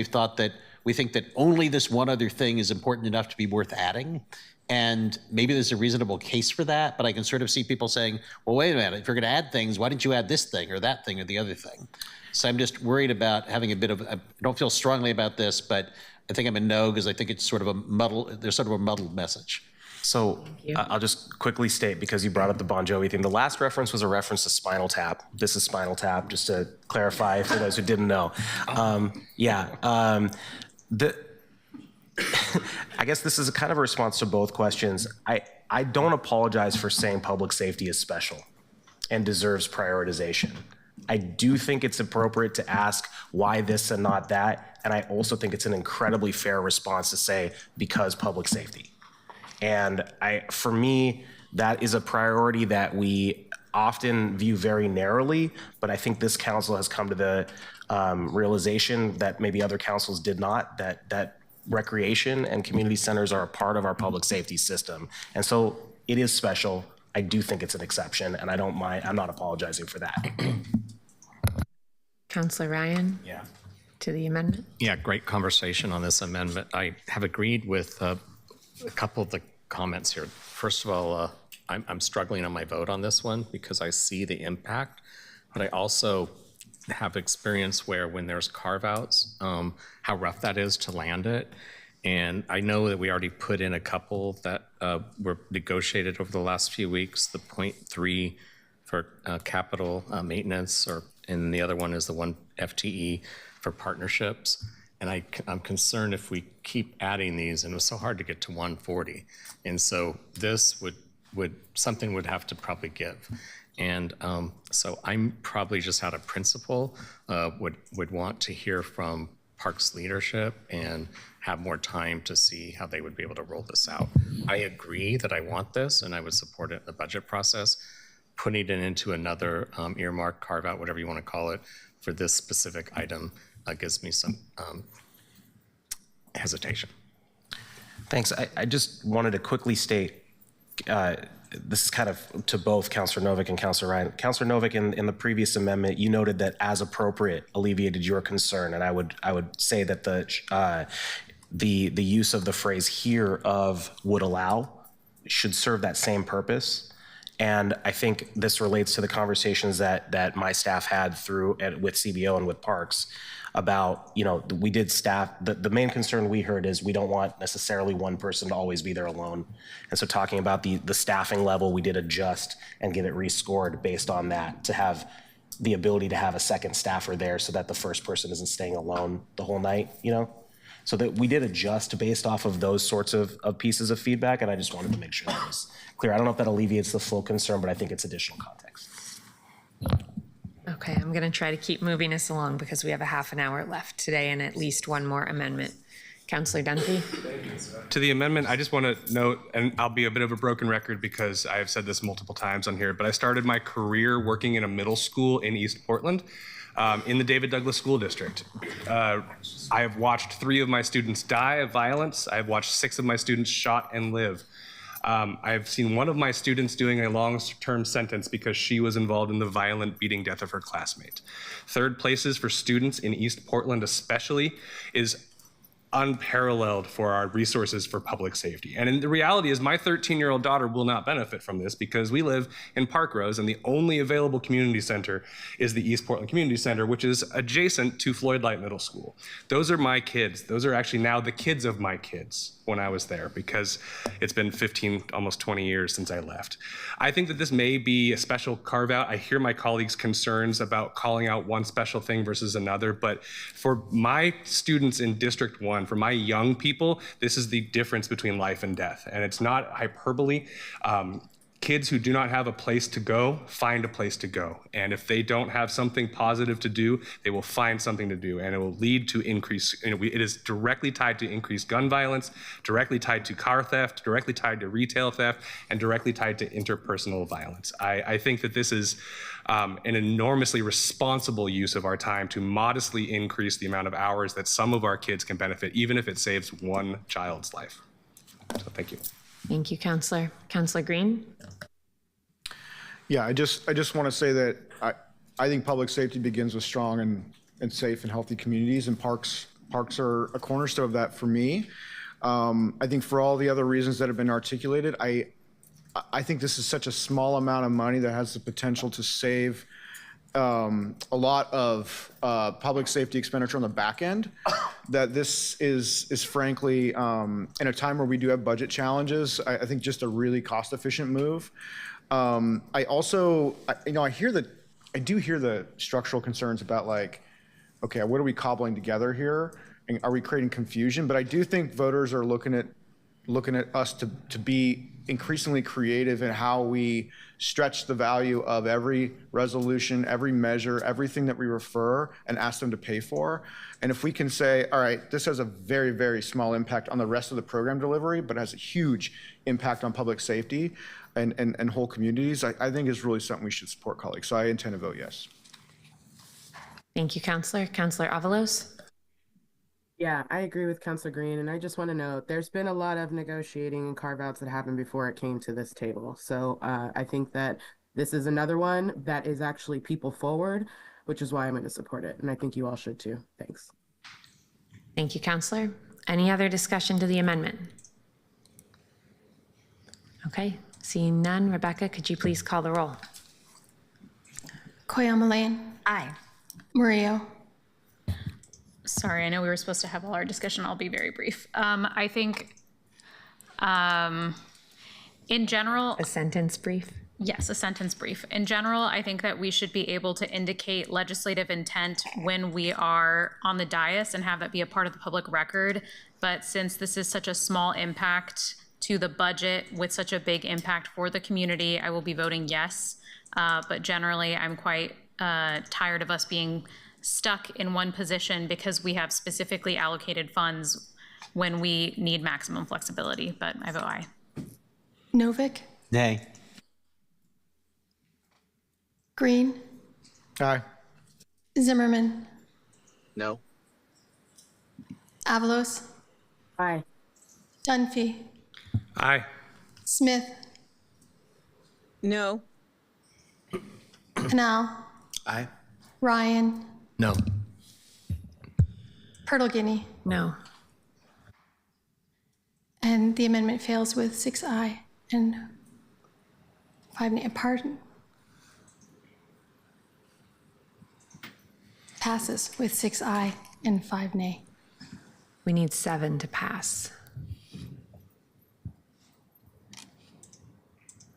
S7: we think that only this one other thing is important enough to be worth adding. And maybe there's a reasonable case for that, but I can sort of see people saying, well, wait a minute, if you're gonna add things, why didn't you add this thing or that thing or the other thing? So I'm just worried about having a bit of, I don't feel strongly about this, but I think I'm a no because I think it's sort of a muddled message.
S23: So I'll just quickly state, because you brought up the Bon Jovi thing, the last reference was a reference to Spinal Tap. This is Spinal Tap, just to clarify for those who didn't know. I guess this is a kind of a response to both questions. I don't apologize for saying public safety is special and deserves prioritization. I do think it's appropriate to ask why this and not that, and I also think it's an incredibly fair response to say because public safety. And for me, that is a priority that we often view very narrowly, but I think this council has come to the realization that maybe other councils did not, that recreation and community centers are a part of our public safety system. And so it is special. I do think it's an exception, and I don't mind, I'm not apologizing for that.
S3: Councillor Ryan?
S11: Yeah.
S3: To the amendment?
S11: Yeah, great conversation on this amendment. I have agreed with a couple of the comments here. First of all, I'm struggling on my vote on this one because I see the impact, but I also have experience where when there's carve-outs, how rough that is to land it. And I know that we already put in a couple that were negotiated over the last few weeks, the 0.3 for capital maintenance, and the other one is the 1 FTE for partnerships. And I'm concerned if we keep adding these, and it was so hard to get to 140. And so this something would have to probably give. And so I'm probably just out of principle would want to hear from Parks leadership and have more time to see how they would be able to roll this out. I agree that I want this and I would support it in the budget process. Putting it into another earmark, carve out, whatever you want to call it, for this specific item gives me some hesitation.
S23: Thanks. I just wanted to quickly state, this is kind of to both Councillor Novick and Councillor Ryan. Councillor Novick, in the previous amendment, you noted that as appropriate alleviated your concern, and I would say that the use of the phrase here of would allow should serve that same purpose. And I think this relates to the conversations that my staff had with CBO and with Parks about, we did staff, the main concern we heard is we don't want necessarily one person to always be there alone. And so talking about the staffing level, we did adjust and get it rescored based on that to have the ability to have a second staffer there so that the first person isn't staying alone the whole night, So that we did adjust based off of those sorts of pieces of feedback, and I just wanted to make sure that was clear. I don't know if that alleviates the full concern, but I think it's additional context.
S3: Okay, I'm going to try to keep moving us along because we have a half an hour left today and at least one more amendment. Councillor Dunphy?
S17: To the amendment, I just want to note, and I'll be a bit of a broken record because I have said this multiple times on here, but I started my career working in a middle school in East Portland. In the David Douglas School District. I have watched 3 of my students die of violence. I have watched 6 of my students shot and live. I have seen one of my students doing a long-term sentence because she was involved in the violent beating death of her classmate. Third places for students in East Portland especially is unparalleled for our resources for public safety. And the reality is my 13-year-old daughter will not benefit from this because we live in Park Rose and the only available community center is the East Portland Community Center, which is adjacent to Floyd Light Middle School. Those are my kids. Those are actually now the kids of my kids when I was there because it's been 15, almost 20 years since I left. I think that this may be a special carve out. I hear my colleagues' concerns about calling out one special thing versus another, but for my students in District 1, for my young people, this is the difference between life and death. And it's not hyperbole. Kids who do not have a place to go, find a place to go. And if they don't have something positive to do, they will find something to do. And it will lead to increase, it is directly tied to increased gun violence, directly tied to car theft, directly tied to retail theft, and directly tied to interpersonal violence. I think that this is an enormously responsible use of our time to modestly increase the amount of hours that some of our kids can benefit, even if it saves one child's life. So thank you.
S3: Thank you, Councillor. Councillor Green?
S13: Yeah, I just want to say that I think public safety begins with strong and safe and healthy communities, and parks are a cornerstone of that for me. I think for all the other reasons that have been articulated, I think this is such a small amount of money that has the potential to save a lot of public safety expenditure on the back end, that this is frankly, in a time where we do have budget challenges, I think just a really cost-efficient move. I also, I do hear the structural concerns about like, okay, what are we cobbling together here? And are we creating confusion? But I do think voters are looking at us to be increasingly creative in how we stretch the value of every resolution, every measure, everything that we refer and ask them to pay for. And if we can say, all right, this has a very, very small impact on the rest of the program delivery, but has a huge impact on public safety and whole communities, I think is really something we should support, colleagues. So I intend to vote yes.
S3: Thank you, Counselor. Counselor Avalos?
S15: Yeah, I agree with Councilor Green, and I just want to note there's been a lot of negotiating and carve-outs that happened before it came to this table. So I think that this is another one that is actually people forward, which is why I'm going to support it, and I think you all should too. Thanks.
S3: Thank you, Counselor. Any other discussion to the amendment? Okay, seeing none, Rebecca, could you please call the roll?
S4: Koyama-Lane.
S16: Aye.
S4: Murillo.
S8: Sorry, I know we were supposed to have all our discussion. I'll be very brief. I think in general...
S3: A sentence brief?
S8: Yes, a sentence brief. In general, I think that we should be able to indicate legislative intent when we are on the dais and have that be a part of the public record. But since this is such a small impact to the budget with such a big impact for the community, I will be voting yes. But generally, I'm quite tired of us being stuck in one position because we have specifically allocated funds when we need maximum flexibility, but I vote aye.
S4: Novick.
S7: Nay.
S4: Green.
S13: Aye.
S4: Zimmerman.
S7: No.
S4: Avalos.
S15: Aye.
S4: Dunphy.
S17: Aye.
S4: Smith.
S14: No.
S4: Canal.
S7: Aye.
S4: Ryan.
S11: No.
S4: Pertlegany.
S3: No.
S4: And the amendment fails with 6 aye and 5 nay. Pardon. Passes with 6 aye and 5 nay.
S3: We need 7 to pass.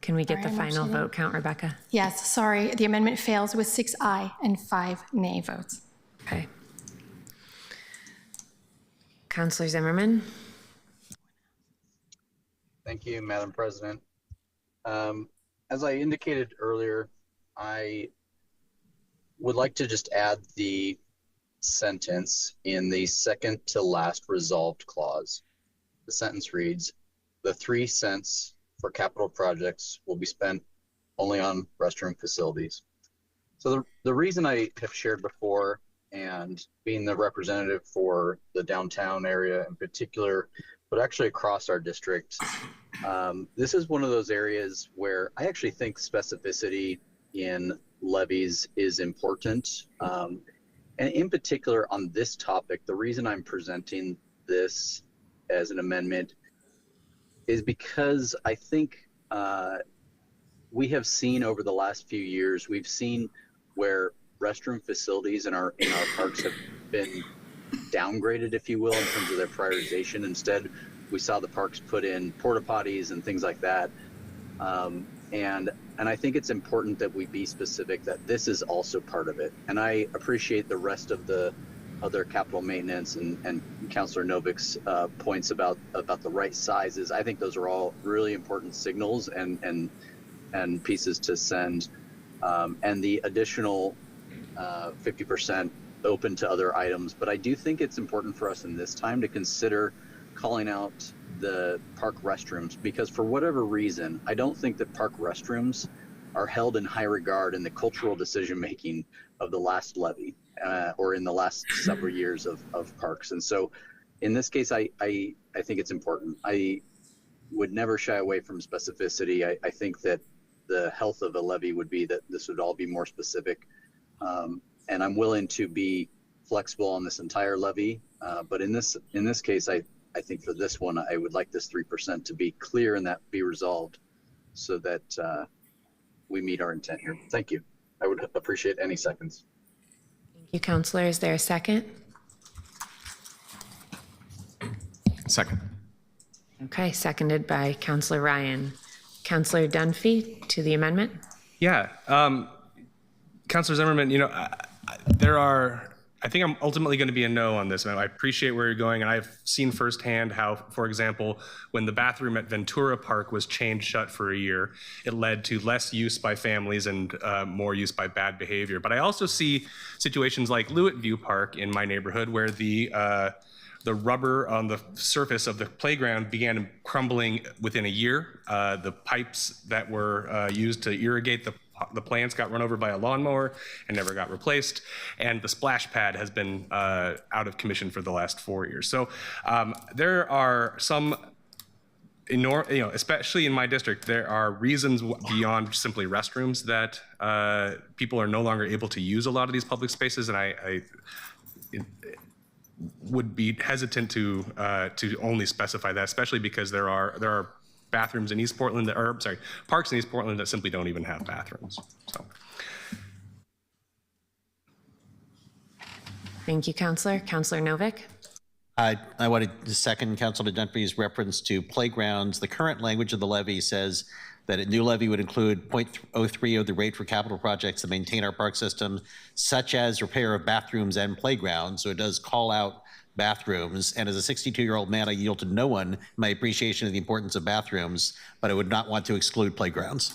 S3: Can we get
S4: Sorry,
S3: the
S4: I'm
S3: final
S4: actually-
S3: vote count, Rebecca?
S4: Yes, sorry. The amendment fails with 6 aye and 5 nay votes.
S3: Okay. Counselor Zimmerman?
S18: Thank you, Madam President. As I indicated earlier, I would like to just add the sentence in the second to last resolved clause. The sentence reads, "The 3 cents for capital projects will be spent only on restroom facilities." So the reason I have shared before, and being the representative for the downtown area in particular, but actually across our district, this is one of those areas where I actually think specificity in levies is important. And in particular on this topic, the reason I'm presenting this as an amendment is because I think we have seen over the last few years, we've seen where restroom facilities in our parks have been downgraded, if you will, in terms of their prioritization. Instead, we saw the parks put in porta potties and things like that. And I think it's important that we be specific that this is also part of it. And I appreciate the rest of the other capital maintenance and Councilor Novick's points about the right sizes. I think those are all really important signals and pieces to send. And the additional 50% open to other items. But I do think it's important for us in this time to consider calling out the park restrooms, because for whatever reason, I don't think that park restrooms are held in high regard in the cultural decision making of the last levy or in the last several years of parks. And so in this case, I think it's important. I would never shy away from specificity. I think that the health of a levy would be that this would all be more specific. And I'm willing to be flexible on this entire levy. But in this case, I think for this one, I would like this 3% to be clear and that be resolved so that we meet our intent here. Thank you. I would would appreciate any seconds.
S3: Thank you, Counselor. Is there a second?
S11: Second.
S3: Okay, seconded by Counselor Ryan. Counselor Dunphy to the amendment.
S17: Yeah, Councilor Zimmerman, I think I'm ultimately going to be a no on this. And I appreciate where you're going, and I've seen firsthand how, for example, when the bathroom at Ventura Park was chained shut for a year, it led to less use by families and more use by bad behavior. But I also see situations like Lewitt View Park in my neighborhood where the rubber on the surface of the playground began crumbling within a year. The pipes that were used to irrigate the plants got run over by a lawnmower and never got replaced. And the splash pad has been out of commission for the last 4 years. So there are some, especially in my district, there are reasons beyond simply restrooms that people are no longer able to use a lot of these public spaces. And I would be hesitant to only specify that, especially because there are bathrooms in East Portland parks in East Portland that simply don't even have bathrooms. So.
S3: Thank you, Counselor. Counselor Novick.
S7: I wanted to second Councilor Dunphy's reference to playgrounds. The current language of the levy says that a new levy would include 0.03 of the rate for capital projects that maintain our park system, such as repair of bathrooms and playgrounds. So it does call out bathrooms. And as a 62-year-old man, I yield to no one in my appreciation of the importance of bathrooms, but I would not want to exclude playgrounds.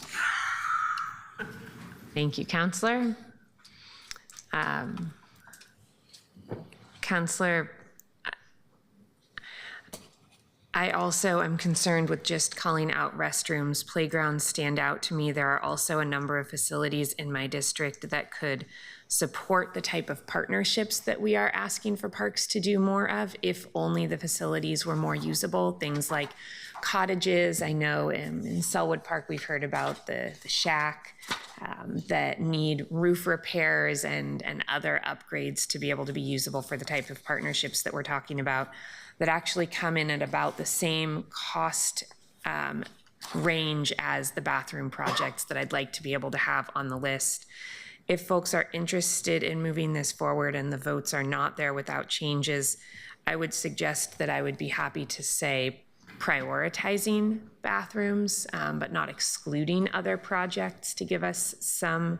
S3: Thank you, Counselor. Counselor, I also am concerned with just calling out restrooms. Playgrounds stand out to me. There are also a number of facilities in my district that could support the type of partnerships that we are asking for parks to do more of if only the facilities were more usable. Things like cottages. I know in Selwood Park we've heard about the shack that need roof repairs and other upgrades to be able to be usable for the type of partnerships that we're talking about that actually come in at about the same cost range as the bathroom projects that I'd like to be able to have on the list. If folks are interested in moving this forward and the votes are not there without changes, I would suggest that I would be happy to say prioritizing bathrooms, but not excluding other projects to give us some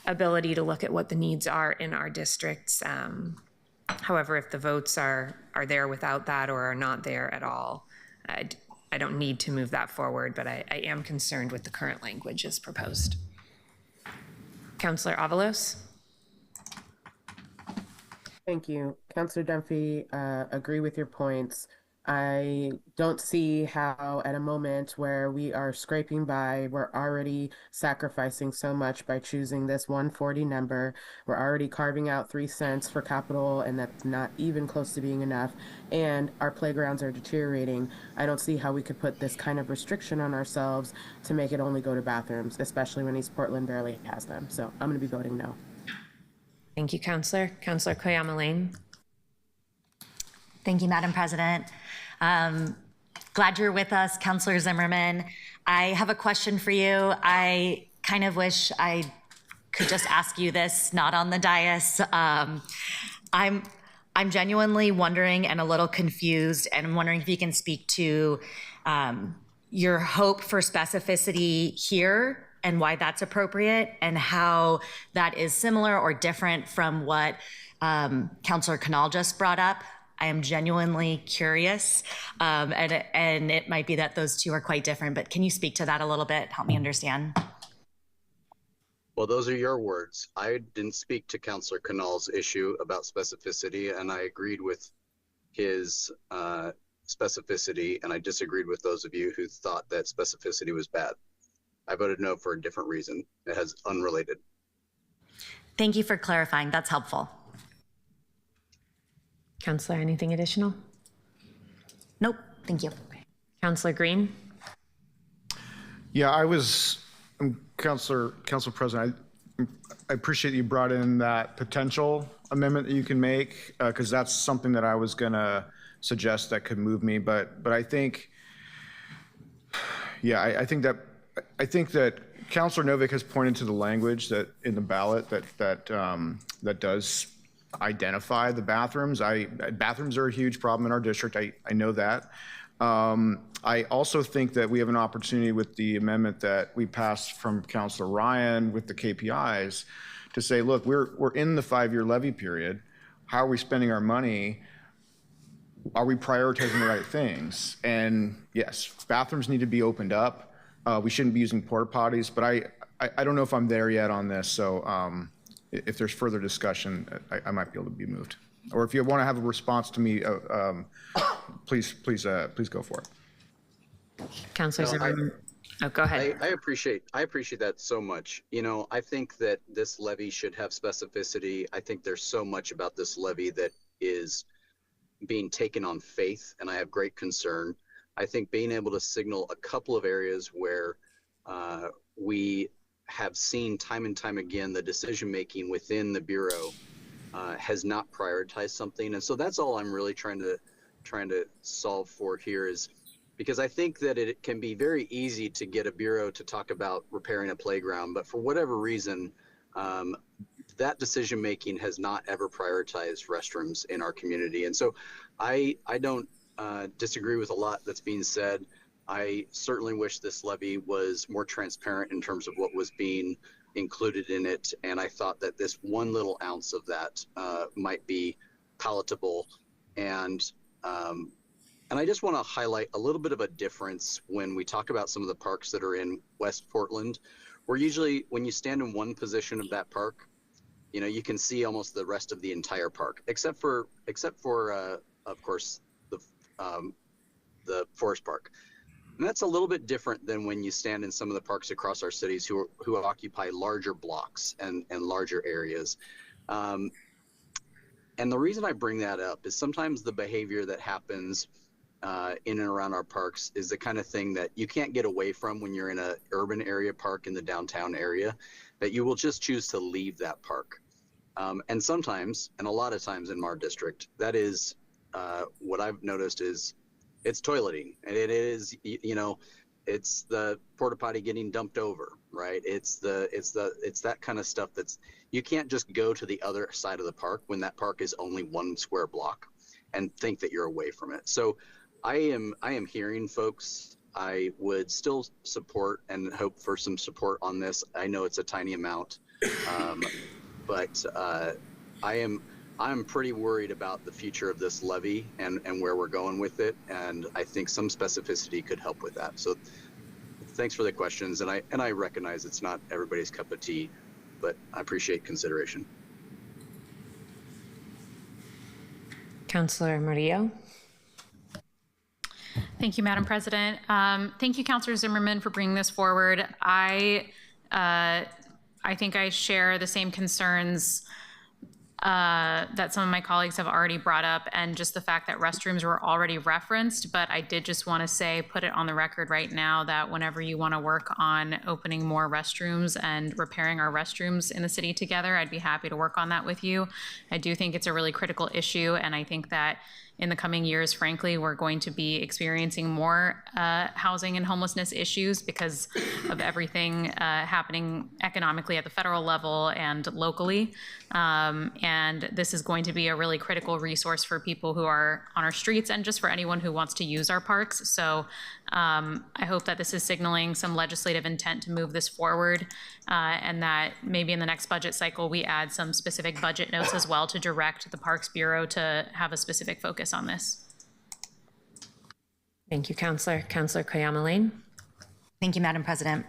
S3: ability to look at what the needs are in our districts. However, if the votes are there without that or are not there at all, I don't need to move that forward, but I am concerned with the current language as proposed. Councillor Avalos.
S15: Thank you. Councillor Dunphy, agree with your points. I don't see how at a moment where we are scraping by, we're already sacrificing so much by choosing this 140 number. We're already carving out 3 cents for capital, and that's not even close to being enough. And our playgrounds are deteriorating. I don't see how we could put this kind of restriction on ourselves to make it only go to bathrooms, especially when East Portland barely has them. So I'm going to be voting no.
S3: Thank you, Councillor. Councillor Koyama Lane.
S16: Thank you, Madam President. Glad you're with us, Councillor Zimmerman. I have a question for you. I kind of wish I could just ask you this, not on the dais. I'm genuinely wondering and a little confused, and I'm wondering if you can speak to your hope for specificity here and why that's appropriate, and how that is similar or different from what Councillor Canal just brought up. I am genuinely curious, and it might be that those two are quite different, but can you speak to that a little bit? Help me understand.
S18: Well, those are your words. I didn't speak to Councillor Canal's issue about specificity, and I agreed with his specificity, and I disagreed with those of you who thought that specificity was bad. I voted no for a different reason. It has unrelated.
S16: Thank you for clarifying. That's helpful.
S3: Councillor, anything additional?
S16: Nope, thank you.
S3: Councillor Green?
S13: Yeah, Council President, I appreciate you brought in that potential amendment that you can make, because that's something that I was going to suggest that could move me. But I think, yeah, I think that I think that Councilor Novick has pointed to the language that in the ballot that does identify the bathrooms. Bathrooms are a huge problem in our district. I know that. I also think that we have an opportunity with the amendment that we passed from Councilor Ryan with the KPIs to say, look, we're in the 5-year levy period. How are we spending our money? Are we prioritizing the right things? And yes, bathrooms need to be opened up. We shouldn't be using porta potties, but I don't know if I'm there yet on this. So if there's further discussion, I might be able to be moved. Or if you want to have a response to me, please go for it.
S3: Councilor Zimmerman. Go ahead.
S18: I appreciate that so much. You know, I think that this levy should have specificity. I think there's so much about this levy that is being taken on faith, and I have great concern. I think being able to signal a couple of areas where we have seen time and time again the decision making within the Bureau has not prioritized something, and so that's all I'm really trying to solve for here, is because I think that it can be very easy to get a Bureau to talk about repairing a playground, but for whatever reason, that decision making has not ever prioritized restrooms in our community. And so I don't disagree with a lot that's being said. I certainly wish this levy was more transparent in terms of what was being included in it, and I thought that this one little ounce of that might be palatable. And I just want to highlight a little bit of a difference when we talk about some of the parks that are in West Portland, where usually when you stand in one position of that park, you know, you can see almost the rest of the entire park, except for of course, the Forest Park. And that's a little bit different than when you stand in some of the parks across our cities who occupy larger blocks and larger areas. And the reason I bring that up is sometimes the behavior that happens in and around our parks is the kind of thing that you can't get away from when you're in an urban area park in the downtown area, that you will just choose to leave that park. And sometimes, and a lot of times in our district, that is what I've noticed is it's toileting, and it is, you know, it's the porta potty getting dumped over, right? It's that kind of stuff that's, you can't just go to the other side of the park when that park is only 1 square block and think that you're away from it. So I am hearing folks. I would still support and hope for some support on this. I know it's a tiny amount, but I'm pretty worried about the future of this levy and where we're going with it, and I think some specificity could help with that. So thanks for the questions, and I recognize it's not everybody's cup of tea, but I appreciate consideration.
S3: Councilor Murillo.
S8: Thank you, Madam President. Thank you, Councilor Zimmerman, for bringing this forward. I think I share the same concerns that some of my colleagues have already brought up, and just the fact that restrooms were already referenced. But I did just want to say, put it on the record right now, that whenever you want to work on opening more restrooms and repairing our restrooms in the city together, I'd be happy to work on that with you. I do think it's a really critical issue, and I think that in the coming years, frankly, we're going to be experiencing more housing and homelessness issues because of everything happening economically at the federal level and locally. And this is going to be a really critical resource for people who are on our streets and just for anyone who wants to use our parks. So I hope that this is signaling some legislative intent to move this forward, and that maybe in the next budget cycle, we add some specific budget notes as well to direct the Parks Bureau to have a specific focus on this.
S3: Thank you, Councilor. Councilor Koyama Lane.
S16: Thank you, Madam President.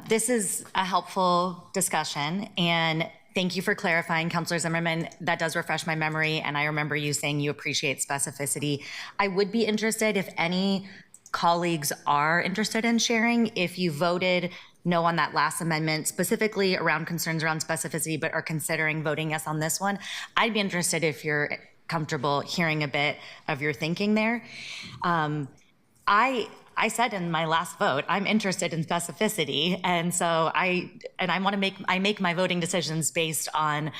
S16: This is a helpful discussion, and thank you for clarifying, Councilor Zimmerman. That does refresh my memory, and I remember you saying you appreciate specificity. I would be interested if any colleagues are interested in sharing, if you voted no on that last amendment, specifically around concerns around specificity, but are considering voting yes on this one. I'd be interested if you're comfortable hearing a bit of your thinking there. I said in my last vote, I'm interested in specificity, and so I make my voting decisions based on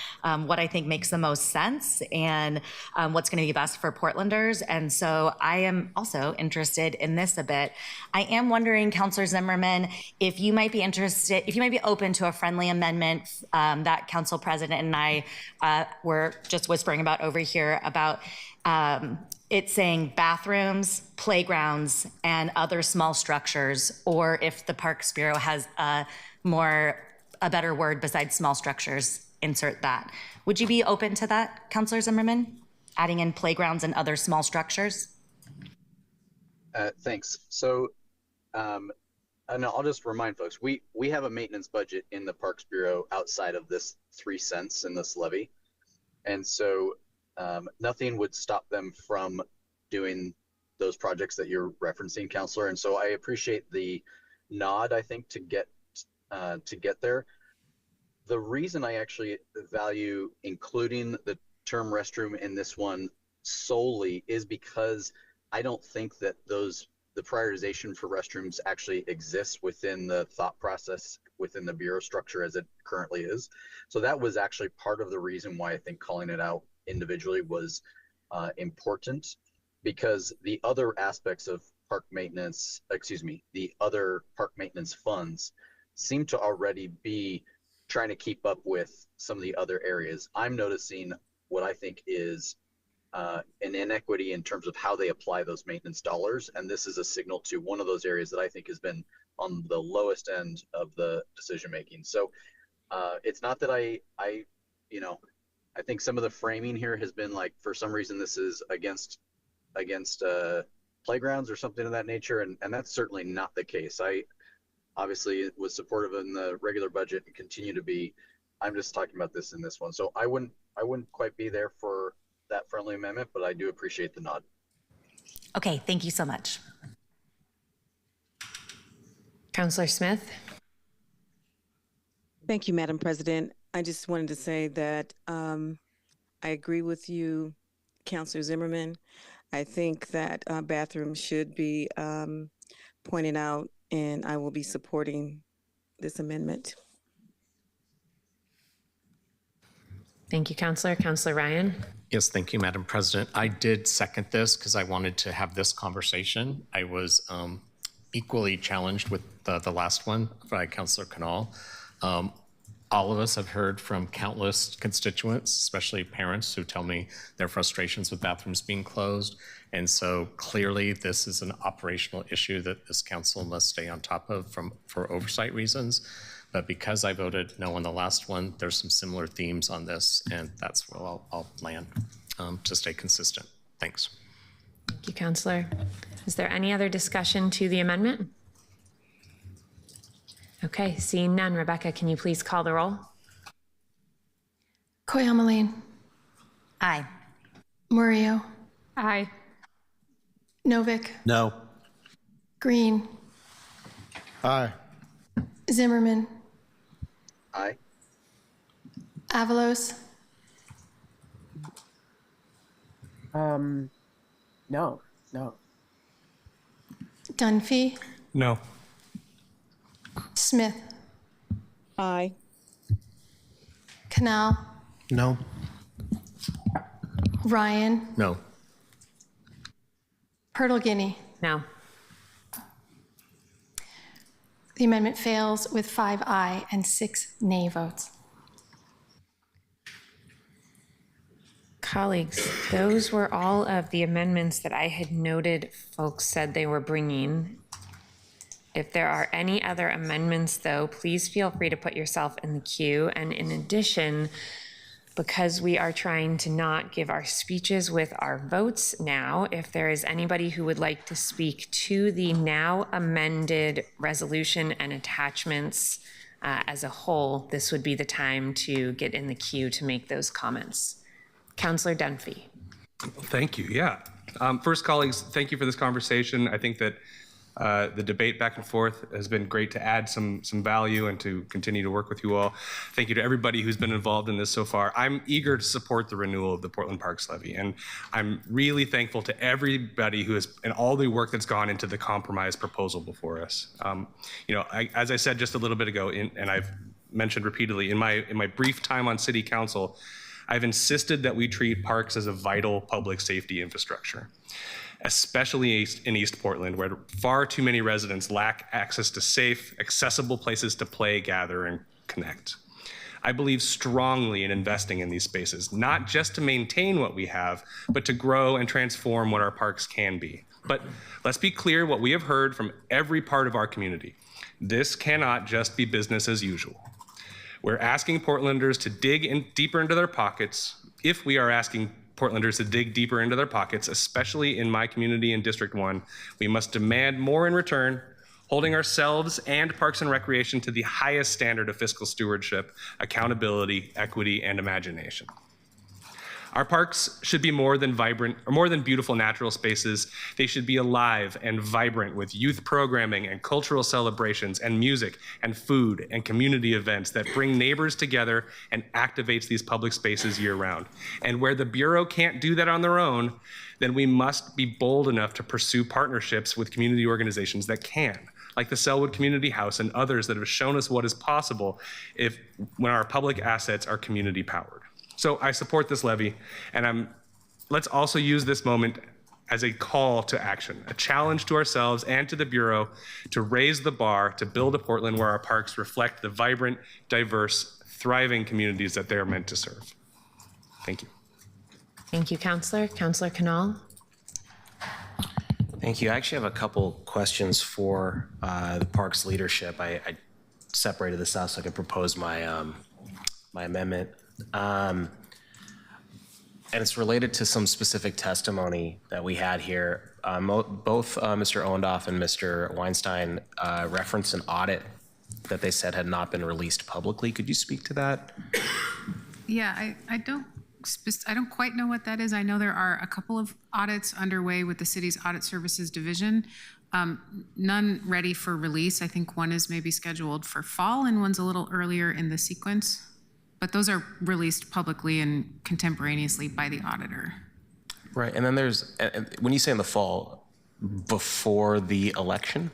S16: what I think makes the most sense and what's going to be best for Portlanders. And so I am also interested in this a bit. I am wondering, Councilor Zimmerman, if you might be open to a friendly amendment that Council President and I were just whispering about over here about it's saying bathrooms, playgrounds, and other small structures, or if the Parks Bureau has a better word besides small structures, insert that. Would you be open to that, Councilor Zimmerman? Adding in playgrounds and other small structures?
S18: Thanks. So, and I'll just remind folks, we have a maintenance budget in the Parks Bureau outside of this 3 cents in this levy. And so nothing would stop them from doing those projects that you're referencing, Counselor. And so I appreciate the nod, I think, to get there. The reason I actually value including the term restroom in this one solely is because I don't think that the prioritization for restrooms actually exists within the thought process within the Bureau structure as it currently is. So that was actually part of the reason why I think calling it out individually was important, because the other aspects of the other park maintenance funds seem to already be trying to keep up with some of the other areas. I'm noticing what I think is an inequity in terms of how they apply those maintenance dollars, and this is a signal to one of those areas that I think has been on the lowest end of the decision making. So it's not that I think some of the framing here has been like, for some reason this is against playgrounds or something of that nature, and that's certainly not the case. I obviously was supportive in the regular budget and continue to be. I'm just talking about this in this one. So I wouldn't quite be there for that friendly amendment, but I do appreciate the nod.
S16: Okay, thank you so much.
S3: Councilor Smith.
S14: Thank you, Madam President. I just wanted to say that I agree with you, Councilor Zimmerman. I think that bathrooms should be pointed out, and I will be supporting this amendment.
S3: Thank you, Councilor. Councilor Ryan.
S11: Yes, thank you, Madam President. I did second this because I wanted to have this conversation. I was equally challenged with the last one by Councilor Canal. All of us have heard from countless constituents, especially parents, who tell me their frustrations with bathrooms being closed. And so clearly this is an operational issue that this council must stay on top of for oversight reasons. But because I voted no on the last one, there's some similar themes on this, and that's where I'll land to stay consistent. Thanks.
S3: Thank you, Councilor. Is there any other discussion to the amendment? Okay, seeing none. Rebecca, can you please call the roll?
S4: Koyamaleen.
S16: Aye.
S4: Murillo.
S3: Aye.
S4: Novick.
S7: No.
S4: Green.
S13: Aye.
S4: Zimmerman.
S18: Aye.
S4: Avalos.
S15: No.
S4: Dunphy.
S17: No.
S4: Smith.
S14: Aye.
S4: Canal.
S5: No.
S4: Ryan.
S11: No.
S3: Pirtle-Guinea. No.
S4: The amendment fails with 5 aye and 6 nay votes.
S3: Colleagues, those were all of the amendments that I had noted folks said they were bringing. If there are any other amendments, though, please feel free to put yourself in the queue. And in addition, because we are trying to not give our speeches with our votes now, if there is anybody who would like to speak to the now amended resolution and attachments as a whole, this would be the time to get in the queue to make those comments. Councilor Dunphy.
S17: Thank you. Yeah. First, colleagues, thank you for this conversation. I think that The debate back and forth has been great to add some value and to continue to work with you all. Thank you to everybody who's been involved in this so far. I'm eager to support the renewal of the Portland Parks Levy, and I'm really thankful to everybody who has, and all the work that's gone into the compromise proposal before us. As I said just a little bit ago, and I've mentioned repeatedly, in my brief time on City Council, I've insisted that we treat parks as a vital public safety infrastructure, especially in East Portland, where far too many residents lack access to safe, accessible places to play, gather, and connect. I believe strongly in investing in these spaces, not just to maintain what we have, but to grow and transform what our parks can be. But let's be clear what we have heard from every part of our community. This cannot just be business as usual. We're asking Portlanders to dig deeper into their pockets. If we are asking Portlanders to dig deeper into their pockets, especially in my community in District 1, we must demand more in return, holding ourselves and Parks and Recreation to the highest standard of fiscal stewardship, accountability, equity, and imagination. Our parks should be more than beautiful natural spaces. They should be alive and vibrant with youth programming and cultural celebrations and music and food and community events that bring neighbors together and activates these public spaces year round. And where the Bureau can't do that on their own, then we must be bold enough to pursue partnerships with community organizations that can, like the Selwood Community House and others that have shown us what is possible when our public assets are community powered. So I support this levy, and let's also use this moment as a call to action, a challenge to ourselves and to the Bureau to raise the bar to build a Portland where our parks reflect the vibrant, diverse, thriving communities that they are meant to serve. Thank you.
S3: Thank you, Councilor. Councilor Canal.
S23: Thank you. I actually have a couple questions for the parks leadership. I separated this out so I could propose my my amendment. And it's related to some specific testimony that we had here. Both Mr. Owendoff and Mr. Weinstein referenced an audit that they said had not been released publicly. Could you speak to that?
S19: Yeah, I don't quite know what that is. I know there are a couple of audits underway with the city's audit services division. None ready for release. I think one is maybe scheduled for fall and one's a little earlier in the sequence. But those are released publicly and contemporaneously by the auditor.
S23: Right, and then there's, when you say in the fall, before the election?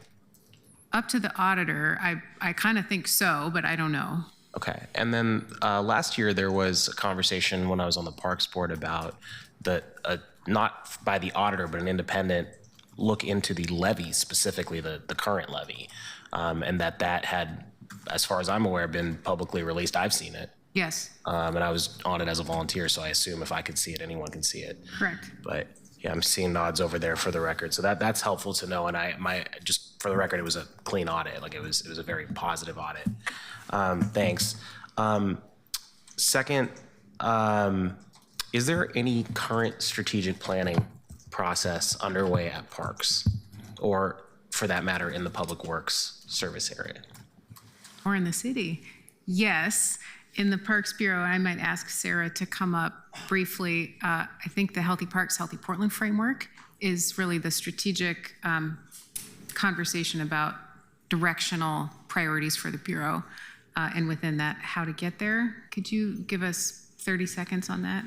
S19: Up to the auditor, I kind of think so, but I don't know.
S23: Okay, and then last year there was a conversation when I was on the Parks Board about not by the auditor, but an independent look into the levy, specifically the current levy, and that had, as far as I'm aware, been publicly released. I've seen it.
S19: Yes.
S23: And I was on it as a volunteer, so I assume if I could see it, anyone can see it.
S19: Correct.
S23: But yeah, I'm seeing nods over there for the record, so that's helpful to know. And just for the record, it was a clean audit. Like it was a very positive audit. Thanks. Second, is there any current strategic planning process underway at parks, or for that matter, in the Public Works service area?
S19: Or in the city? Yes. In the Parks Bureau, I might ask Sarah to come up briefly. I think the Healthy Parks, Healthy Portland framework is really the strategic conversation about directional priorities for the Bureau. And within that, how to get there. Could you give us 30 seconds on that?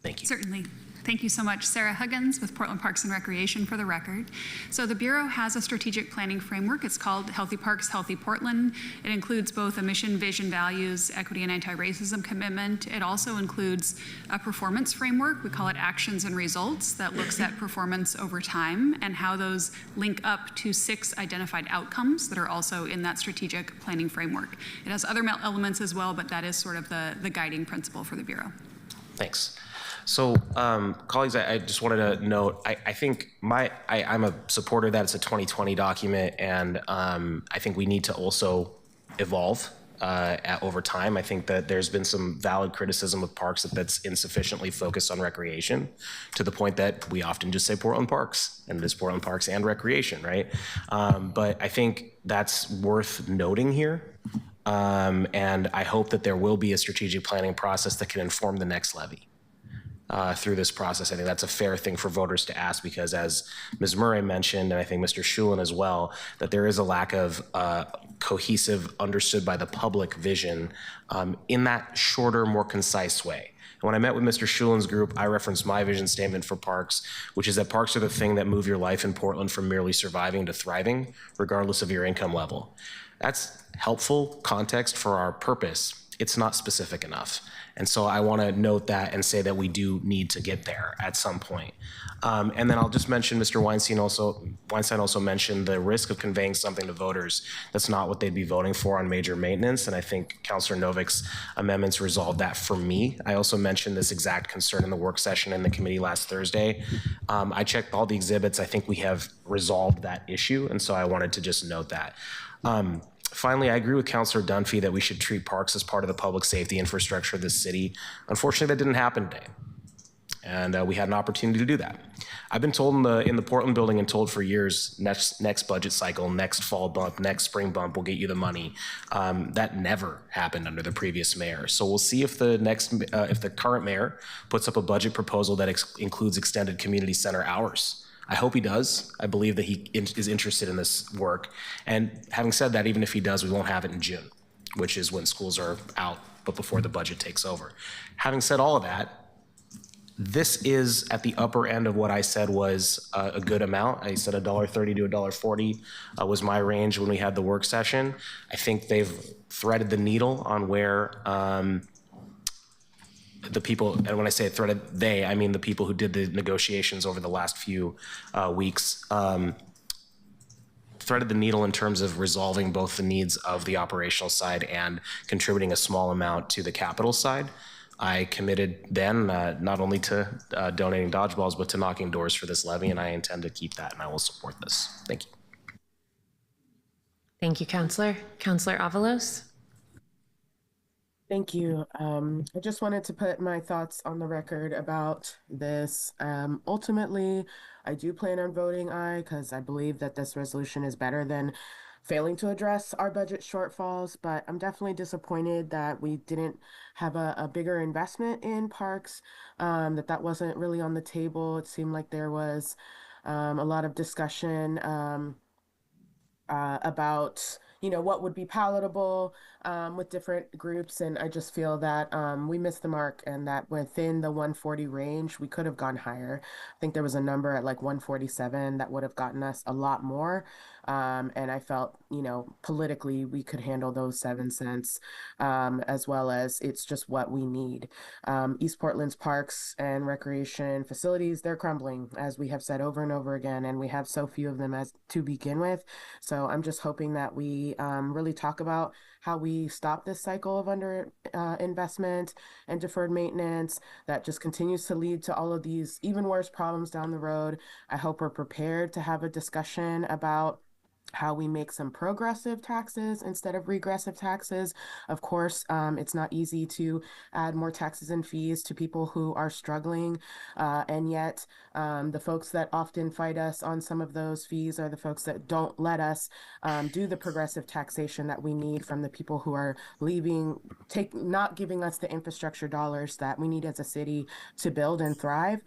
S23: Thank you.
S20: Certainly. Thank you so much. Sarah Huggins with Portland Parks and Recreation for the record. So the Bureau has a strategic planning framework. It's called Healthy Parks, Healthy Portland. It includes both a mission, vision, values, equity, and anti-racism commitment. It also includes a performance framework. We call it Actions and Results, that looks at performance over time and how those link up to 6 identified outcomes that are also in that strategic planning framework. It has other elements as well, but that is sort of the guiding principle for the Bureau.
S23: Thanks. So, colleagues, I just wanted to note, I think I'm a supporter that it's a 2020 document, and I think we need to also evolve over time. I think that there's been some valid criticism of parks that's insufficiently focused on recreation, to the point that we often just say Portland Parks, and it is Portland Parks and Recreation, right? But I think that's worth noting here. And I hope that there will be a strategic planning process that can inform the next levy. through this process. I think that's a fair thing for voters to ask because, as Ms. Murray mentioned, and I think Mr. Schulen as well, that there is a lack of cohesive, understood by the public vision in that shorter, more concise way. And when I met with Mr. Schulen's group, I referenced my vision statement for parks, which is that parks are the thing that move your life in Portland from merely surviving to thriving, regardless of your income level. That's helpful context for our purpose. It's not specific enough. And so I want to note that and say that we do need to get there at some point. And then I'll just mention Mr. Weinstein also mentioned the risk of conveying something to voters that's not what they'd be voting for on major maintenance. And I think Councilor Novik's amendments resolved that for me. I also mentioned this exact concern in the work session in the committee last Thursday. I checked all the exhibits. I think we have resolved that issue. And so I wanted to just note that. Finally, I agree with Councilor Dunphy that we should treat parks as part of the public safety infrastructure of this city. Unfortunately, that didn't happen today. And we had an opportunity to do that. I've been told in the Portland building and told for years, next budget cycle, next fall bump, next spring bump will get you the money. That never happened under the previous mayor. So we'll see if the current mayor puts up a budget proposal that includes extended community center hours. I hope he does. I believe that he is interested in this work. And having said that, even if he does, we won't have it in June, which is when schools are out, but before the budget takes over. Having said all of that, this is at the upper end of what I said was a good amount. I said $1.30 to $1.40 was my range when we had the work session. I think they've threaded the needle on where the people, and when I say threaded they, I mean the people who did the negotiations over the last few weeks, threaded the needle in terms of resolving both the needs of the operational side and contributing a small amount to the capital side. I committed then not only to donating dodgeballs, but to knocking doors for this levy, and I intend to keep that, and I will support this. Thank you.
S3: Thank you, Councilor. Councilor Avalos?
S15: Thank you. I just wanted to put my thoughts on the record about this. Ultimately, I do plan on voting aye because I believe that this resolution is better than failing to address our budget shortfalls, but I'm definitely disappointed that we didn't have a bigger investment in parks, that wasn't really on the table. It seemed like there was a lot of discussion about what would be palatable with different groups, and I just feel that we missed the mark and that within the 140 range we could have gone higher. I think there was a number at like 147 that would have gotten us a lot more, and I felt politically we could handle those 7 cents, as well as it's just what we need. East Portland's parks and recreation facilities, they're crumbling, as we have said over and over again, and we have so few of them as to begin with. So I'm just hoping that we really talk about how we stop this cycle of under investment and deferred maintenance that just continues to lead to all of these even worse problems down the road. I hope we're prepared to have a discussion about how we make some progressive taxes instead of regressive taxes. Of course, it's not easy to add more taxes and fees to people who are struggling, and yet the folks that often fight us on some of those fees are the folks that don't let us do the progressive taxation that we need from the people who are not giving us the infrastructure dollars that we need as a city to build and thrive.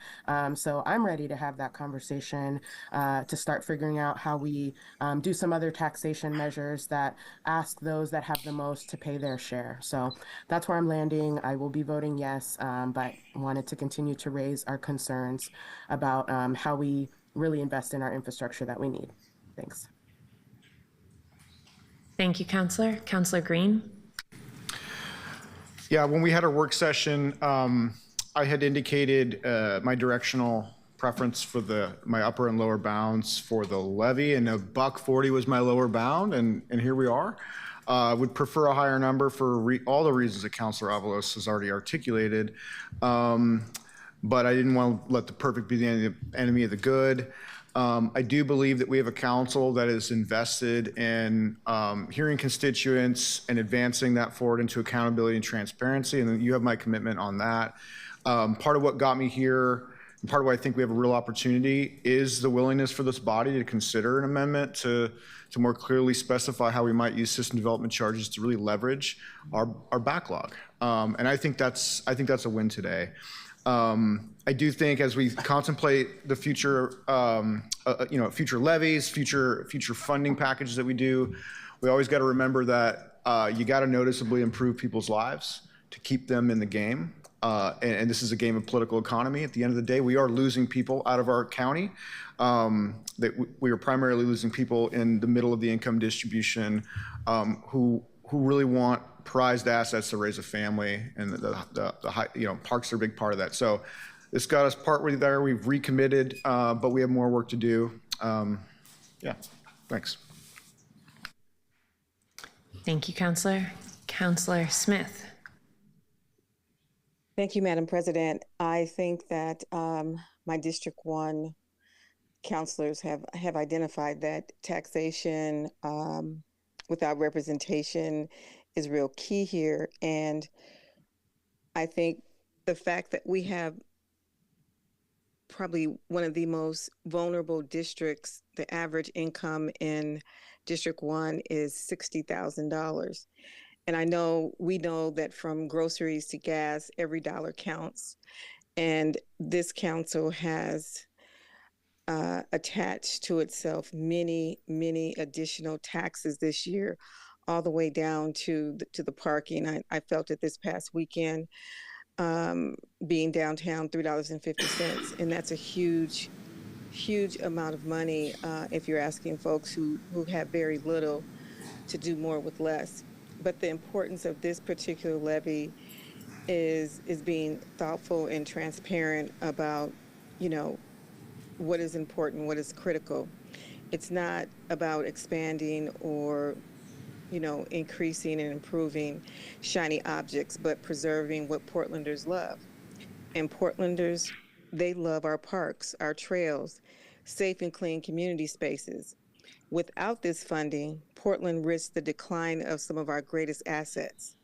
S15: So I'm ready to have that conversation to start figuring out how we do some other taxation measures that ask those that have the most to pay their share. So that's where I'm landing. I will be voting yes, but wanted to continue to raise our concerns about how we really invest in our infrastructure that we need. Thanks.
S3: Thank you, Councilor. Councilor Green?
S13: Yeah, when we had our work session, I had indicated my directional preference for my upper and lower bounds for the levy, and $1.40 was my lower bound, and here we are. Would prefer a higher number for all the reasons that Councilor Avalos has already articulated, but I didn't want to let the perfect be the enemy of the good. I do believe that we have a council that is invested in hearing constituents and advancing that forward into accountability and transparency, and you have my commitment on that. Part of what got me here, and part of why I think we have a real opportunity, is the willingness for this body to consider an amendment to more clearly specify how we might use system development charges to really leverage our backlog. And I think that's a win today. I do think as we contemplate the future, future levies, future funding packages that we do, we always got to remember that you got to noticeably improve people's lives to keep them in the game. And this is a game of political economy. At the end of the day, we are losing people out of our county. That we are primarily losing people in the middle of the income distribution who really want prized assets to raise a family, and the high, parks are a big part of that. So this got us partway there. We've recommitted, but we have more work to do. Yeah, thanks.
S3: Thank you, Councilor. Councilor Smith.
S14: Thank you, Madam President. I think that my District 1 councilors have identified that taxation without representation is real key here. And I think the fact that we have probably one of the most vulnerable districts, the average income in District 1 is $60,000. And we know that from groceries to gas, every dollar counts. And this council has attached to itself many, many additional taxes this year, all the way down to the parking. I felt it this past weekend, being downtown, $3.50. And that's a huge, huge amount of money if you're asking folks who have very little to do more with less. But the importance of this particular levy is being thoughtful and transparent about, what is important, what is critical. It's not about expanding or, increasing and improving shiny objects, but preserving what Portlanders love. And Portlanders, they love our parks, our trails, safe and clean community spaces. Without this funding, Portland risks the decline of some of our greatest assets.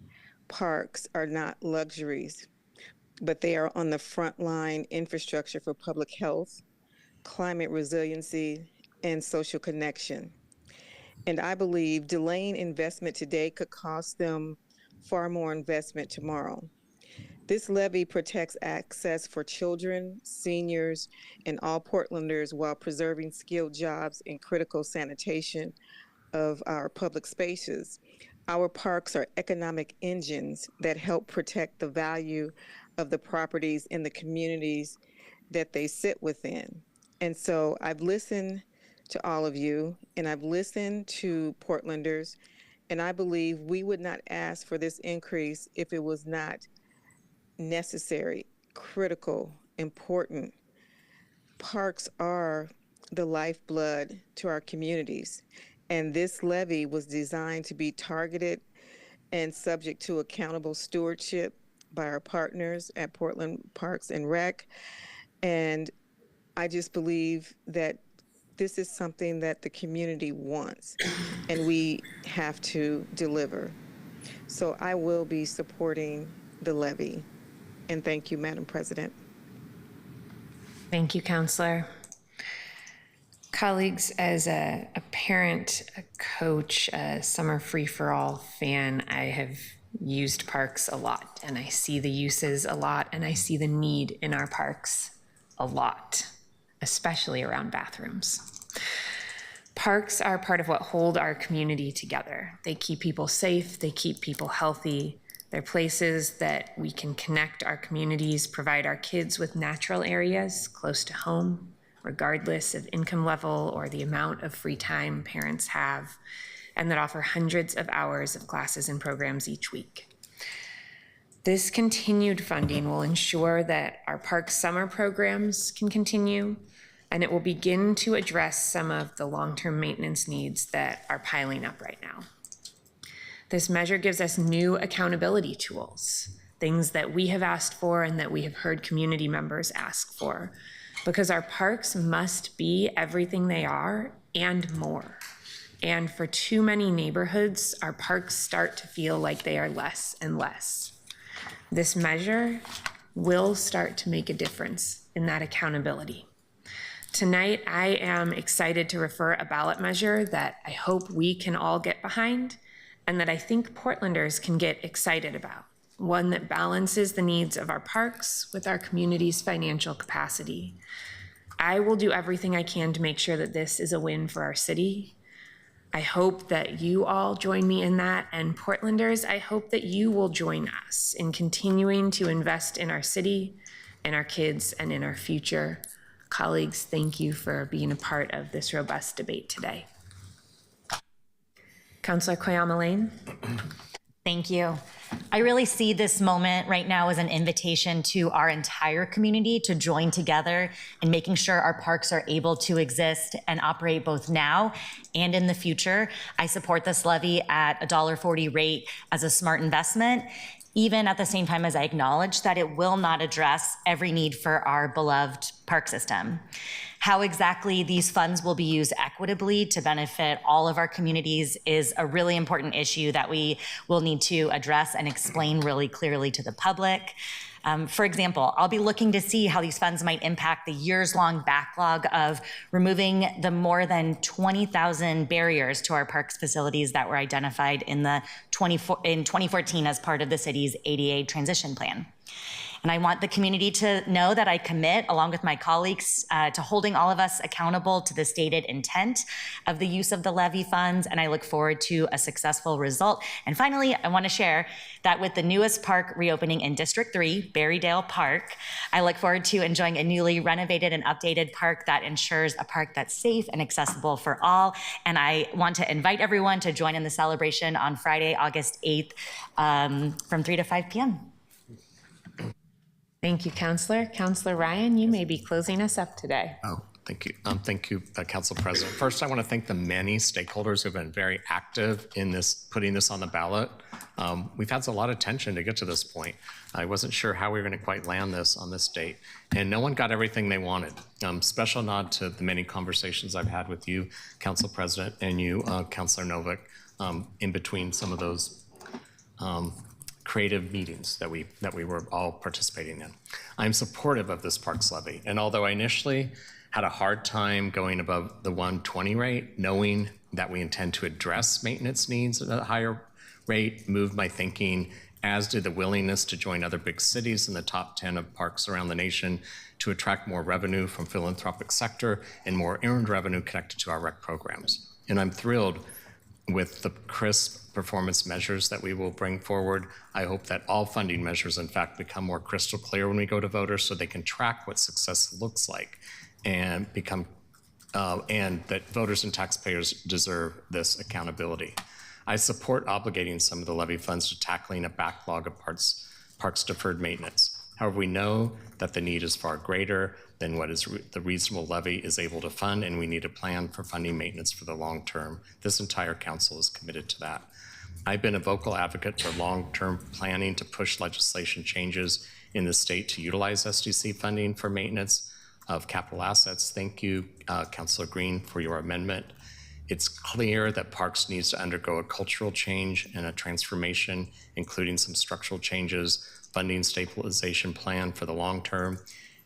S14: Parks are not luxuries, but they are on the front line infrastructure for public health, climate resiliency, and social connection. And I believe delaying investment today could cost them far more investment tomorrow. This levy protects access for children, seniors, and all Portlanders while preserving skilled jobs in critical sanitation of our public spaces. Our parks are economic engines that help protect the value of the properties in the communities that they sit within. And so I've listened to all of you, and I've listened to Portlanders, and I believe we would not ask for this increase if it was not necessary, critical, important. Parks are the lifeblood to our communities, and this levy was designed to be targeted and subject to accountable stewardship by our partners at Portland Parks and Rec. And I just believe that this is something that the community wants, and we have to deliver. So I will be supporting the levy. And thank you, Madam President.
S3: Thank you, Councilor. Colleagues, as a parent, a coach, a summer free-for-all fan, I have used parks a lot, and I see the uses a lot, and I see the need in our parks a lot, especially around bathrooms. Parks are part of what hold our community together. They keep people safe, they keep people healthy. They're places that we can connect our communities, provide our kids with natural areas close to home, regardless of income level or the amount of free time parents have, and that offer hundreds of hours of classes and programs each week. This continued funding will ensure that our park summer programs can continue, and it will begin to address some of the long-term maintenance needs that are piling up right now. This measure gives us new accountability tools, things that we have asked for and that we have heard community members ask for, because our parks must be everything they are and more. And for too many neighborhoods, our parks start to feel like they are less and less. This measure will start to make a difference in that accountability. Tonight, I am excited to refer a ballot measure that I hope we can all get behind and that I think Portlanders can get excited about. one that balances the needs of our parks with our community's financial capacity. I will do everything I can to make sure that this is a win for our city. I hope that you all join me in that, and Portlanders, I hope that you will join us in continuing to invest in our city, in our kids, and in our future. Colleagues, thank you for being a part of this robust debate today. Councillor Koyama Lane.
S16: Thank you. I really see this moment right now as an invitation to our entire community to join together in making sure our parks are able to exist and operate both now and in the future. I support this levy at a $1.40 rate as a smart investment, even at the same time as I acknowledge that it will not address every need for our beloved park system. How exactly these funds will be used equitably to benefit all of our communities is a really important issue that we will need to address and explain really clearly to the public. For example, I'll be looking to see how these funds might impact the years-long backlog of removing the more than 20,000 barriers to our parks facilities that were identified in 2014 as part of the city's ADA transition plan. And I want the community to know that I commit, along with my colleagues, to holding all of us accountable to the stated intent of the use of the levy funds, and I look forward to a successful result. And finally, I want to share that with the newest park reopening in District 3, Berrydale Park, I look forward to enjoying a newly renovated and updated park that ensures a park that's safe and accessible for all. And I want to invite everyone to join in the celebration on Friday, August 8th, from 3 to 5 p.m.
S3: Thank you, Councillor. Councillor Ryan, you may be closing us up today.
S11: Oh, thank you. Thank you, Council President. First, I want to thank the many stakeholders who have been very active in putting this on the ballot. We've had a lot of tension to get to this point. I wasn't sure how we were going to quite land this on this date, and no one got everything they wanted. Special nod to the many conversations I've had with you, Council President, and you, Councillor Novick, in between some of those creative meetings that we were all participating in. I'm supportive of this parks levy, and although I initially had a hard time going above the 120 rate, knowing that we intend to address maintenance needs at a higher rate moved my thinking, as did the willingness to join other big cities in the top 10 of parks around the nation to attract more revenue from philanthropic sector and more earned revenue connected to our rec programs. And I'm thrilled with the crisp performance measures that we will bring forward. I hope that all funding measures, in fact, become more crystal clear when we go to voters so they can track what success looks like and and that voters and taxpayers deserve this accountability. I support obligating some of the levy funds to tackling a backlog of parks deferred maintenance. However, we know that the need is far greater than what is the reasonable levy is able to fund, and we need a plan for funding maintenance for the long term. This entire council is committed to that. I've been a vocal advocate for long-term planning to push legislation changes in the state to utilize SDC funding for maintenance of capital assets. Thank you, Councilor Green, for your amendment. It's clear that parks needs to undergo a cultural change and a transformation, including some structural changes, funding stabilization plan for the long term,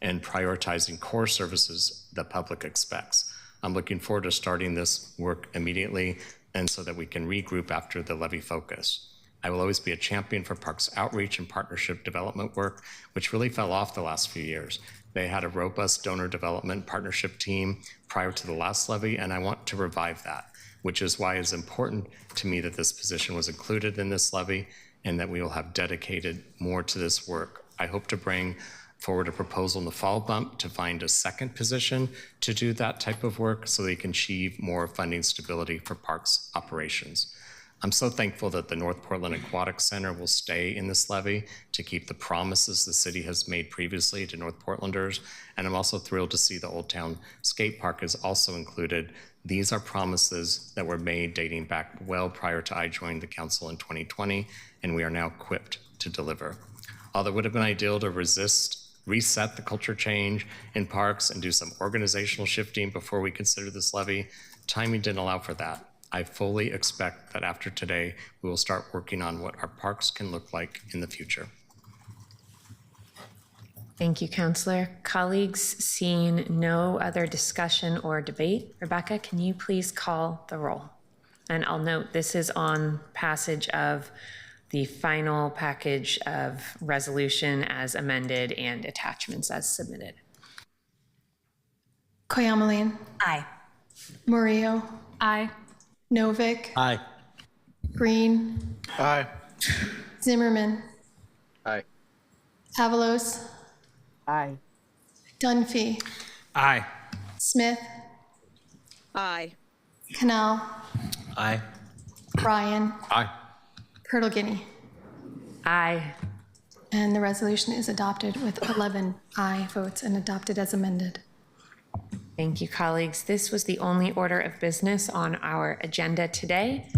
S11: and prioritizing core services the public expects. I'm looking forward to starting this work immediately and so that we can regroup after the levy focus. I will always be a champion for parks outreach and partnership development work, which really fell off the last few years. They had a robust donor development partnership team prior to the last levy, and I want to revive that, which is why it's important to me that this position was included in this levy and that we will have dedicated more to this work. I hope to bring forward a proposal in the fall bump to find a second position to do that type of work so they can achieve more funding stability for parks operations. I'm so thankful that the North Portland Aquatic Center will stay in this levy to keep the promises the city has made previously to North Portlanders, and I'm also thrilled to see the Old Town Skate Park is also included. These are promises that were made dating back well prior to I joined the council in 2020, and we are now equipped to deliver. Although it would have been ideal to reset the culture change in parks and do some organizational shifting before we consider this levy, timing didn't allow for that. I fully expect that after today, we will start working on what our parks can look like in the future.
S3: Thank you, Councillor. Colleagues, seeing no other discussion or debate, Rebecca, can you please call the roll? And I'll note this is on passage of the final package of resolution as amended and attachments as submitted.
S4: Koyamalan.
S16: Aye.
S4: Murillo.
S19: Aye.
S4: Novick.
S7: Aye.
S4: Green.
S13: Aye.
S4: Zimmerman.
S18: Aye.
S4: Avalos.
S15: Aye.
S4: Dunphy.
S11: Aye.
S4: Smith.
S14: Aye.
S4: Canal.
S7: Aye.
S4: Ryan.
S11: Aye.
S4: Pertlegany.
S3: Aye.
S4: And the resolution is adopted with 11 aye votes and adopted as amended.
S3: Thank you, colleagues. This was the only order of business on our agenda today.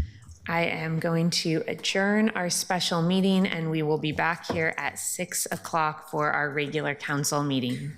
S3: I am going to adjourn our special meeting, and we will be back here at 6 o'clock for our regular council meeting.